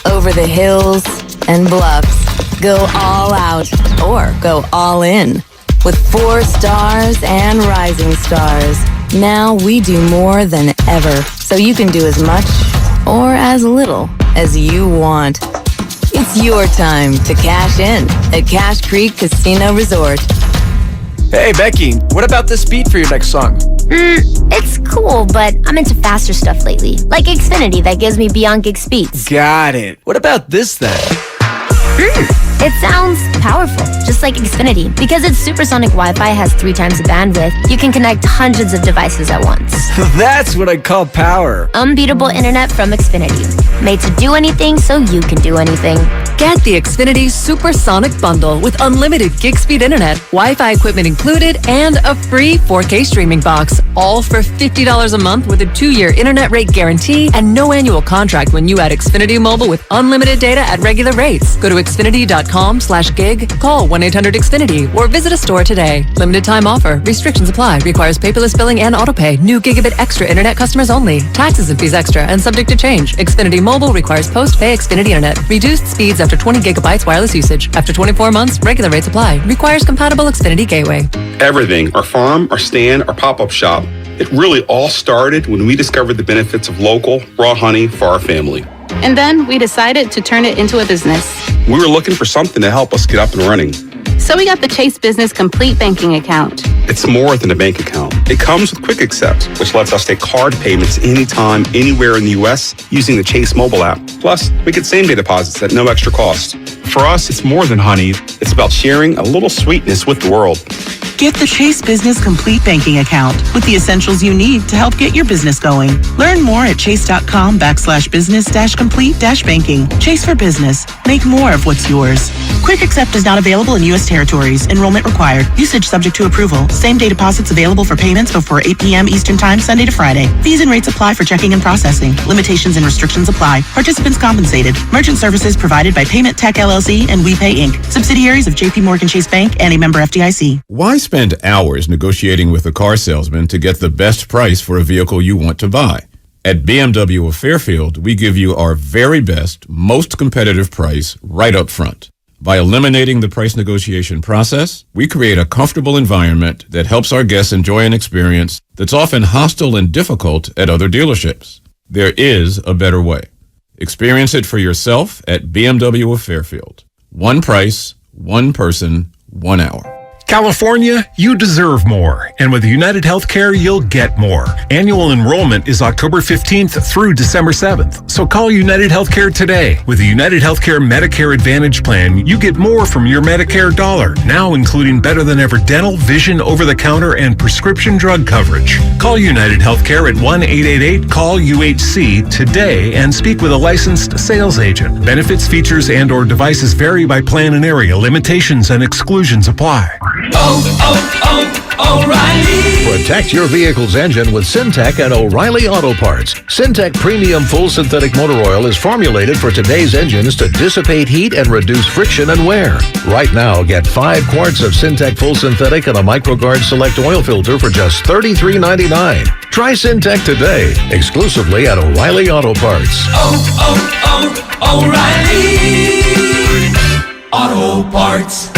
Over the hills and bluffs. Go all out or go all in. With 4 stars and rising stars. Now we do more than ever, so you can do as much or as little as you want. It's your time to cash in at Cache Creek Casino Resort. Hey, Becky, what about this beat for your next song? It's cool, but I'm into faster stuff lately. Like Xfinity that gives me beyond gig speeds. Got it. What about this then? It sounds powerful, just like Xfinity. Because its supersonic Wi-Fi has 3 times the bandwidth, you can connect hundreds of devices at once. That's what I call power. Unbeatable internet from Xfinity. Made to do anything so you can do anything. Get the Xfinity Supersonic Bundle with unlimited gig speed internet, Wi-Fi equipment included, and a free 4K streaming box. All for $50 a month with a 2-year internet rate guarantee and no annual contract when you add Xfinity Mobile with unlimited data at regular rates. Go to Xfinity.com/gig, call 1-800-XFINITY, or visit a store today. Limited time offer. Restrictions apply. Requires paperless billing and autopay. New gigabit extra internet customers only. Taxes and fees extra and subject to change. Xfinity Mobile requires post-pay Xfinity internet. Reduced speeds after 20 gigabytes wireless usage. After 24 months, regular rates apply. Requires compatible Xfinity gateway. Everything, our farm, our stand, our pop-up shop, it really all started when we discovered the benefits of local, raw honey for our family. And then we decided to turn it into a business. We were looking for something to help us get up and running. So we got the Chase Business Complete Banking Account. It's more than a bank account. It comes with Quick Accept, which lets us take card payments anytime, anywhere in the U.S. using the Chase mobile app. Plus, we get same-day deposits at no extra cost. For us, it's more than honey. It's about sharing a little sweetness with the world. Get the Chase Business Complete Banking Account with the essentials you need to help get your business going. Learn more at chase.com/business-complete-banking. Chase for business. Make more of what's yours. Quick Accept is not available in U.S. territories. Enrollment required. Usage subject to approval. Same-day deposits available for payments before 8 p.m. Eastern Time, Sunday to Friday. Fees and rates apply for checking and processing. Limitations and restrictions apply. Participants compensated. Merchant services provided by Payment Tech LLC and WePay Inc. Subsidiaries of J.P. Morgan Chase Bank and a member FDIC. Why spend hours negotiating with a car salesman to get the best price for a vehicle you want to buy? At BMW of Fairfield, we give you our very best, most competitive price right up front. By eliminating the price negotiation process, we create a comfortable environment that helps our guests enjoy an experience that's often hostile and difficult at other dealerships. There is a better way. Experience it for yourself at BMW of Fairfield. One price, one person, 1 hour. California, you deserve more. And with United Healthcare, you'll get more. Annual enrollment is October 15th through December 7th. So call United Healthcare today. With the United Healthcare Medicare Advantage Plan, you get more from your Medicare dollar, now including better than ever dental, vision, over-the-counter, and prescription drug coverage. Call United Healthcare at 1-888-CALL-UHC today and speak with a licensed sales agent. Benefits, features, and/or devices vary by plan and area. Limitations and exclusions apply. O'Reilly. Protect your vehicle's engine with Syntec and O'Reilly Auto Parts. Syntec Premium Full Synthetic Motor Oil is formulated for today's engines to dissipate heat and reduce friction and wear. Right now, get 5 quarts of Syntec Full Synthetic and a MicroGuard Select Oil Filter for just $33.99. Try Syntec today, exclusively at O'Reilly Auto Parts. O'Reilly Auto Parts.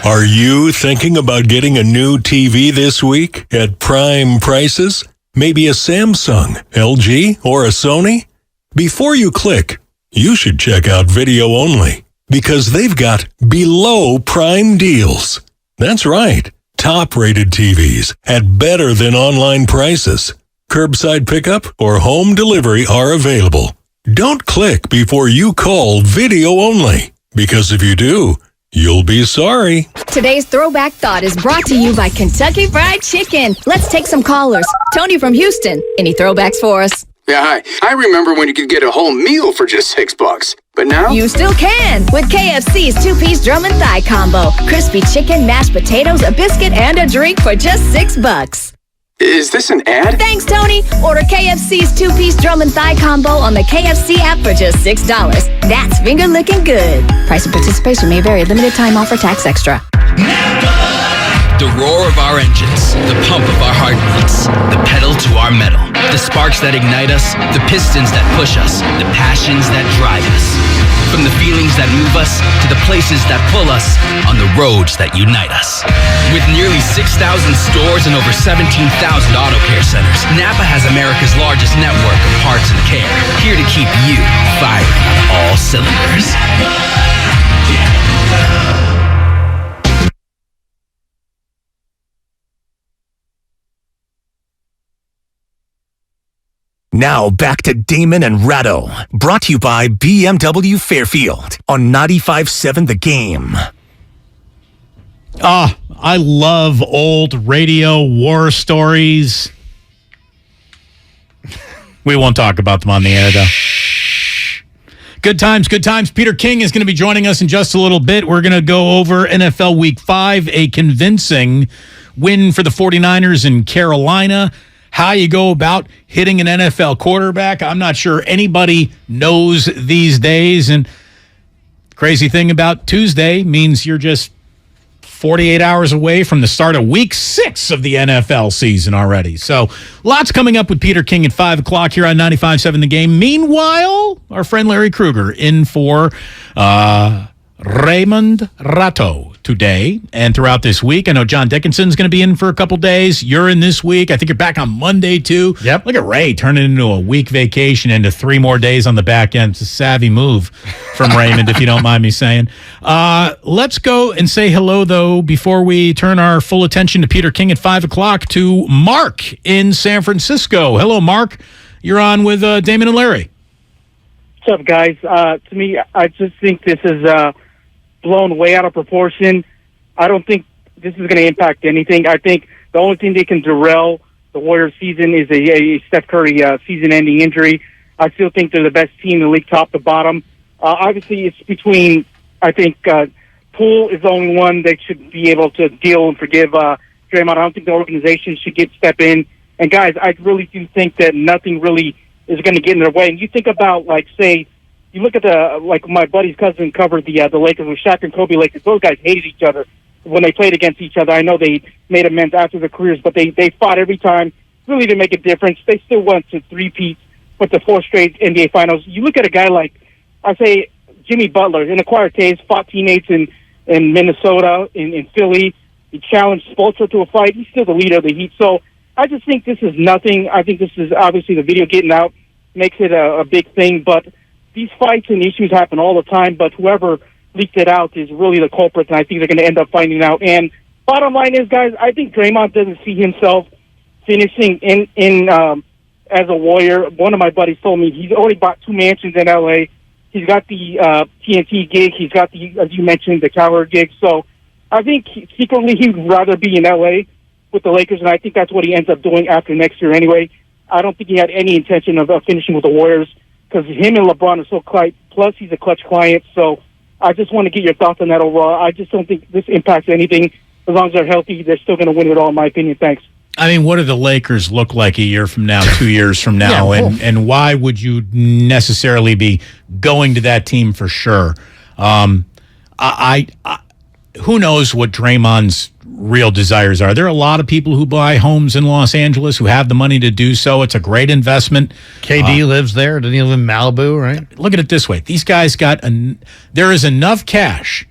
Are you thinking about getting a new TV this week at prime prices? Maybe a Samsung, LG, or a Sony? Before you click, you should check out Video Only because they've got below prime deals. That's right, top-rated TVs at better than online prices. Curbside pickup or home delivery are available. Don't click before you call Video Only because if you do, you'll be sorry. Today's Throwback Thought is brought to you by Kentucky Fried Chicken. Let's take some callers. Tony from Houston. Any throwbacks for us? Yeah, hi. I remember when you could get a whole meal for just $6. But now? You still can with KFC's 2-piece drum and thigh combo. Crispy chicken, mashed potatoes, a biscuit, and a drink for just $6. Is this an ad? Thanks, Tony. Order KFC's 2-piece drum and thigh combo on the KFC app for just $6. That's finger licking good. Price and participation may vary. Limited time offer. Tax extra. The roar of our engines, the pump of our heartbeats, the pedal to our metal, the sparks that ignite us, the pistons that push us, the passions that drive us. From the feelings that move us to the places that pull us on the roads that unite us. With nearly 6,000 stores and over 17,000 auto care centers, Napa has America's largest network of parts and care, here to keep you firing on all cylinders. Now back to Damon and Ratto, brought to you by BMW Fairfield on 95.7 The Game. I love old radio war stories. We won't talk about them on the air, though. Good times, good times. Peter King is going to be joining us in just a little bit. We're going to go over NFL Week 5, a convincing win for the 49ers in Carolina. How you go about hitting an NFL quarterback, I'm not sure anybody knows these days. And crazy thing about Tuesday means you're just 48 hours away from the start of Week 6 of the NFL season already. So lots coming up with Peter King at 5 o'clock here on 95.7 The Game. Meanwhile, our friend Larry Krueger in for Raymond Ratto today and throughout this week. I know John Dickinson's going to be in for a couple days. You're in this week. I think you're back on Monday, too. Yep. Look at Ray turning into a week vacation into 3 more days on the back end. It's a savvy move from Raymond, if you don't mind me saying. Let's go and say hello, though, before we turn our full attention to Peter King at 5 o'clock, to Mark in San Francisco. Hello, Mark. You're on with Damon and Larry. What's up, guys? To me, I just think this is blown way out of proportion. I don't think this is going to impact anything. I think the only thing that can derail the Warriors season is a Steph Curry season-ending injury. I still think they're the best team in the league, top to bottom. Obviously, it's between, I think, Poole is the only one that should be able to deal and forgive Draymond. I don't think the organization should step in. And, guys, I really do think that nothing really is going to get in their way. And you think about, like, say, you look at my buddy's cousin covered the Lakers with Shaq and Kobe Lakers. Those guys hated each other when they played against each other. I know they made amends after their careers, but they fought every time, really to make a difference. They still went to three-peats with the 4 straight NBA Finals. You look at a guy like, I say, Jimmy Butler, in Acquired Taste, fought teammates in Minnesota, in Philly. He challenged Spoelstra to a fight. He's still the leader of the Heat. So I just think this is nothing. I think this is obviously the video getting out makes it a big thing, but these fights and issues happen all the time, but whoever leaked it out is really the culprit, and I think they're going to end up finding out. And bottom line is, guys, I think Draymond doesn't see himself finishing in as a Warrior. One of my buddies told me he's already bought 2 mansions in L.A. He's got the TNT gig. He's got the, as you mentioned, the Cowher gig. So I think secretly he would rather be in L.A. with the Lakers, and I think that's what he ends up doing after next year anyway. I don't think he had any intention of finishing with the Warriors because him and LeBron are so close. Plus, he's a clutch client. So I just want to get your thoughts on that overall. I just don't think this impacts anything. As long as they're healthy, they're still going to win it all, in my opinion. Thanks. I mean, what do the Lakers look like a year from now, 2 years from now? And why would you necessarily be going to that team for sure? Who knows what Draymond's real desires are? There are a lot of people who buy homes in Los Angeles who have the money to do so. It's a great investment. KD lives there. Doesn't he live in Malibu, right? Look at it this way. These guys there is enough cash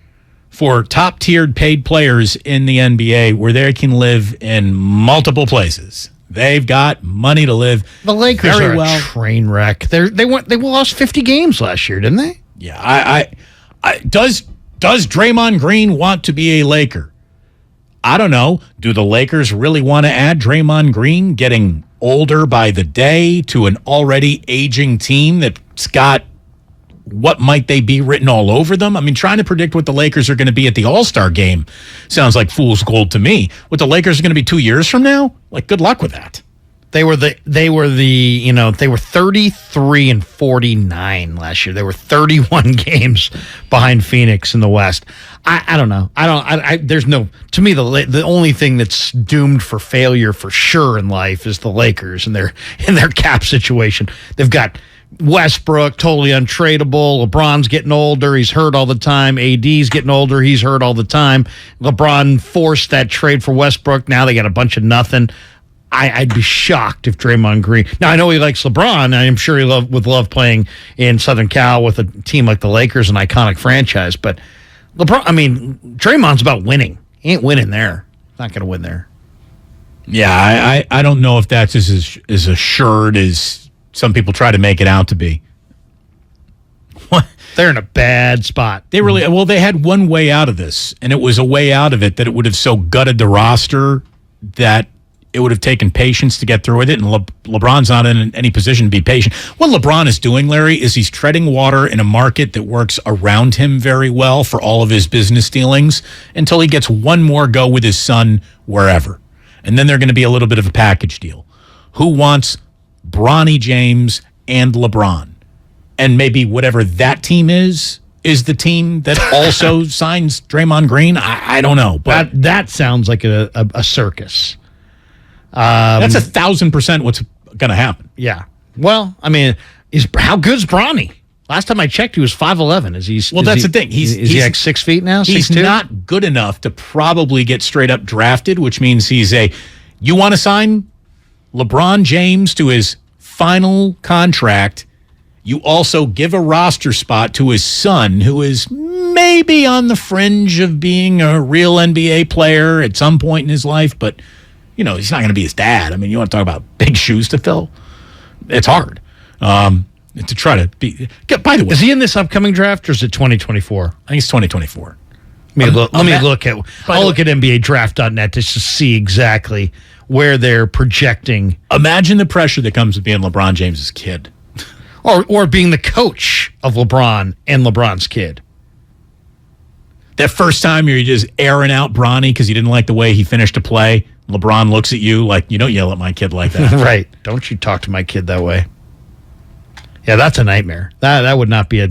for top-tiered paid players in the NBA where they can live in multiple places. They've got money to live. The Lakers are a train wreck. They lost 50 games last year, didn't they? Yeah. Does Draymond Green want to be a Laker? I don't know. Do the Lakers really want to add Draymond Green, getting older by the day, to an already aging team that's got what might they be written all over them? I mean, trying to predict what the Lakers are going to be at the All-Star game sounds like fool's gold to me. What the Lakers are going to be 2 years from now? Like, good luck with that. They were 33 and 49 last year. They were 31 games behind Phoenix in the West. I don't know. There's no, to me, the only thing that's doomed for failure for sure in life is the Lakers and their cap situation. They've got Westbrook, totally untradeable. LeBron's getting older. He's hurt all the time. AD's getting older. He's hurt all the time. LeBron forced that trade for Westbrook. Now they got a bunch of nothing. I'd be shocked if Draymond Green. Now, I know he likes LeBron. I'm sure he would love playing in Southern Cal with a team like the Lakers, an iconic franchise. But Draymond's about winning. He ain't winning there. Not going to win there. Yeah, I don't know if that's as assured as some people try to make it out to be. They're in a bad spot. They had one way out of this, and it was a way out of it that it would have so gutted the roster that it would have taken patience to get through with it, and LeBron's not in any position to be patient. What LeBron is doing, Larry, is he's treading water in a market that works around him very well for all of his business dealings until he gets one more go with his son wherever. And then they're going to be a little bit of a package deal. Who wants Bronny James and LeBron? And maybe whatever that team is the team that also signs Draymond Green? I don't know. But that sounds like a circus. That's 1,000% what's going to happen. Yeah. Well, I mean, how good's Bronny? Last time I checked, he was 5'11". That's the thing. Is he like 6 feet now? He's 6'2"? Not good enough to probably get straight up drafted, which means you want to sign LeBron James to his final contract. You also give a roster spot to his son, who is maybe on the fringe of being a real NBA player at some point in his life, but, he's not going to be his dad. I mean, you want to talk about big shoes to fill? It's hard to try to be. By the way, is he in this upcoming draft or is it 2024? I think it's 2024. Let me look at NBADraft.net just to see exactly where they're projecting. Imagine the pressure that comes with being LeBron James's kid. Or being the coach of LeBron and LeBron's kid. That first time you're just airing out Bronny because you didn't like the way he finished a play. LeBron looks at you like, you don't yell at my kid like that. Right. Don't you talk to my kid that way. Yeah, that's a nightmare. That would not be a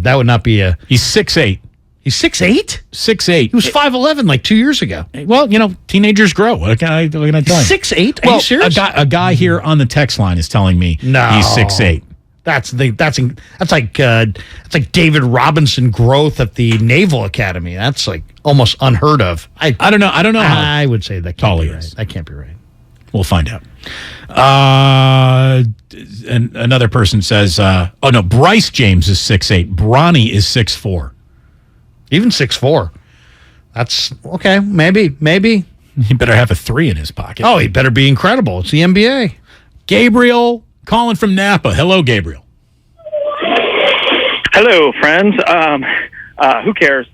He's 6'8". He's 6'8"? 6'8". He was 5'11" like 2 years ago. Well, teenagers grow. What can I tell you? 6'8"? Are you serious? A guy here on the text line is telling me he's 6'8". That's like David Robinson growth at the Naval Academy. That's like almost unheard of. I don't know. I would say that tall can't he be is. right. That can't be right. We'll find out. And another person says, Bryce James is 6'8". Bronny is 6'4". Even 6'4". That's okay. Maybe. He better have a 3 in his pocket. Oh, he better be incredible. It's the NBA. Gabriel calling from Napa. Hello, Gabriel. Hello, friends. Who cares,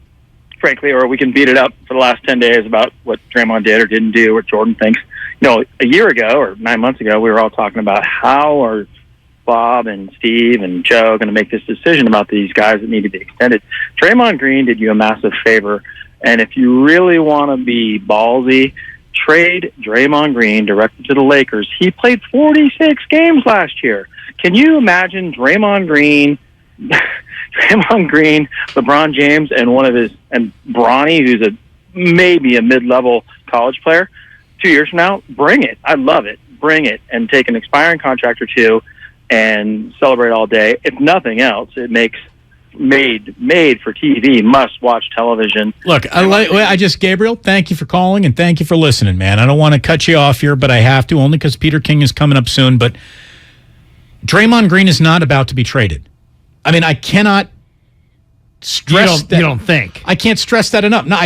frankly, or we can beat it up for the last 10 days about what Draymond did or didn't do, what Jordan thinks. A year ago or 9 months ago, we were all talking about how are Bob and Steve and Joe going to make this decision about these guys that need to be extended. Draymond Green did you a massive favor, and if you really want to be ballsy, trade Draymond Green directly to the Lakers. He played 46 games last year. Can you imagine Draymond Green, LeBron James, and Bronny, who's maybe a mid-level college player, 2 years from now? Bring it. I love it. Bring it and take an expiring contract or two and celebrate all day. If nothing else, it makes made for TV, must-watch television. Look, Gabriel, thank you for calling and thank you for listening, man. I don't want to cut you off here, but I have to, only because Peter King is coming up soon. But Draymond Green is not about to be traded. I mean, I cannot stress that. You don't think? I can't stress that enough. No,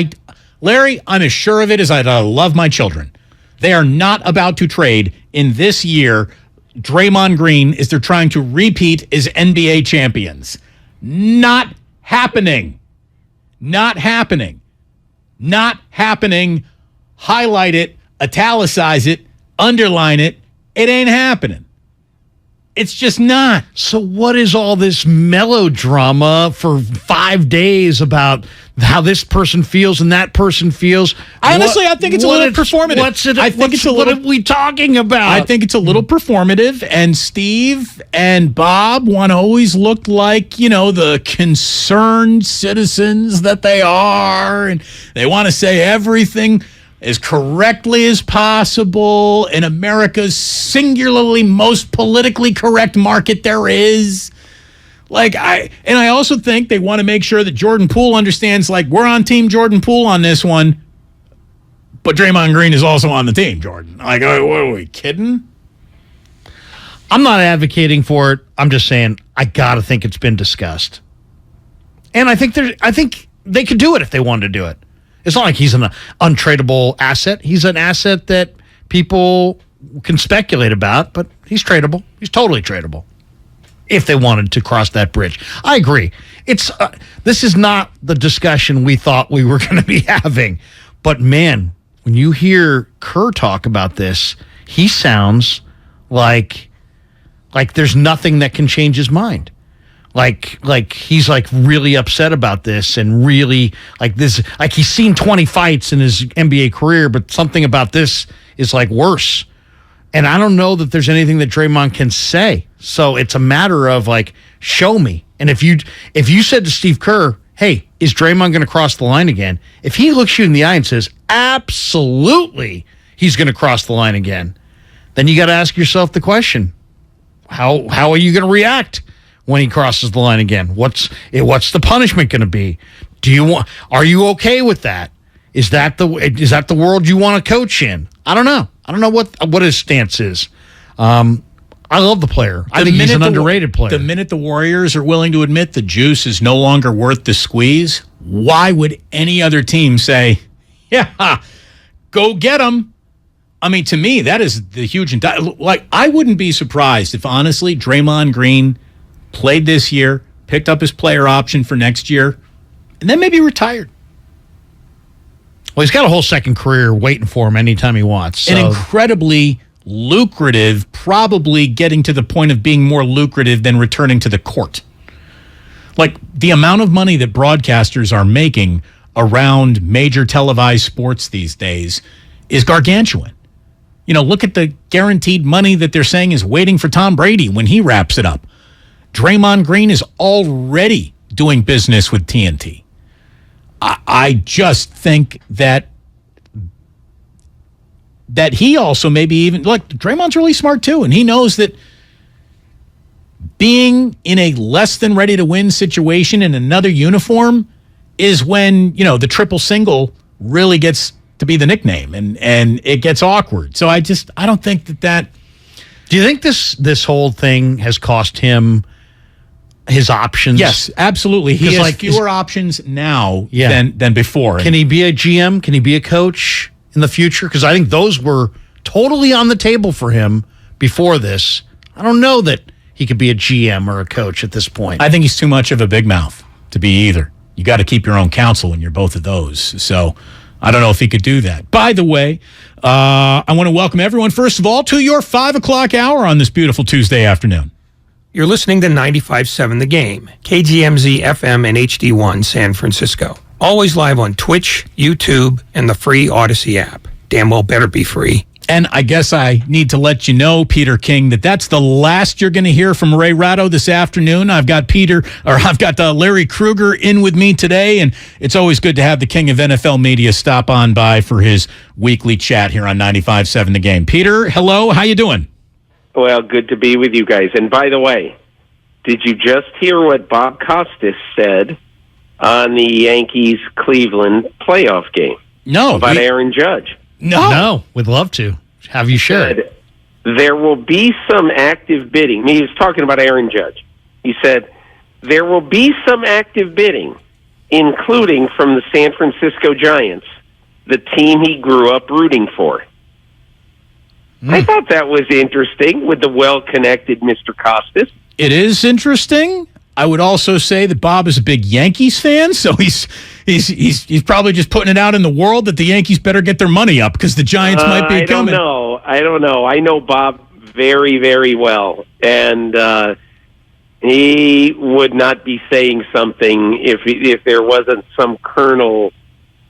Larry, I'm as sure of it as I love my children. They are not about to trade in this year Draymond Green as they're trying to repeat as NBA champions. Not happening. Not happening. Not happening. Highlight it, italicize it, underline it. It ain't happening. It's just not. So what is all this melodrama for 5 days about how this person feels and that person feels? Honestly, I think it's a little performative. What are we talking about? I think it's a little performative, and Steve and Bob want to always look like, the concerned citizens that they are, and they want to say everything as correctly as possible in America's singularly most politically correct market there is. I also think they want to make sure that Jordan Poole understands, we're on Team Jordan Poole on this one, but Draymond Green is also on the team, Jordan. What are we kidding? I'm not advocating for it. I'm just saying I gotta think it's been discussed, and I think they could do it if they wanted to do it. It's not like he's an untradeable asset. He's an asset that people can speculate about, but he's tradable. He's totally tradable if they wanted to cross that bridge. I agree. This is not the discussion we thought we were going to be having. But, man, when you hear Kerr talk about this, he sounds like there's nothing that can change his mind. Like he's really upset about this and really this, he's seen 20 fights in his NBA career, but something about this is worse. And I don't know that there's anything that Draymond can say. So it's a matter of show me. And if you said to Steve Kerr, hey, is Draymond going to cross the line again? If he looks you in the eye and says, absolutely, he's going to cross the line again, then you got to ask yourself the question, how are you going to react when he crosses the line again? What's the punishment going to be? Are you okay with that? Is that the world you want to coach in? I don't know. I don't know what his stance is. I love the player. I think he's an underrated player. The minute the Warriors are willing to admit the juice is no longer worth the squeeze, why would any other team say, yeah, go get him? I mean, to me, that is the huge... I wouldn't be surprised if, honestly, Draymond Green played this year, picked up his player option for next year, and then maybe retired. Well, he's got a whole second career waiting for him anytime he wants. So. And incredibly lucrative, probably getting to the point of being more lucrative than returning to the court. Like, the amount of money that broadcasters are making around major televised sports these days is gargantuan. You know, look at the guaranteed money that they're saying is waiting for Tom Brady when he wraps it up. Draymond Green is already doing business with TNT. I just think that he also maybe even... Look, Draymond's really smart too, and he knows that being in a less than ready to win situation in another uniform is when, you know, the triple single really gets to be the nickname, and it gets awkward. So I don't think that... Do you think this whole thing has cost him his options? Yes, absolutely. He has fewer options now than before. Can he be a GM? Can he be a coach in the future? Because I think those were totally on the table for him before this. I don't know that he could be a GM or a coach at this point. I think he's too much of a big mouth to be either. You got to keep your own counsel when you're both of those. So I don't know if he could do that. By the way, I want to welcome everyone, first of all, to your 5 o'clock hour on this beautiful Tuesday afternoon. You're listening to 95.7 The Game, KGMZ FM and HD1 San Francisco. Always live on Twitch, YouTube, and the free Odyssey app. Damn well better be free. And I guess I need to let you know, Peter King, that's the last you're going to hear from Ray Ratto this afternoon. I've got Larry Krueger in with me today, and it's always good to have the king of NFL media stop on by for his weekly chat here on 95.7 The Game. Peter, hello. How you doing? Well, good to be with you guys. And by the way, did you just hear what Bob Costas said on the Yankees-Cleveland playoff game? No. About Aaron Judge? No, we'd love to. Have you shared? There will be some active bidding. He was talking about Aaron Judge. He said, there will be some active bidding, including from the San Francisco Giants, the team he grew up rooting for. I thought that was interesting with the well-connected Mr. Costas. It is interesting. I would also say that Bob is a big Yankees fan, so he's probably just putting it out in the world that the Yankees better get their money up because the Giants might be coming. I don't know. I know Bob very, very well, and he would not be saying something if there wasn't some kernel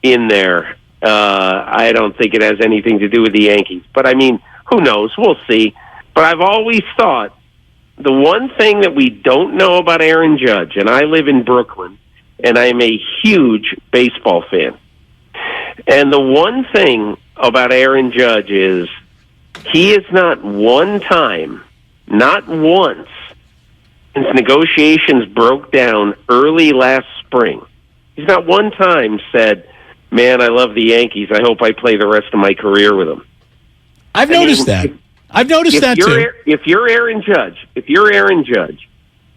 in there. I don't think it has anything to do with the Yankees. But, I mean, who knows? We'll see. But I've always thought the one thing that we don't know about Aaron Judge, and I live in Brooklyn, and I'm a huge baseball fan, and the one thing about Aaron Judge is he is not one time, not once, since negotiations broke down early last spring, he's not one time said, man, I love the Yankees. I hope I play the rest of my career with them. I've noticed that. I've noticed that too. If you're Aaron Judge,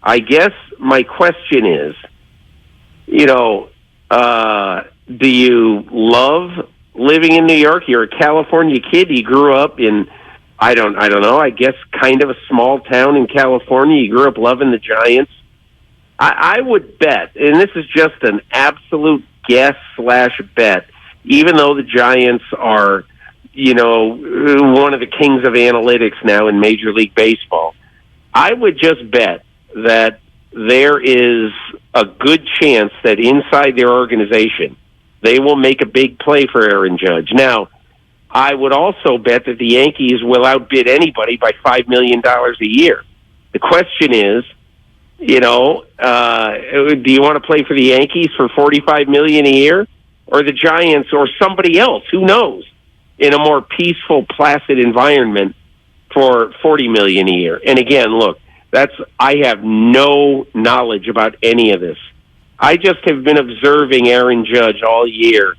I guess my question is, do you love living in New York? You're a California kid. You grew up in, I don't know, I guess kind of a small town in California. You grew up loving the Giants. I would bet, and this is just an absolute guess/bet, even though the Giants are, one of the kings of analytics now in Major League Baseball, I would just bet that there is a good chance that inside their organization, they will make a big play for Aaron Judge. Now, I would also bet that the Yankees will outbid anybody by $5 million a year. The question is, do you want to play for the Yankees for $45 million a year, or the Giants, or somebody else? Who knows? In a more peaceful, placid environment for $40 million a year. And again, look, I have no knowledge about any of this. I just have been observing Aaron Judge all year,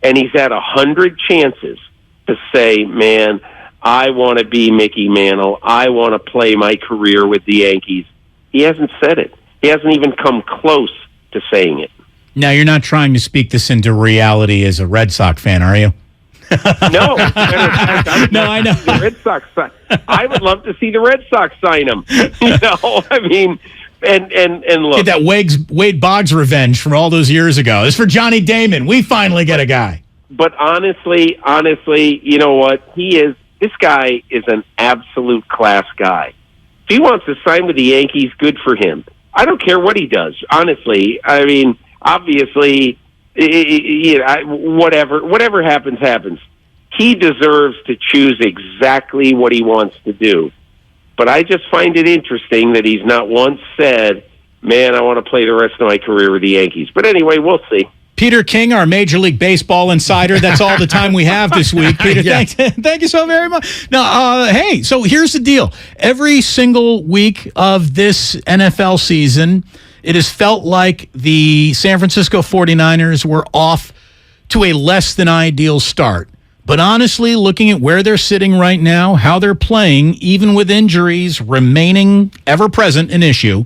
and he's had 100 chances to say, man, I want to be Mickey Mantle. I want to play my career with the Yankees. He hasn't said it. He hasn't even come close to saying it. Now, you're not trying to speak this into reality as a Red Sox fan, are you? No. No, I know. The Red Sox, I would love to see the Red Sox sign him. I mean, and look. Get that Wade Boggs revenge from all those years ago. This is for Johnny Damon. We finally get a guy. But honestly, you know what? This guy is an absolute class guy. If he wants to sign with the Yankees, good for him. I don't care what he does, honestly. I mean, obviously, whatever happens. He deserves to choose exactly what he wants to do. But I just find it interesting that he's not once said, man, I want to play the rest of my career with the Yankees. But anyway, we'll see. Peter King, our Major League Baseball insider. That's all the time we have this week. Peter, thank you so very much. Now, hey, so here's the deal. Every single week of this NFL season, it has felt like the San Francisco 49ers were off to a less than ideal start. But honestly, looking at where they're sitting right now, how they're playing, even with injuries remaining ever present an issue,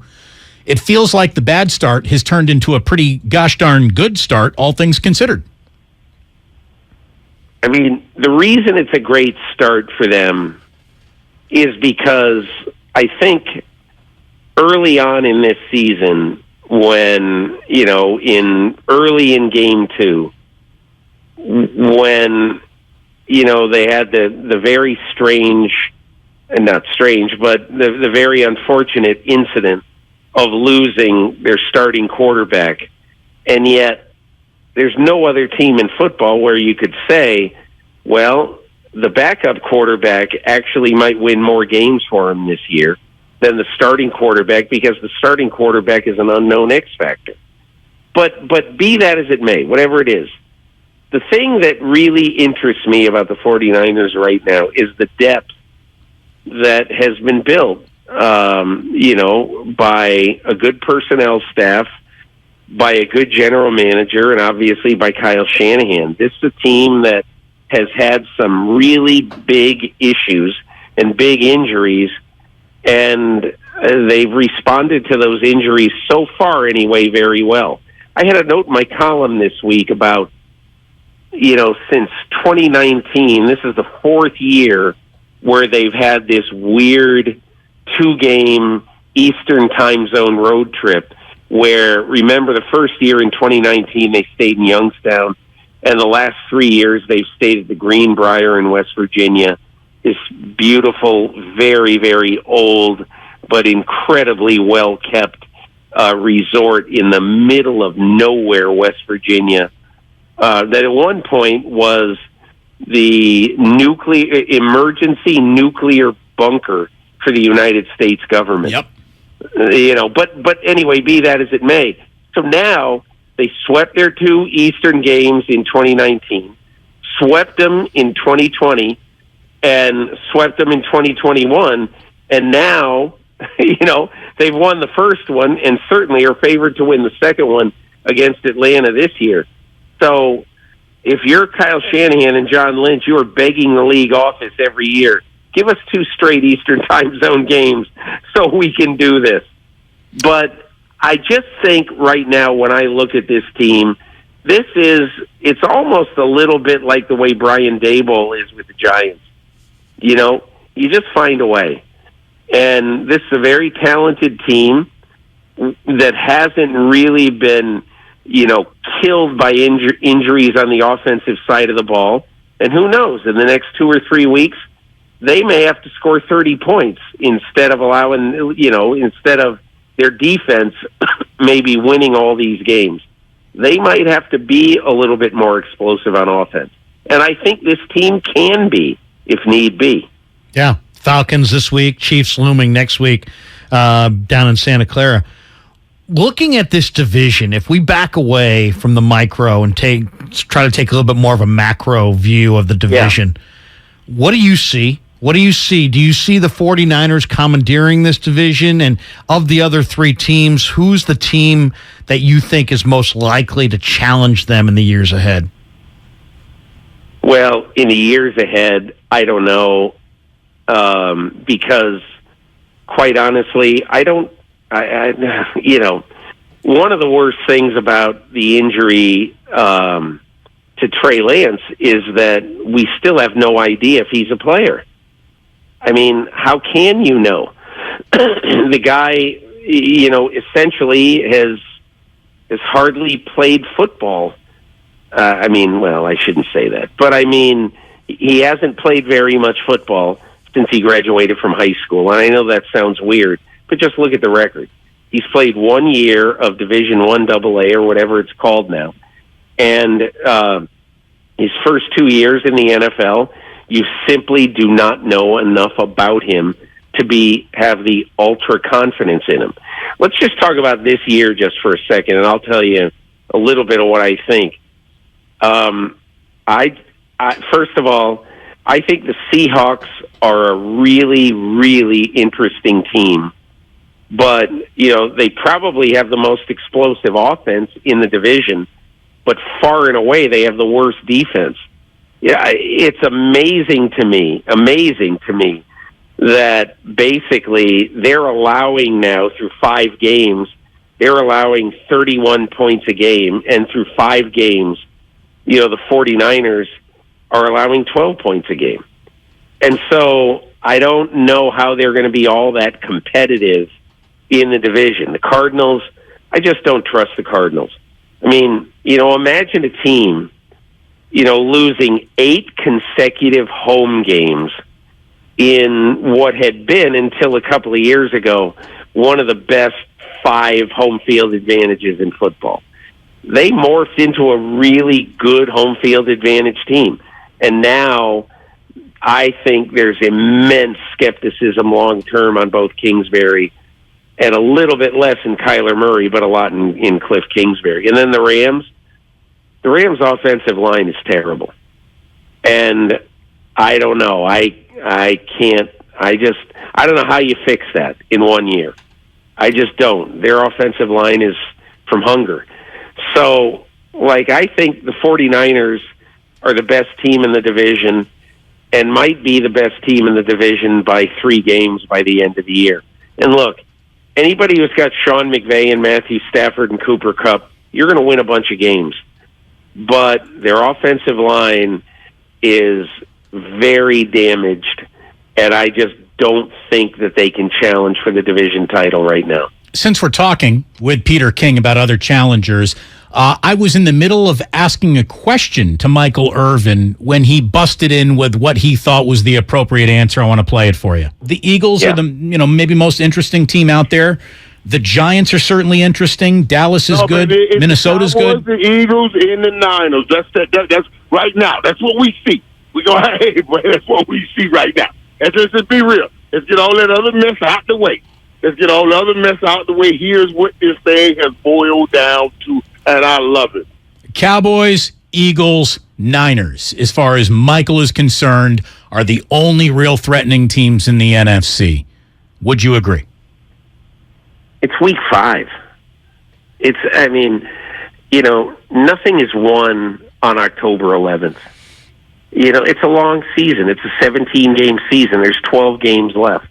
it feels like the bad start has turned into a pretty gosh darn good start, all things considered. I mean, the reason it's a great start for them is because I think early on in this season, when, early in game 2, when, they had the very strange, and not strange, but the very unfortunate incident of losing their starting quarterback. And yet there's no other team in football where you could say, well, the backup quarterback actually might win more games for him this year than the starting quarterback, because the starting quarterback is an unknown X factor. But be that as it may, whatever it is, the thing that really interests me about the 49ers right now is the depth that has been built, by a good personnel staff, by a good general manager, and obviously by Kyle Shanahan. This is a team that has had some really big issues and big injuries, and they've responded to those injuries so far anyway very well. I had a note in my column this week about, since 2019, this is the 4th year where they've had this weird 2-game Eastern time zone road trip where, remember, the first year in 2019 they stayed in Youngstown, and the last 3 years they've stayed at the Greenbrier in West Virginia, this beautiful, very, very old but incredibly well-kept resort in the middle of nowhere, West Virginia, that at one point was the emergency nuclear bunker for the United States government. Yep. But anyway, be that as it may. So now they swept their 2 Eastern games in 2019, swept them in 2020, and swept them in 2021, and now, they've won the first one and certainly are favored to win the second one against Atlanta this year. So if you're Kyle Shanahan and John Lynch, you are begging the league office every year, give us 2 straight Eastern time zone games so we can do this. But I just think right now when I look at this team, it's almost a little bit like the way Brian Daboll is with the Giants. You just find a way. And this is a very talented team that hasn't really been, killed by injuries on the offensive side of the ball. And who knows, in the next 2 or 3 weeks, they may have to score 30 points instead of instead of their defense maybe winning all these games. They might have to be a little bit more explosive on offense. And I think this team can be, if need be. Yeah. Falcons this week, Chiefs looming next week down in Santa Clara. Looking at this division, if we back away from the micro and try to take a little bit more of a macro view of the division, what do you see? What do you see? Do you see the 49ers commandeering this division? And of the other 3 teams, who's the team that you think is most likely to challenge them in the years ahead? Well, in the years ahead, I don't know, because quite honestly, one of the worst things about the injury to Trey Lance is that we still have no idea if he's a player. I mean, how can you know? The guy, essentially has hardly played football. I shouldn't say that. But, he hasn't played very much football since he graduated from high school. And I know that sounds weird, but just look at the record. He's played 1 year of Division I AA or whatever it's called now. And his first 2 years in the NFL, you simply do not know enough about him to have the ultra confidence in him. Let's just talk about this year just for a second, and I'll tell you a little bit of what I think. First of all, I think the Seahawks are a really, really interesting team. But, they probably have the most explosive offense in the division, but far and away they have the worst defense. Yeah, it's amazing to me that basically they're allowing now through 5 games, they're allowing 31 points a game, and through 5 games, the 49ers are allowing 12 points a game. And so I don't know how they're going to be all that competitive in the division. The Cardinals, I just don't trust the Cardinals. Imagine a team, losing 8 consecutive home games in what had been, until a couple of years ago, one of the best 5 home field advantages in football. They morphed into a really good home field advantage team. And now I think there's immense skepticism long-term on both Kingsbury, and a little bit less in Kyler Murray, but a lot in Cliff Kingsbury. And then the Rams offensive line is terrible. And I don't know. I don't know how you fix that in 1 year. I just don't. Their offensive line is from hunger. So, I think the 49ers are the best team in the division and might be the best team in the division by 3 games by the end of the year. And look, anybody who's got Sean McVay and Matthew Stafford and Cooper Kupp, you're going to win a bunch of games. But their offensive line is very damaged, and I just don't think that they can challenge for the division title right now. Since we're talking with Peter King about other challengers, I was in the middle of asking a question to Michael Irvin when he busted in with what he thought was the appropriate answer. I want to play it for you. The Eagles are the maybe most interesting team out there. The Giants are certainly interesting. Dallas is good. Minnesota's good. The Eagles and the Niners. That's right now. That's what we see. We go, hey, boy, that's what we see right now. Let's just be real. Let's get all that other mess out the way. Here's what this thing has boiled down to, and I love it. Cowboys, Eagles, Niners, as far as Michael is concerned, are the only real threatening teams in the NFC. Would you agree? It's week 5. Nothing is won on October 11th. It's a long season. It's a 17-game season. There's 12 games left.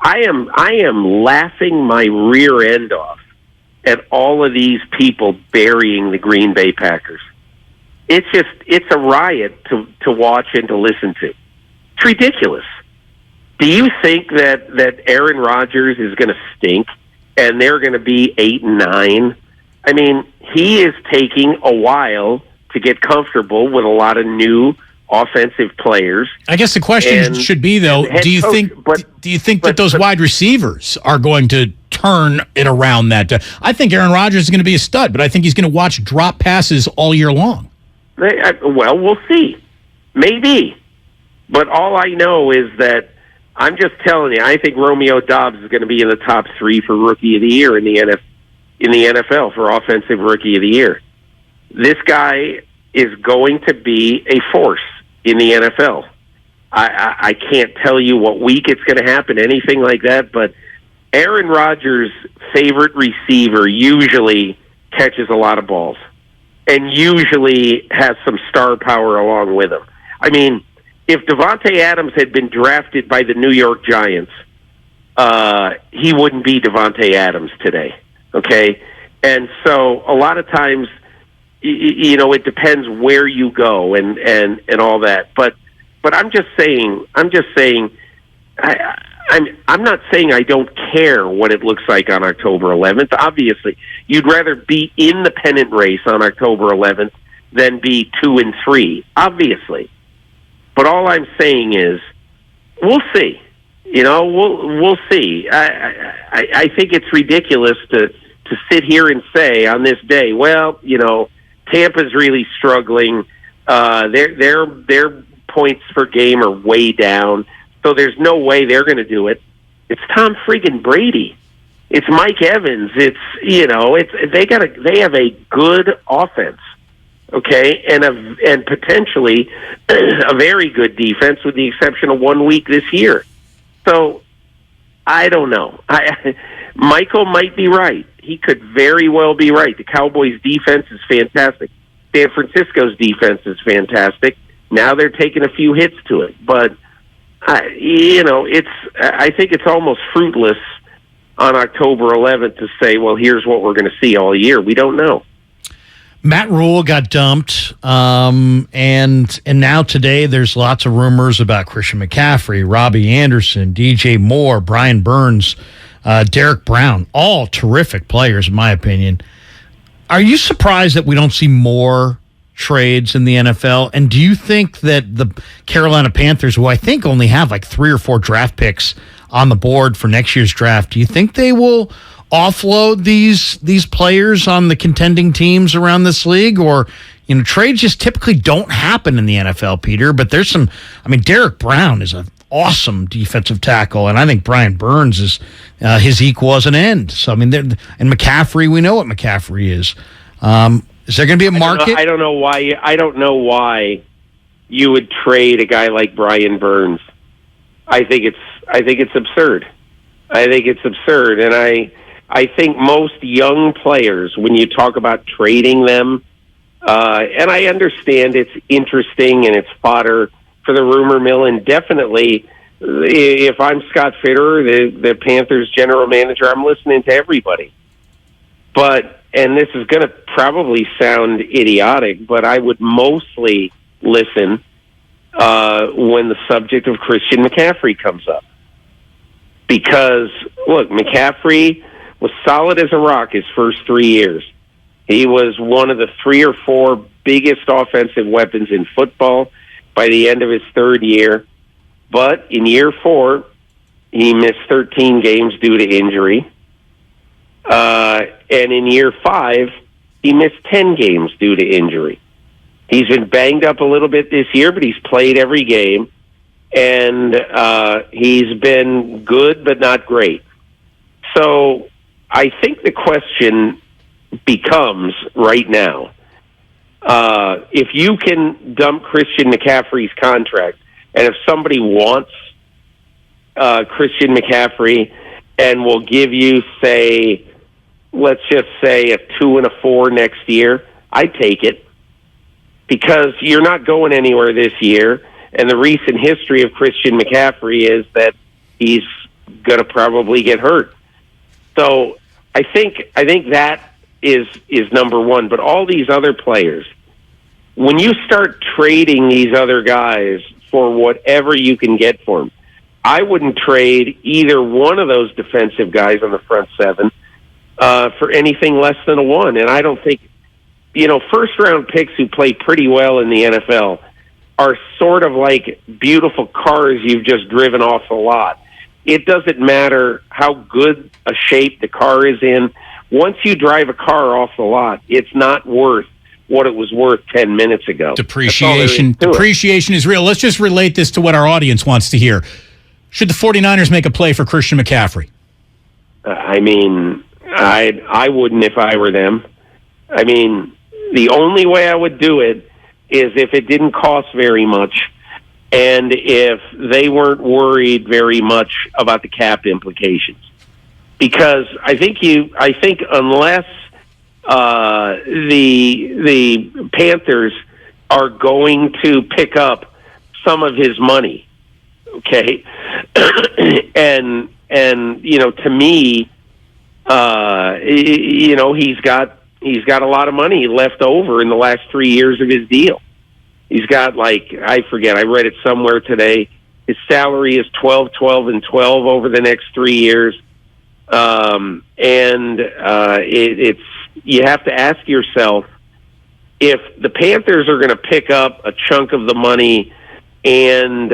I am laughing my rear end off at all of these people burying the Green Bay Packers. It's a riot to watch and to listen to. It's ridiculous. Do you think that Aaron Rodgers is going to stink and they're going to be 8-9? He is taking a while to get comfortable with a lot of new offensive players. I guess the question should be, though, do you think that those wide receivers are going to turn it around that? I think Aaron Rodgers is going to be a stud, but I think he's going to watch drop passes all year long. Well, we'll see. Maybe. But all I know is that I'm just telling you, I think Romeo Doubs is going to be in the top 3 for Rookie of the Year in the NFL for Offensive Rookie of the Year. This guy is going to be a force in the NFL. I can't tell you what week it's going to happen, anything like that, but Aaron Rodgers' favorite receiver usually catches a lot of balls and usually has some star power along with him. If Davante Adams had been drafted by the New York Giants, he wouldn't be Davante Adams today, okay? And so a lot of times, it depends where you go and all that. But I'm just saying, I'm not saying I don't care what it looks like on October 11th. Obviously, you'd rather be in the pennant race on October 11th than be 2-3, obviously. But all I'm saying is, we'll see. We'll see. I think it's ridiculous to sit here and say on this day, well, Tampa's really struggling. Their points per game are way down, so there's no way they're going to do it. It's Tom friggin' Brady. It's Mike Evans. They have a good offense, okay, and potentially a very good defense, with the exception of 1 week this year. So I don't know. Michael might be right. He could very well be right. The Cowboys' defense is fantastic. San Francisco's defense is fantastic. Now they're taking a few hits to it, but I think it's almost fruitless on October 11th to say, well, here's what we're going to see all year. We don't know. Matt Rule got dumped, and now today there's lots of rumors about Christian McCaffrey, Robbie Anderson, DJ Moore, Brian Burns, Derek Brown, all terrific players in my opinion. Are you surprised that we don't see more trades in the NFL? And do you think that the Carolina Panthers, who I think only have like 3 or 4 draft picks on the board for next year's draft, do you think they will offload these players on the contending teams around this league? Or, trades just typically don't happen in the NFL, Peter, but there's some, Derek Brown is an awesome defensive tackle, and I think Brian Burns is his equal as an end. So, and McCaffrey, we know what McCaffrey is. Is there going to be a market? I don't know why you would trade a guy like Brian Burns. I think it's absurd. And I think most young players, when you talk about trading them, and I understand it's interesting and it's fodder for the rumor mill, and definitely, if I'm Scott Fitterer, the Panthers general manager, I'm listening to everybody. And this is going to probably sound idiotic, but I would mostly listen when the subject of Christian McCaffrey comes up. Because, look, McCaffrey was solid as a rock his first 3 years. He was one of the 3 or 4 biggest offensive weapons in football by the end of his 3rd year. But in year 4, he missed 13 games due to injury. And in year 5, he missed 10 games due to injury. He's been banged up a little bit this year, but he's played every game. And he's been good, but not great. So I think the question becomes right now, if you can dump Christian McCaffrey's contract, and if somebody wants Christian McCaffrey and will give you, say, let's just say a 2 and a 4 next year, I'd take it, because you're not going anywhere this year. And the recent history of Christian McCaffrey is that he's going to probably get hurt. So I think that is number one. But all these other players, when you start trading these other guys for whatever you can get for them, I wouldn't trade either one of those defensive guys on the front 7 for anything less than a 1. And I don't think, first-round picks who play pretty well in the NFL are sort of like beautiful cars you've just driven off the lot. It doesn't matter how good a shape the car is in. Once you drive a car off the lot, it's not worth what it was worth 10 minutes ago. Depreciation is real. Let's just relate this to what our audience wants to hear. Should the 49ers make a play for Christian McCaffrey? I wouldn't if I were them. The only way I would do it is if it didn't cost very much, and if they weren't worried very much about the cap implications. Because I think unless the Panthers are going to pick up some of his money, okay, and to me, He's got a lot of money left over in the last 3 years of his deal. He's got, I forget, I read it somewhere today. His salary is 12, 12, and 12 over the next 3 years. It's you have to ask yourself, if the Panthers are going to pick up a chunk of the money and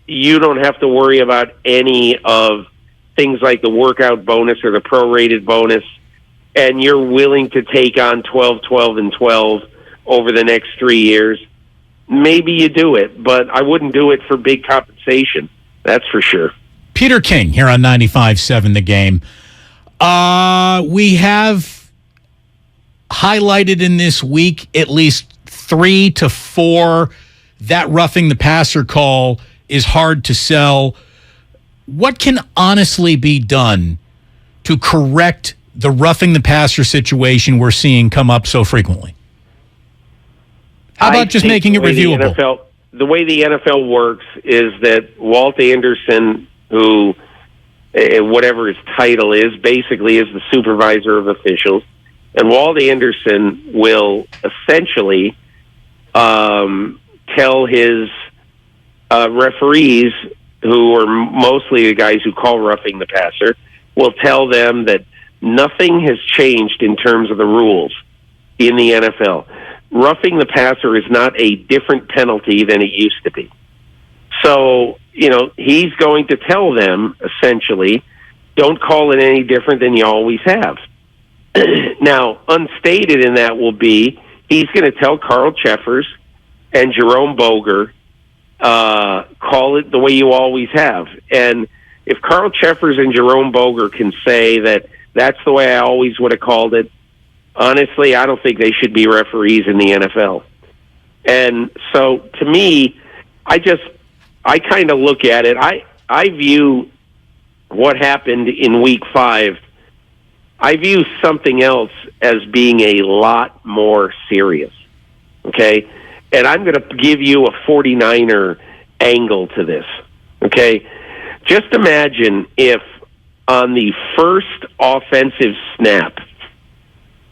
you don't have to worry about any of things like the workout bonus or the prorated bonus, and you're willing to take on 12, 12, and 12 over the next 3 years, maybe you do it, but I wouldn't do it for big compensation. That's for sure. Peter King here on 95.7 The Game. We have highlighted in this week at least 3 to 4 that roughing the passer call is hard to sell. What can honestly be done to correct the roughing the passer situation we're seeing come up so frequently? How about just making it reviewable? The way the NFL works is that Walt Anderson, who, whatever his title is, basically is the supervisor of officials. And Walt Anderson will essentially tell his referees, who are mostly the guys who call roughing the passer, will tell them that nothing has changed in terms of the rules in the NFL. Roughing the passer is not a different penalty than it used to be. So, he's going to tell them, essentially, don't call it any different than you always have. Now, unstated in that will be, he's going to tell Carl Cheffers and Jerome Boger, call it the way you always have. And if Carl Cheffers and Jerome Boger can say that that's the way I always would have called it, honestly, I don't think they should be referees in the NFL. And so, to me, I kind of look at it. I view what happened in Week 5, I view something else as being a lot more serious. Okay? And I'm going to give you a 49er angle to this. Okay? Just imagine if on the first offensive snap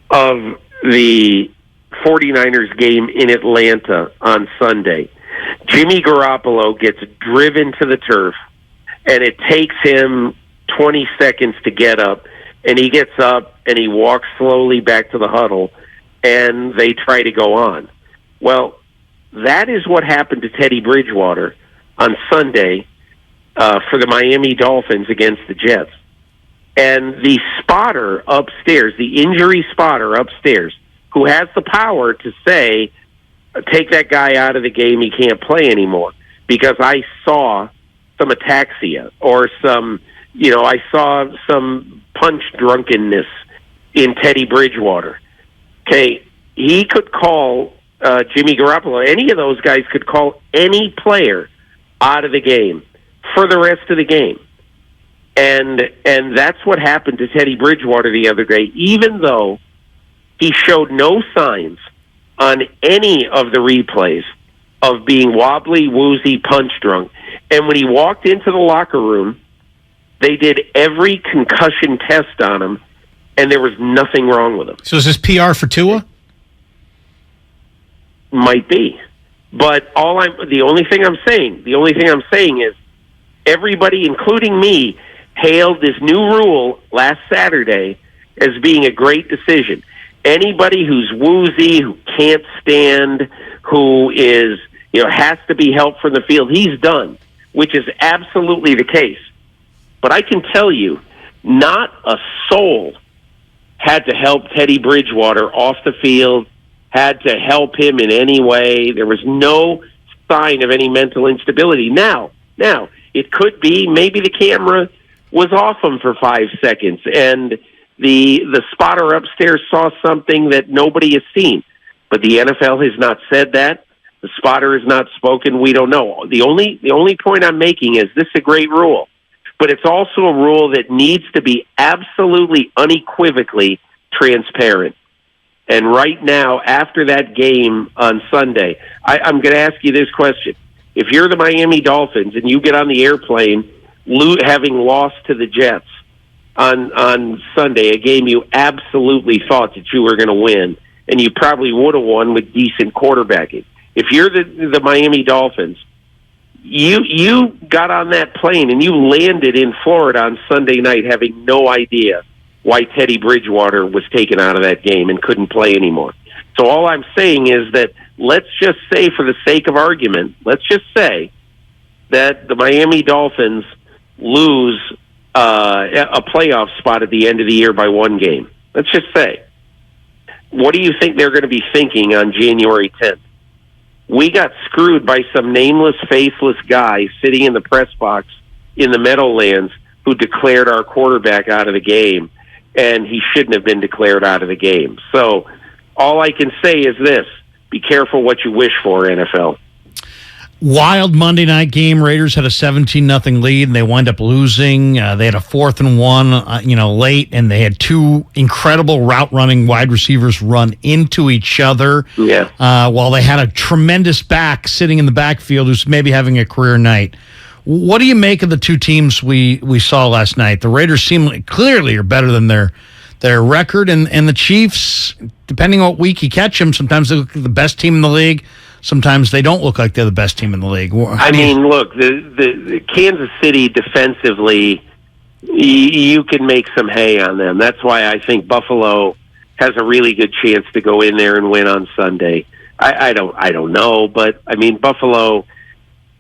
of the 49ers game in Atlanta on Sunday, Jimmy Garoppolo gets driven to the turf, and it takes him 20 seconds to get up, and he gets up and he walks slowly back to the huddle, and they try to go on. Well, that is what happened to Teddy Bridgewater on Sunday for the Miami Dolphins against the Jets. And the spotter upstairs, the injury spotter upstairs, who has the power to say, take that guy out of the game, he can't play anymore, because I saw some ataxia or I saw some punch drunkenness in Teddy Bridgewater. Okay, he could call Jimmy Garoppolo. Any of those guys could call any player out of the game for the rest of the game. And that's what happened to Teddy Bridgewater the other day, even though he showed no signs on any of the replays of being wobbly, woozy, punch drunk. And when he walked into the locker room, they did every concussion test on him, and there was nothing wrong with him. So is this PR for Tua? Might be. But the only thing I'm saying is everybody, including me, hailed this new rule last Saturday as being a great decision. Anybody who's woozy, who can't stand, who is, has to be helped from the field, he's done, which is absolutely the case. But I can tell you, not a soul had to help Teddy Bridgewater off the field, had to help him in any way. There was no sign of any mental instability. Now, it could be maybe the camera was off him for 5 seconds, and the spotter upstairs saw something that nobody has seen. But the NFL has not said that. The spotter has not spoken. We don't know. The only point I'm making is this is a great rule, but it's also a rule that needs to be absolutely unequivocally transparent. And right now, after that game on Sunday, I'm going to ask you this question. If you're the Miami Dolphins and you get on the airplane having lost to the Jets, on Sunday, a game you absolutely thought that you were going to win, and you probably would have won with decent quarterbacking. If you're the Miami Dolphins, you got on that plane and you landed in Florida on Sunday night having no idea why Teddy Bridgewater was taken out of that game and couldn't play anymore. So all I'm saying is that let's just say, for the sake of argument, let's just say that the Miami Dolphins lose a playoff spot at the end of the year by one game. Let's just say. What do you think they're going to be thinking on January 10th? We got screwed by some nameless, faceless guy sitting in the press box in the Meadowlands who declared our quarterback out of the game, and he shouldn't have been declared out of the game. So all I can say is this: be careful what you wish for, NFL. Wild Monday night game. Raiders had a 17-0 lead, and they wind up losing. They had a 4th and 1, late, and they had two incredible route-running wide receivers run into each other. Yeah. While they had a tremendous back sitting in the backfield who's maybe having a career night. What do you make of the two teams we saw last night? The Raiders clearly are better than their record, and the Chiefs, depending on what week you catch them, sometimes they look like the best team in the league. Sometimes they don't look like they're the best team in the league. Look, the Kansas City defensively, you can make some hay on them. That's why I think Buffalo has a really good chance to go in there and win on Sunday. I don't know, but I mean, Buffalo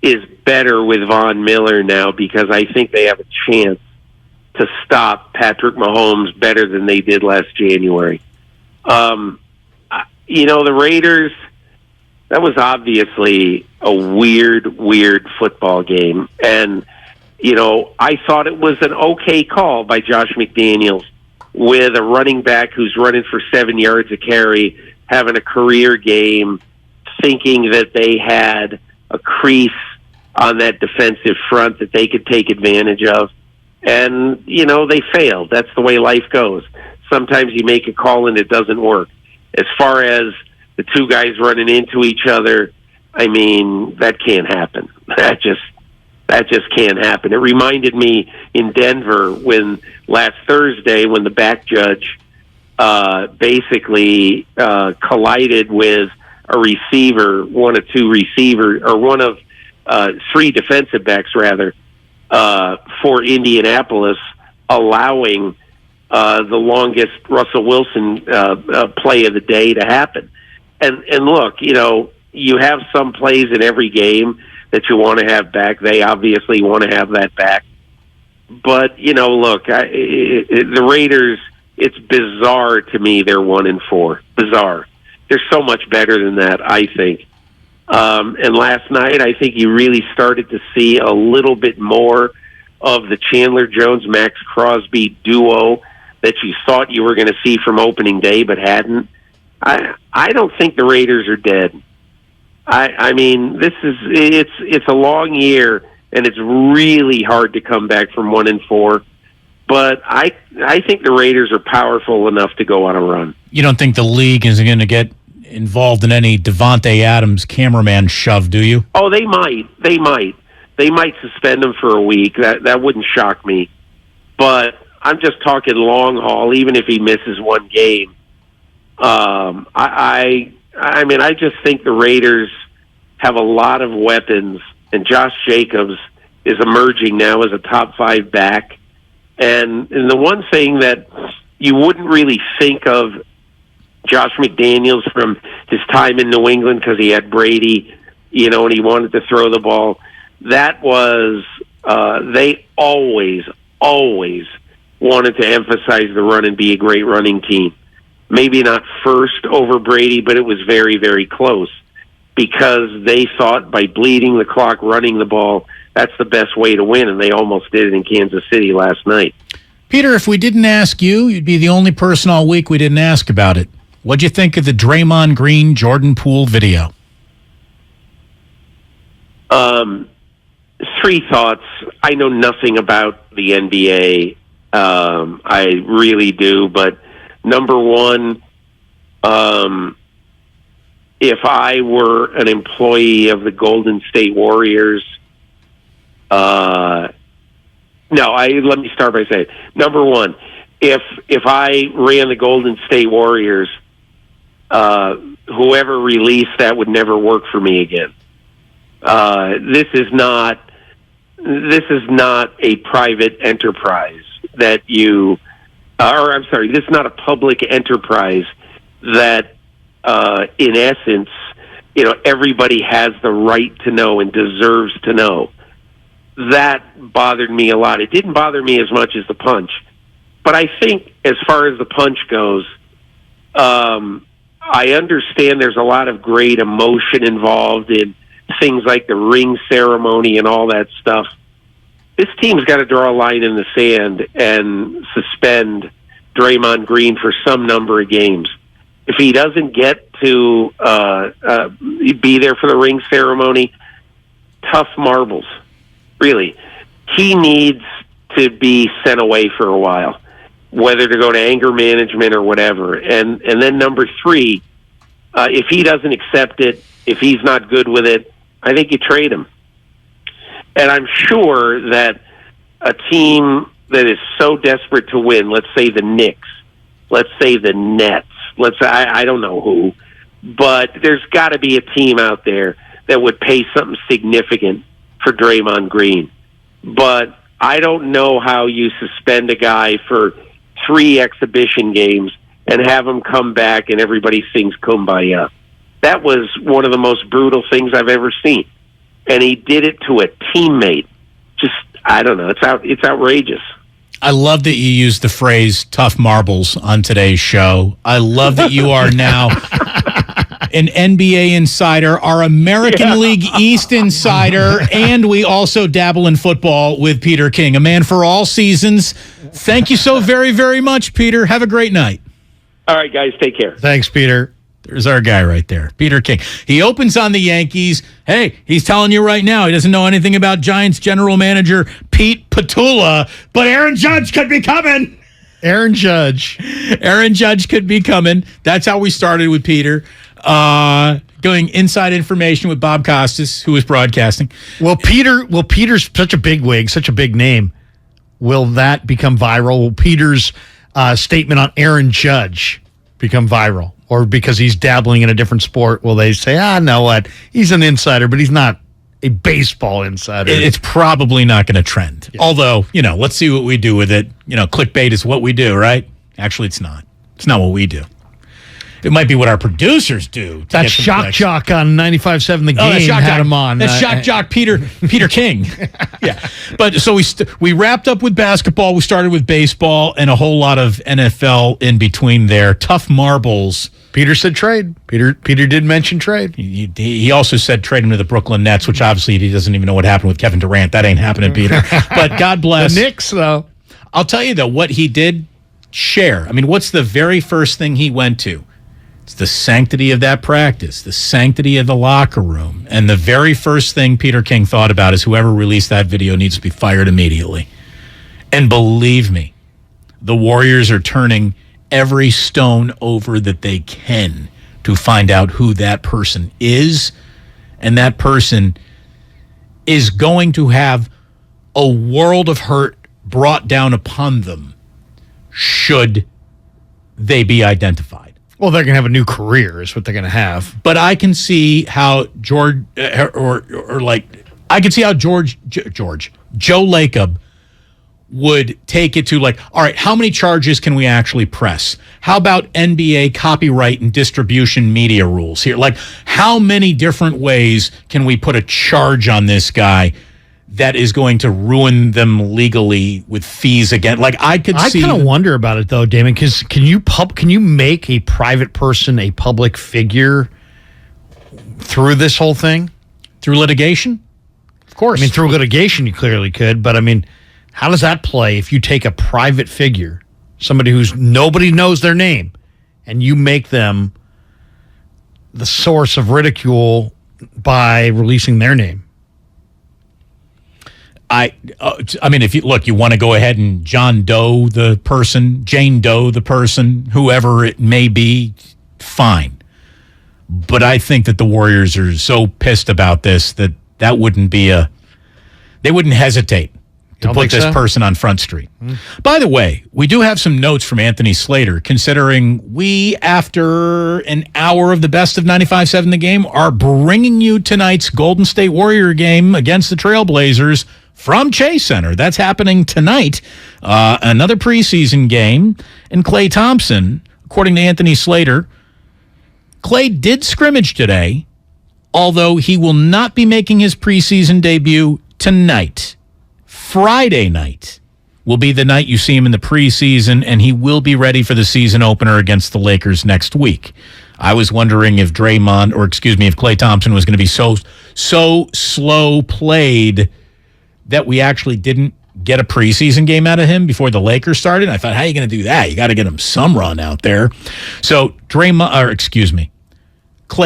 is better with Von Miller now because I think they have a chance to stop Patrick Mahomes better than they did last January. The Raiders, that was obviously a weird football game. And, I thought it was an okay call by Josh McDaniels with a running back who's running for 7 yards a carry, having a career game, thinking that they had a crease on that defensive front that they could take advantage of. And, they failed. That's the way life goes. Sometimes you make a call and it doesn't work. As far as the two guys running into each other, I mean, that can't happen. That just can't happen. It reminded me in Denver when last Thursday when the back judge basically collided with a receiver, one of three defensive backs rather, for Indianapolis, allowing the longest Russell Wilson play of the day to happen. And look, you have some plays in every game that you want to have back. They obviously want to have that back. But, look, the Raiders, it's bizarre to me they're 1-4. Bizarre. They're so much better than that, I think. And last night, I think you really started to see a little bit more of the Chandler Jones-Max Crosby duo that you thought you were going to see from opening day but hadn't. I don't think the Raiders are dead. I mean, it's a long year, and it's really hard to come back from 1-4. But I think the Raiders are powerful enough to go on a run. You don't think the league is going to get involved in any Devontae Adams cameraman shove, do you? Oh, they might. They might suspend him for a week. That wouldn't shock me. But I'm just talking long haul. Even if he misses one game, I mean, I just think the Raiders have a lot of weapons, and Josh Jacobs is emerging now as a top 5 back. And the one thing that you wouldn't really think of Josh McDaniels from his time in New England because he had Brady, and he wanted to throw the ball, that was they always wanted to emphasize the run and be a great running team. Maybe not first over Brady, but it was very, very close because they thought by bleeding the clock, running the ball, that's the best way to win, and they almost did it in Kansas City last night. Peter, if we didn't ask you, you'd be the only person all week we didn't ask about it. What'd you think of the Draymond Green, Jordan Poole video? 3 thoughts. I know nothing about the NBA. I really do, but number one, if I were an employee of the Golden State Warriors, No, let me start by saying, number one, if I ran the Golden State Warriors, whoever released that would never work for me again. This is not a private enterprise this is not a public enterprise that, in essence, everybody has the right to know and deserves to know. That bothered me a lot. It didn't bother me as much as the punch. But I think as far as the punch goes, I understand there's a lot of great emotion involved in things like the ring ceremony and all that stuff. This team's got to draw a line in the sand and suspend Draymond Green for some number of games. If he doesn't get to be there for the ring ceremony, tough marbles. Really. He needs to be sent away for a while, whether to go to anger management or whatever. And then number three, if he doesn't accept it, if he's not good with it, I think you trade him. And I'm sure that a team that is so desperate to win, let's say the Knicks, let's say the Nets, I don't know who, but there's got to be a team out there that would pay something significant for Draymond Green. But I don't know how you suspend a guy for 3 exhibition games and have him come back and everybody sings Kumbaya. That was one of the most brutal things I've ever seen. And he did it to a teammate. Just, I don't know. It's outrageous. I love that you used the phrase tough marbles on today's show. I love that you are now an NBA insider, our American League East insider, and we also dabble in football with Peter King, a man for all seasons. Thank you so very, very much, Peter. Have a great night. All right, guys. Take care. Thanks, Peter. There's our guy right there, Peter King. He opens on the Yankees. Hey, he's telling you right now he doesn't know anything about Giants general manager Pete Petula, but Aaron Judge could be coming. Aaron Judge could be coming. That's how we started with Peter. Going inside information with Bob Costas, who was broadcasting. Peter's such a big wig, such a big name. Will that become viral? Will Peter's statement on Aaron Judge become viral? Or because he's dabbling in a different sport, will they say, know what? He's an insider, but he's not a baseball insider. It's probably not going to trend. Yeah. Although, let's see what we do with it. Clickbait is what we do, right? Actually, it's not. It's not what we do. It might be what our producers do. That's Shock Jock on 95.7 The Game had him on. That's Shock Jock Peter King. Yeah. But so we wrapped up with basketball. We started with baseball and a whole lot of NFL in between there. Tough marbles. Peter said trade. Peter did mention trade. He also said trade him to the Brooklyn Nets, which obviously he doesn't even know what happened with Kevin Durant. That ain't happening, Peter. But God bless. The Knicks, though. I'll tell you, though, what he did share. I mean, what's the very first thing he went to? It's the sanctity of that practice, the sanctity of the locker room. And the very first thing Peter King thought about is whoever released that video needs to be fired immediately. And believe me, the Warriors are turning every stone over that they can to find out who that person is. And that person is going to have a world of hurt brought down upon them should they be identified. Well, they're going to have a new career is what they're going to have. But I can see how Joe Lacob would take it to all right, how many charges can we actually press? How about NBA copyright and distribution media rules here? How many different ways can we put a charge on this guy that is going to ruin them legally with fees again? I kind of wonder about it though, Damon, because can you make a private person a public figure through this whole thing? Through litigation? Of course. I mean, through litigation you clearly could, but I mean, how does that play if you take a private figure, somebody who's nobody knows their name, and you make them the source of ridicule by releasing their name? I mean, if you want to go ahead and John Doe the person, Jane Doe the person, whoever it may be, fine. But I think that the Warriors are so pissed about this that wouldn't be they wouldn't hesitate to put this person on Front Street. By the way, we do have some notes from Anthony Slater, considering we, after an hour of the best of 95.7 The Game, are bringing you tonight's Golden State Warrior game against the Trailblazers from Chase Center. That's happening tonight. Another preseason game. And Klay Thompson, according to Anthony Slater, Klay did scrimmage today, although he will not be making his preseason debut tonight. Friday night will be the night you see him in the preseason, and he will be ready for the season opener against the Lakers next week. I was wondering if if Klay Thompson was going to be so slow played that we actually didn't get a preseason game out of him before the Lakers started. I thought, how are you going to do that? You got to get him some run out there. So Klay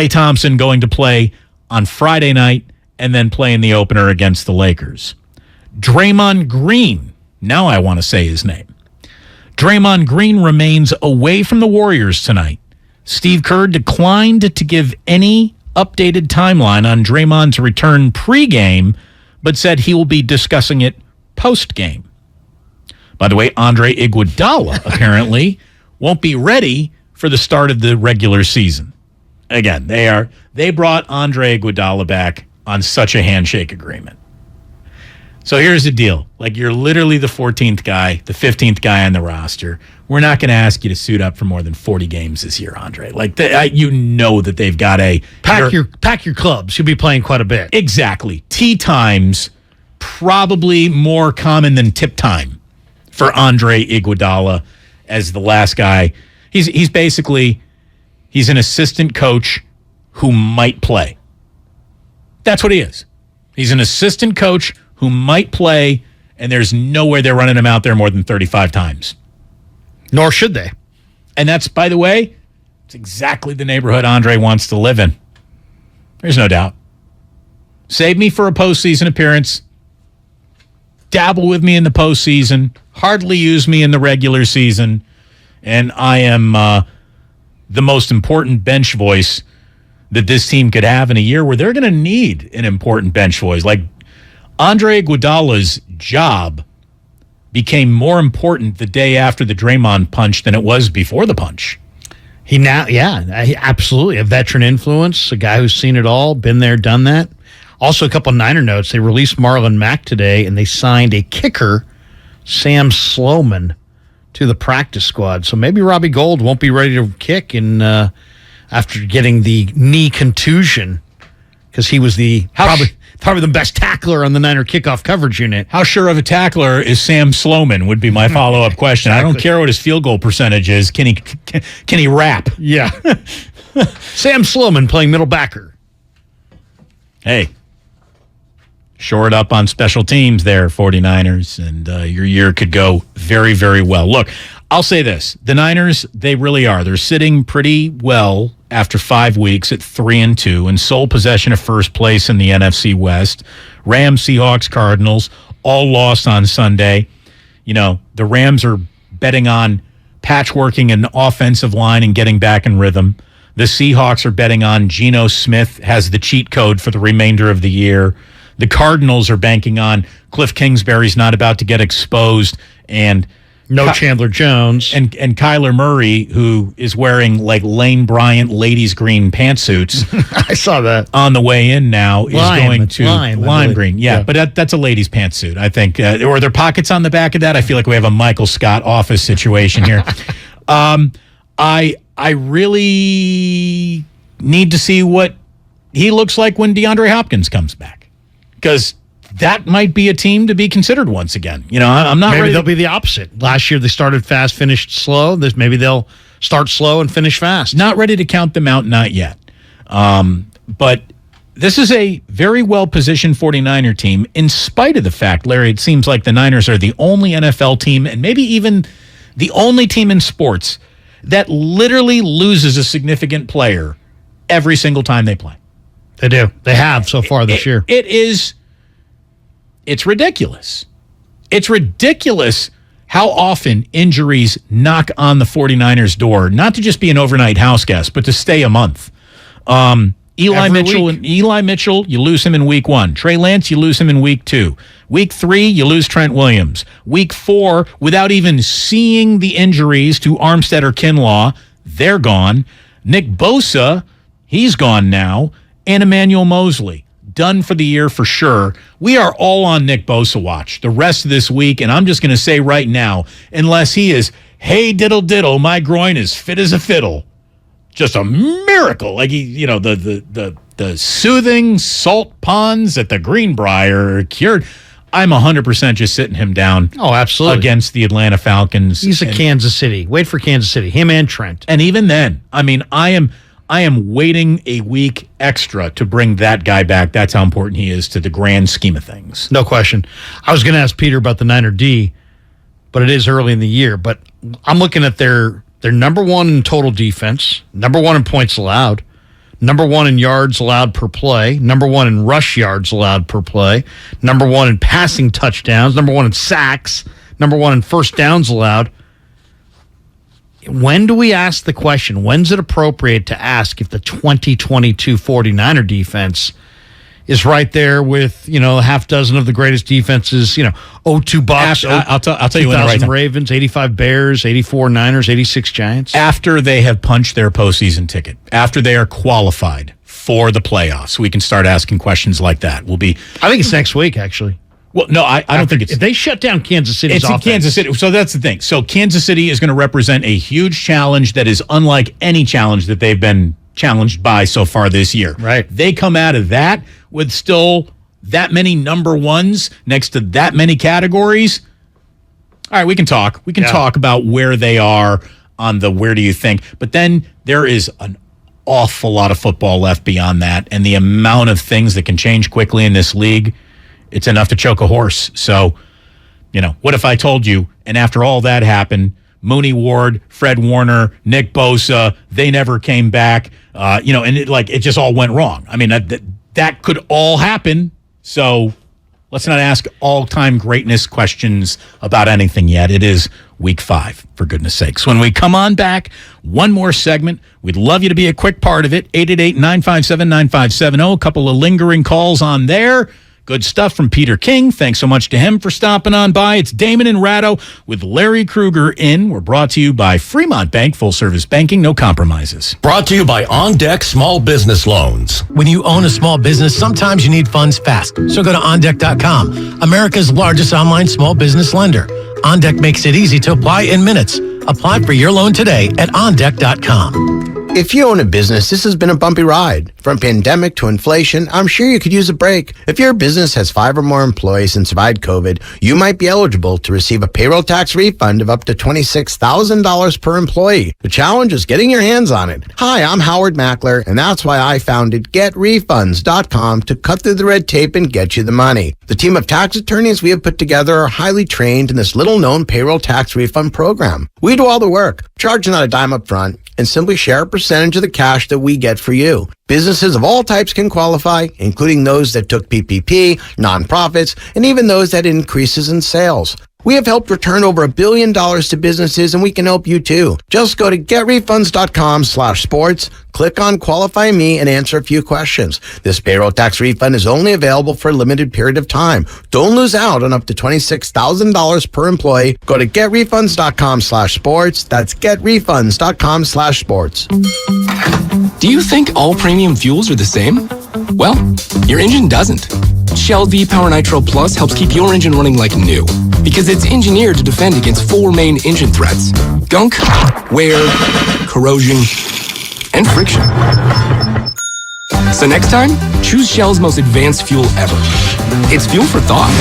Thompson going to play on Friday night and then play in the opener against the Lakers. Draymond Green, now I want to say his name. Draymond Green remains away from the Warriors tonight. Steve Kerr declined to give any updated timeline on Draymond's return pregame, but said he will be discussing it postgame. By the way, Andre Iguodala apparently won't be ready for the start of the regular season. Again, they brought Andre Iguodala back on such a handshake agreement. So here's the deal. Like, you're literally the 14th guy, the 15th guy on the roster. We're not going to ask you to suit up for more than 40 games this year, Andre. Like, you know that they've got pack your clubs. You'll be playing quite a bit. Exactly. Tee times probably more common than tip time for Andre Iguodala as the last guy. He's an assistant coach who might play. That's what he is. He's an assistant coach who might play, and there's no way they're running him out there more than 35 times. Nor should they. And that's, by the way, it's exactly the neighborhood Andre wants to live in. There's no doubt. Save me for a postseason appearance. Dabble with me in the postseason. Hardly use me in the regular season. And I am the most important bench voice that this team could have in a year where they're going to need an important bench voice. Like, Andre Iguodala's job became more important the day after the Draymond punch than it was before the punch. Absolutely. A veteran influence, a guy who's seen it all, been there, done that. Also, a couple Niner notes. They released Marlon Mack today, and they signed a kicker, Sam Sloman, to the practice squad. So maybe Robbie Gould won't be ready to kick after getting the knee contusion, because he was probably the best tackler on the Niner kickoff coverage unit. How sure of a tackler is Sam Sloman would be my follow-up question. Exactly. I don't care what his field goal percentage is. Can he rap? Yeah. Sam Sloman playing middle backer. Hey, shore it up on special teams there, 49ers, and your year could go very, very well. Look, I'll say this. The Niners, they really are. They're sitting pretty well after 5 weeks at 3-2 and sole possession of first place in the NFC West. Rams, Seahawks, Cardinals, all lost on Sunday. You know, the Rams are betting on patchworking an offensive line and getting back in rhythm. The Seahawks are betting on Geno Smith has the cheat code for the remainder of the year. The Cardinals are banking on Cliff Kingsbury's not about to get exposed, and Chandler Jones. And Kyler Murray, who is wearing like Lane Bryant ladies green pantsuits. I saw that. On the way in now is going to lime green. Yeah, yeah. But that's a ladies pantsuit, I think. Or are there pockets on the back of that? I feel like we have a Michael Scott office situation here. I really need to see what he looks like when DeAndre Hopkins comes back, because that might be a team to be considered once again. You know, I'm not maybe ready. They'll be the opposite. Last year they started fast, finished slow. Maybe they'll start slow and finish fast. Not ready to count them out, not yet. But this is a very well-positioned 49er team, in spite of the fact, Larry, it seems like the Niners are the only NFL team, and maybe even the only team in sports, that literally loses a significant player every single time they play. They do. They have so far this year. It's ridiculous. It's ridiculous how often injuries knock on the 49ers' door, not to just be an overnight house guest, but to stay a month. Eli Every Mitchell, you lose him in week 1. Trey Lance, you lose him in week 2. Week 3, you lose Trent Williams. Week 4, without even seeing the injuries to Armstead or Kinlaw, they're gone. Nick Bosa, he's gone now. And Emmanuel Mosley, done for the year for sure. We are all on Nick Bosa watch the rest of this week, and I'm just going to say right now, unless he is, hey, diddle diddle, my groin is fit as a fiddle. Just a miracle. Like the soothing salt ponds at the Greenbrier cured. I'm 100% just sitting him down. Oh, absolutely. Against the Atlanta Falcons. He's a Kansas City. Wait for Kansas City. Him and Trent. And even then, I mean, I am waiting a week extra to bring that guy back. That's how important he is to the grand scheme of things. No question. I was going to ask Peter about the Niner D, but it is early in the year. But I'm looking at their number 1 in total defense, number 1 in points allowed, number 1 in yards allowed per play, number 1 in rush yards allowed per play, number 1 in passing touchdowns, number 1 in sacks, number 1 in first downs allowed. When do we ask the question, when's it appropriate to ask if the 2022 49er defense is right there with, a half dozen of the greatest defenses, 02 Bucks, I'll tell you when the right time. Ravens, 85 Bears, 84 Niners, 86 Giants? After they have punched their postseason ticket, after they are qualified for the playoffs, we can start asking questions like that. I think it's next week, actually. Well, no, I don't think it's... If they shut down Kansas City's offense... It's in Kansas City. So that's the thing. So Kansas City is going to represent a huge challenge that is unlike any challenge that they've been challenged by so far this year. Right. They come out of that with still that many number ones next to that many categories. All right, we can talk. We can talk about where they are on the where do you think. But then there is an awful lot of football left beyond that. And the amount of things that can change quickly in this league, it's enough to choke a horse. So, what if I told you, and after all that happened, Mooney Ward, Fred Warner, Nick Bosa, they never came back, and it just all went wrong. I mean, that could all happen. So let's not ask all-time greatness questions about anything yet. It is week 5, for goodness sakes. When we come on back, one more segment. We'd love you to be a quick part of it. 888-957-9570. A couple of lingering calls on there. Good stuff from Peter King. Thanks so much to him for stopping on by. It's Damon and Ratto with Larry Krueger in. We're brought to you by Fremont Bank, full service banking, no compromises. Brought to you by On Deck Small Business Loans. When you own a small business, sometimes you need funds fast. So go to OnDeck.com, America's largest online small business lender. OnDeck makes it easy to apply in minutes. Apply for your loan today at OnDeck.com. If you own a business, this has been a bumpy ride. From pandemic to inflation, I'm sure you could use a break. If your business has 5 or more employees and survived COVID, you might be eligible to receive a payroll tax refund of up to $26,000 per employee. The challenge is getting your hands on it. Hi, I'm Howard Mackler, and that's why I founded GetRefunds.com to cut through the red tape and get you the money. The team of tax attorneys we have put together are highly trained in this little-known payroll tax refund program. We do all the work, charge not a dime up front, and simply share a percentage of the cash that we get for you. Businesses of all types can qualify, including those that took PPP, nonprofits, and even those that had increases in sales. We have helped return over $1 billion to businesses, and we can help you too. Just go to getrefunds.com/sports, click on Qualify Me, and answer a few questions. This payroll tax refund is only available for a limited period of time. Don't lose out on up to $26,000 per employee. Go to getrefunds.com/sports. That's getrefunds.com/sports. Do you think all premium fuels are the same? Well, your engine doesn't. Shell V-Power Nitro Plus helps keep your engine running like new because it's engineered to defend against 4 main engine threats: gunk, wear, corrosion, and friction. So next time, choose Shell's most advanced fuel ever. It's fuel for thought.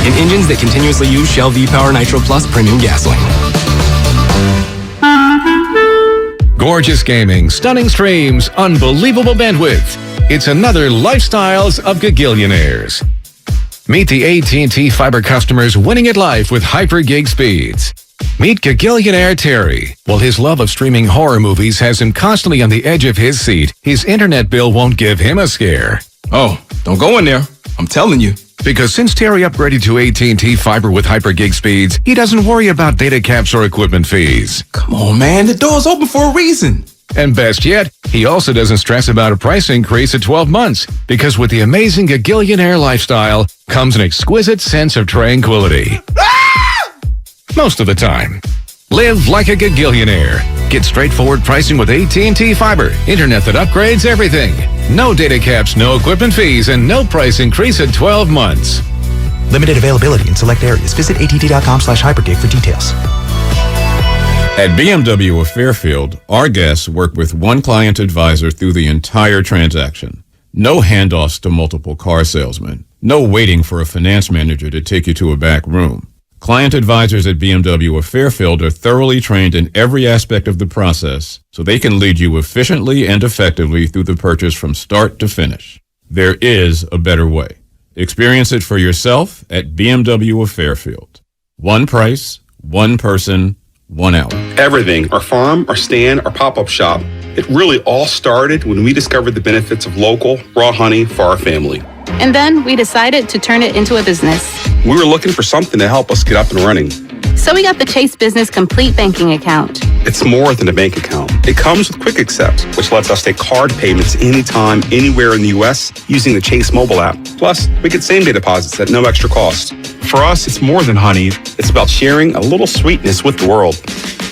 In engines that continuously use Shell V-Power Nitro Plus premium gasoline. Gorgeous gaming, stunning streams, unbelievable bandwidth. It's another Lifestyles of Gagillionaires. Meet the AT&T Fiber customers winning at life with hyper gig speeds. Meet Gagillionaire Terry. While his love of streaming horror movies has him constantly on the edge of his seat, his internet bill won't give him a scare. Oh, don't go in there. I'm telling you. Because since Terry upgraded to AT&T Fiber with hyper gig speeds, he doesn't worry about data caps or equipment fees. Come on, man. The door's open for a reason. And best yet, he also doesn't stress about a price increase at 12 months, because with the amazing Gagillionaire lifestyle comes an exquisite sense of tranquility. Most of the time. Live like a Gagillionaire. Get straightforward pricing with AT&T Fiber, internet that upgrades everything. No data caps, no equipment fees, and no price increase at 12 months. Limited availability in select areas. Visit att.com/hypergig for details. At BMW of Fairfield, our guests work with one client advisor through the entire transaction. No handoffs to multiple car salesmen. No waiting for a finance manager to take you to a back room. Client advisors at BMW of Fairfield are thoroughly trained in every aspect of the process, so they can lead you efficiently and effectively through the purchase from start to finish. There is a better way. Experience it for yourself at BMW of Fairfield. One price, one person, 1 hour. Everything, our farm, our stand, our pop-up shop, it really all started when we discovered the benefits of local, raw honey for our family. And then we decided to turn it into a business. We were looking for something to help us get up and running. So we got the Chase Business Complete Banking Account. It's more than a bank account. It comes with Quick Accept, which lets us take card payments anytime, anywhere in the U.S. using the Chase mobile app. Plus, we get same-day deposits at no extra cost. For us, it's more than honey. It's about sharing a little sweetness with the world.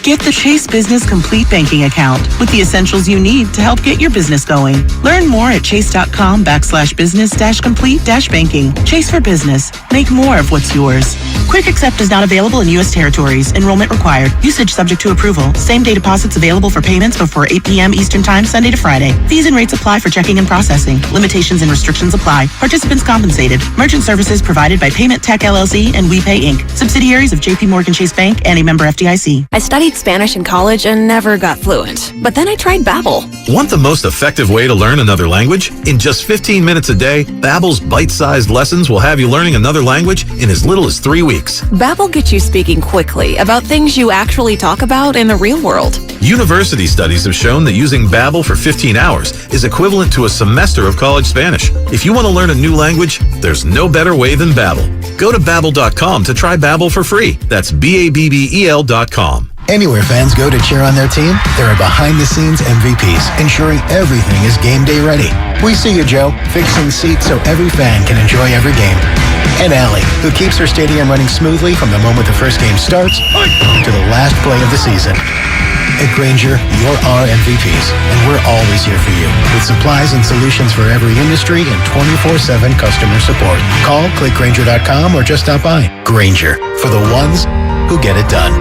Get the Chase Business Complete Banking Account with the essentials you need to help get your business going. Learn more at chase.com/business-complete-banking. Chase for business. Make more of what's yours. Quick Accept is not available in U.S. territories. Enrollment required. Usage subject to approval. Same-day deposits available for payments before 8 p.m. Eastern Time, Sunday to Friday. Fees and rates apply for checking and processing. Limitations and restrictions apply. Participants compensated. Merchant services provided by Payment Tech LLC and WePay Inc. Subsidiaries of J.P. Morgan Chase Bank and a member FDIC. I studied Spanish in college and never got fluent. But then I tried Babbel. Want the most effective way to learn another language? In just 15 minutes a day, Babbel's bite-sized lessons will have you learning another language in as little as 3 weeks. Babbel gets you speaking quickly about things you actually talk about in the real world. University studies have shown that using Babbel for 15 hours is equivalent to a semester of college Spanish. If you want to learn a new language, there's no better way than Babbel. Go to Babbel.com to try Babbel for free. That's Babbel.com. Anywhere fans go to cheer on their team, there are behind-the-scenes MVPs, ensuring everything is game day ready. We see you, Joe, fixing seats so every fan can enjoy every game. And Allie, who keeps her stadium running smoothly from the moment the first game starts to the last play of the season. At Grainger, you're our MVPs, and we're always here for you, with supplies and solutions for every industry and 24/7 customer support. Call, click Grainger.com, or just stop by. Grainger, for the ones who get it done.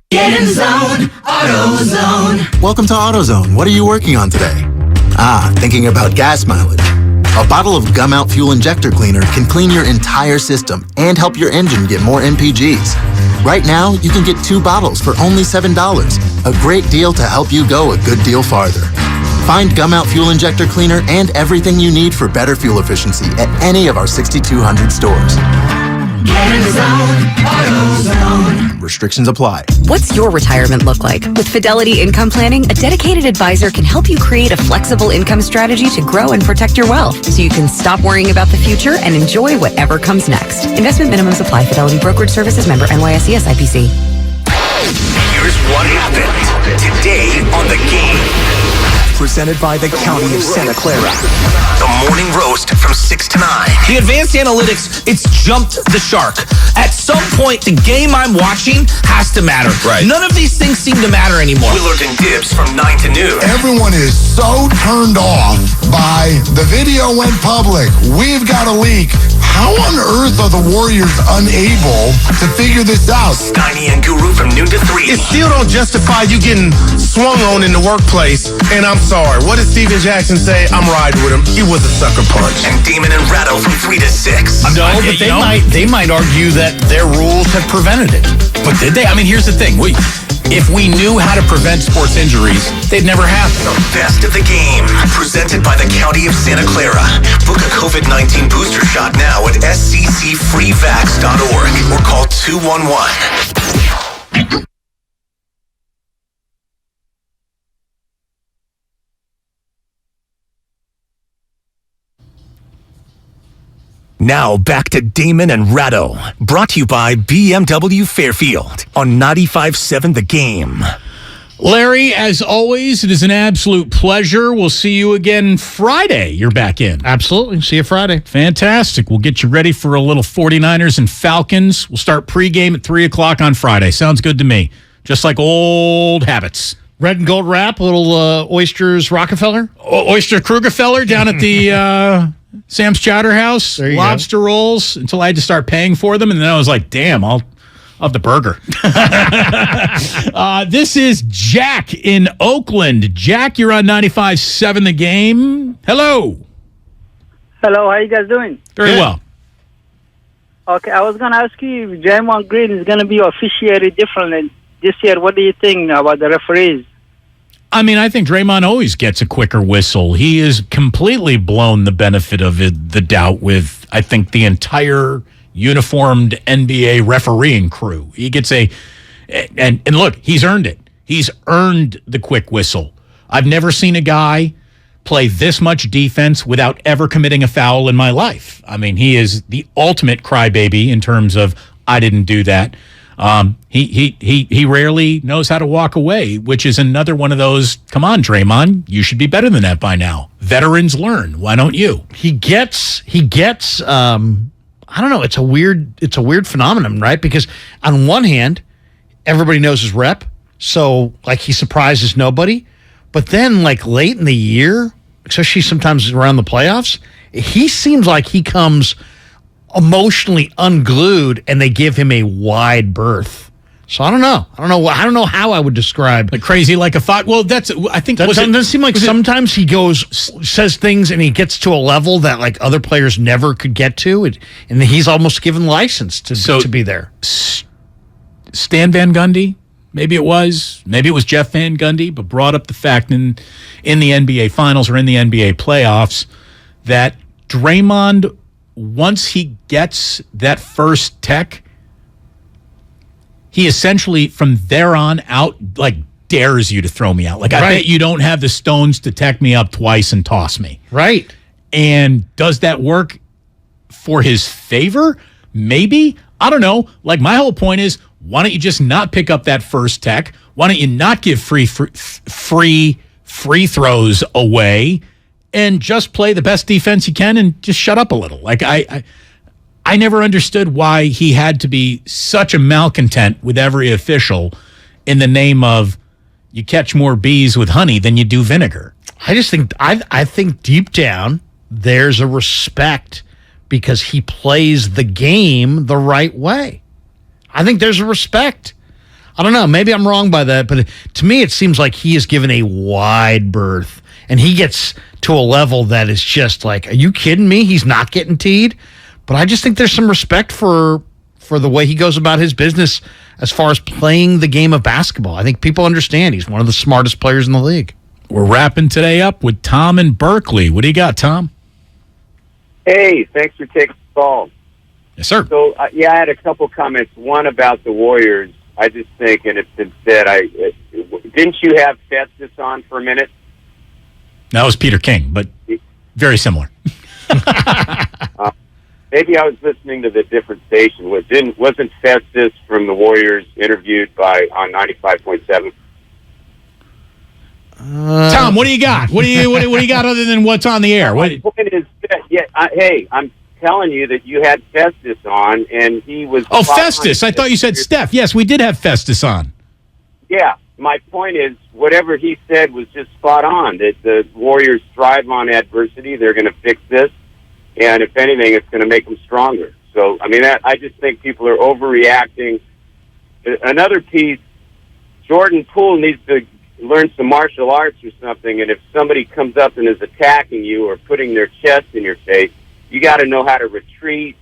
Get in zone, AutoZone. Welcome to AutoZone. What are you working on today? Thinking about gas mileage. A bottle of Gum Out Fuel Injector Cleaner can clean your entire system and help your engine get more MPGs. Right now, you can get 2 bottles for only $7. A great deal to help you go a good deal farther. Find Gum Out Fuel Injector Cleaner and everything you need for better fuel efficiency at any of our 6,200 stores. Get in zone, AutoZone. Restrictions apply. What's your retirement look like? With Fidelity Income Planning, a dedicated advisor can help you create a flexible income strategy to grow and protect your wealth so you can stop worrying about the future and enjoy whatever comes next. Investment minimums apply. Fidelity Brokerage Services member NYSE SIPC. Here's what happened today on The Game. Presented by the County of Santa Clara. The morning roast from 6 to 9. The advanced analytics, it's jumped the shark. At some point, the game I'm watching has to matter. Right. None of these things seem to matter anymore. Willard and Dibbs from 9 to noon. Everyone is so turned off by the video went public. We've got a leak. How on earth are the Warriors unable to figure this out? Steiny and Guru from noon to 3. It still don't justify you getting swung on in the workplace. And I'm sorry. What did Steven Jackson say? I'm riding with him. He was a sucker punch. And Damon and Ratto from 3 to 6. No, but they might argue that their rules have prevented it. But did they? I mean, here's the thing. If we knew how to prevent sports injuries, they'd never happen. The best of the game, presented by the County of Santa Clara. Book a COVID-19 booster shot now at sccfreevax.org or call 211. Now back to Damon and Ratto, brought to you by BMW Fairfield on 95.7 The Game. Larry, as always, it is an absolute pleasure. We'll see you again Friday. You're back in. Absolutely. See you Friday. Fantastic. We'll get you ready for a little 49ers and Falcons. We'll start pregame at 3 o'clock on Friday. Sounds good to me. Just like old habits. Red and gold wrap, little oysters Rockefeller. Oyster Krueger down at the Sam's Chowder House. Lobster rolls until I had to start paying for them. And then I was like, damn, I'll have the burger. This is Jack in Oakland. Jack, you're on 95.7 The Game. Hello. Hello, how you guys doing? Very well. Okay, I was going to ask you if Draymond Green is going to be officiated differently this year. What do you think about the referees? I mean, I think Draymond always gets a quicker whistle. He has completely blown the benefit of the doubt with, I think, the entire uniformed NBA refereeing crew. He gets and look, he's earned it. He's earned the quick whistle. I've never seen a guy play this much defense without ever committing a foul in my life. I mean, he is the ultimate crybaby in terms of, I didn't do that. He rarely knows how to walk away, which is another one of those, come on, Draymond, you should be better than that by now. Veterans learn. Why don't you? He gets I don't know, it's a weird phenomenon, right? Because on one hand, everybody knows his rep, so like he surprises nobody. But then like late in the year, especially sometimes around the playoffs, he seems like he comes emotionally unglued and they give him a wide berth. So I don't know how I would describe like crazy like a thought. Well, that's I think that doesn't seem like sometimes he says things and he gets to a level that like other players never could get to, and he's almost given license to be there. Stan Van Gundy, maybe it was Jeff Van Gundy, but brought up the fact in the NBA Finals or in the NBA playoffs that Draymond, once he gets that first tech, he essentially, from there on out, like dares you to throw me out. Like, I bet you don't have the stones to tech me up twice and toss me. Right. And does that work for his favor? Maybe. I don't know. Like, my whole point is, why don't you just not pick up that first tech? Why don't you not give free throws away and just play the best defense you can and just shut up a little? Like, I never understood why he had to be such a malcontent with every official in the name of you catch more bees with honey than you do vinegar. I think deep down there's a respect because he plays the game the right way. I think there's a respect. I don't know. Maybe I'm wrong by that, but to me it seems like he is given a wide berth and he gets to a level that is just like, are you kidding me? He's not getting teed. But I just think there's some respect for the way he goes about his business as far as playing the game of basketball. I think people understand he's one of the smartest players in the league. We're wrapping today up with Tom in Berkeley. What do you got, Tom? Hey, thanks for taking the call. Yes, sir. So, I had a couple comments. One about the Warriors. I just think, and it's been said, didn't you have Festus on for a minute? That was Peter King, but very similar. Maybe I was listening to the different station. Wasn't Festus from the Warriors interviewed on 95.7? Tom, what do you got? What do you got other than what's on the air? My point is, I'm telling you that you had Festus on, and he was. Oh, Festus! I thought you said Steph. Yes, we did have Festus on. Yeah, my point is, whatever he said was just spot on. That the Warriors thrive on adversity. They're going to fix this. And if anything, it's going to make them stronger. So, I mean, I just think people are overreacting. Another piece, Jordan Poole needs to learn some martial arts or something, and if somebody comes up and is attacking you or putting their chest in your face, you got to know how to retreat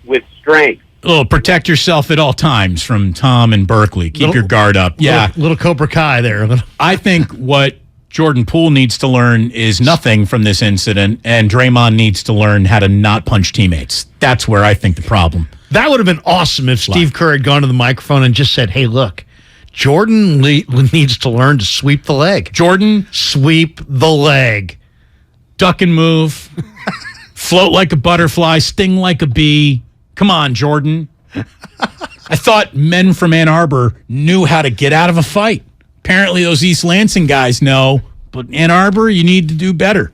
with strength. Oh, protect yourself at all times from Tom in Berkeley. Keep your guard up. Yeah. Little Cobra Kai there. I think what Jordan Poole needs to learn is nothing from this incident, and Draymond needs to learn how to not punch teammates. That's where I think the problem. That would have been awesome if Steve Kerr had gone to the microphone and just said, hey, look, Jordan needs to learn to sweep the leg. Jordan, sweep the leg. Duck and move. Float like a butterfly, sting like a bee. Come on, Jordan. I thought men from Ann Arbor knew how to get out of a fight. Apparently those East Lansing guys know, but Ann Arbor, you need to do better.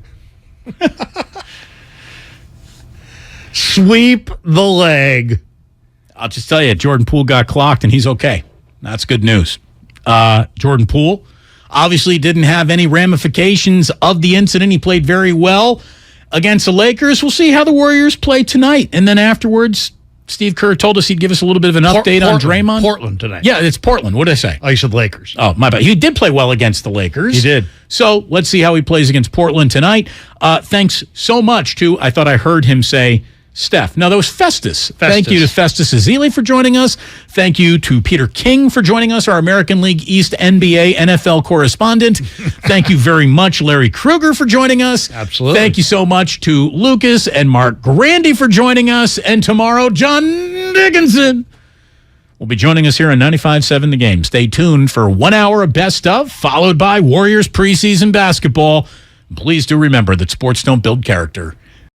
Sweep the leg. I'll just tell you, Jordan Poole got clocked, and he's okay. That's good news. Jordan Poole obviously didn't have any ramifications of the incident. He played very well against the Lakers. We'll see how the Warriors play tonight. And then afterwards, Steve Kerr told us he'd give us a little bit of an update on Draymond. Portland tonight. Yeah, it's Portland. What did I say? Oh, you said Lakers. Oh, my bad. He did play well against the Lakers. He did. So let's see how he plays against Portland tonight. Thanks so much to, I thought I heard him say, Steph. No, that was Festus. Thank you to Festus Ezeli for joining us. Thank you to Peter King for joining us, our American League East NBA NFL correspondent. Thank you very much, Larry Krueger, for joining us. Absolutely. Thank you so much to Lucas and Mark Grandy for joining us. And tomorrow, John Dickinson will be joining us here on 95.7 The Game. Stay tuned for 1 hour of Best Of, followed by Warriors preseason basketball. Please do remember that sports don't build character.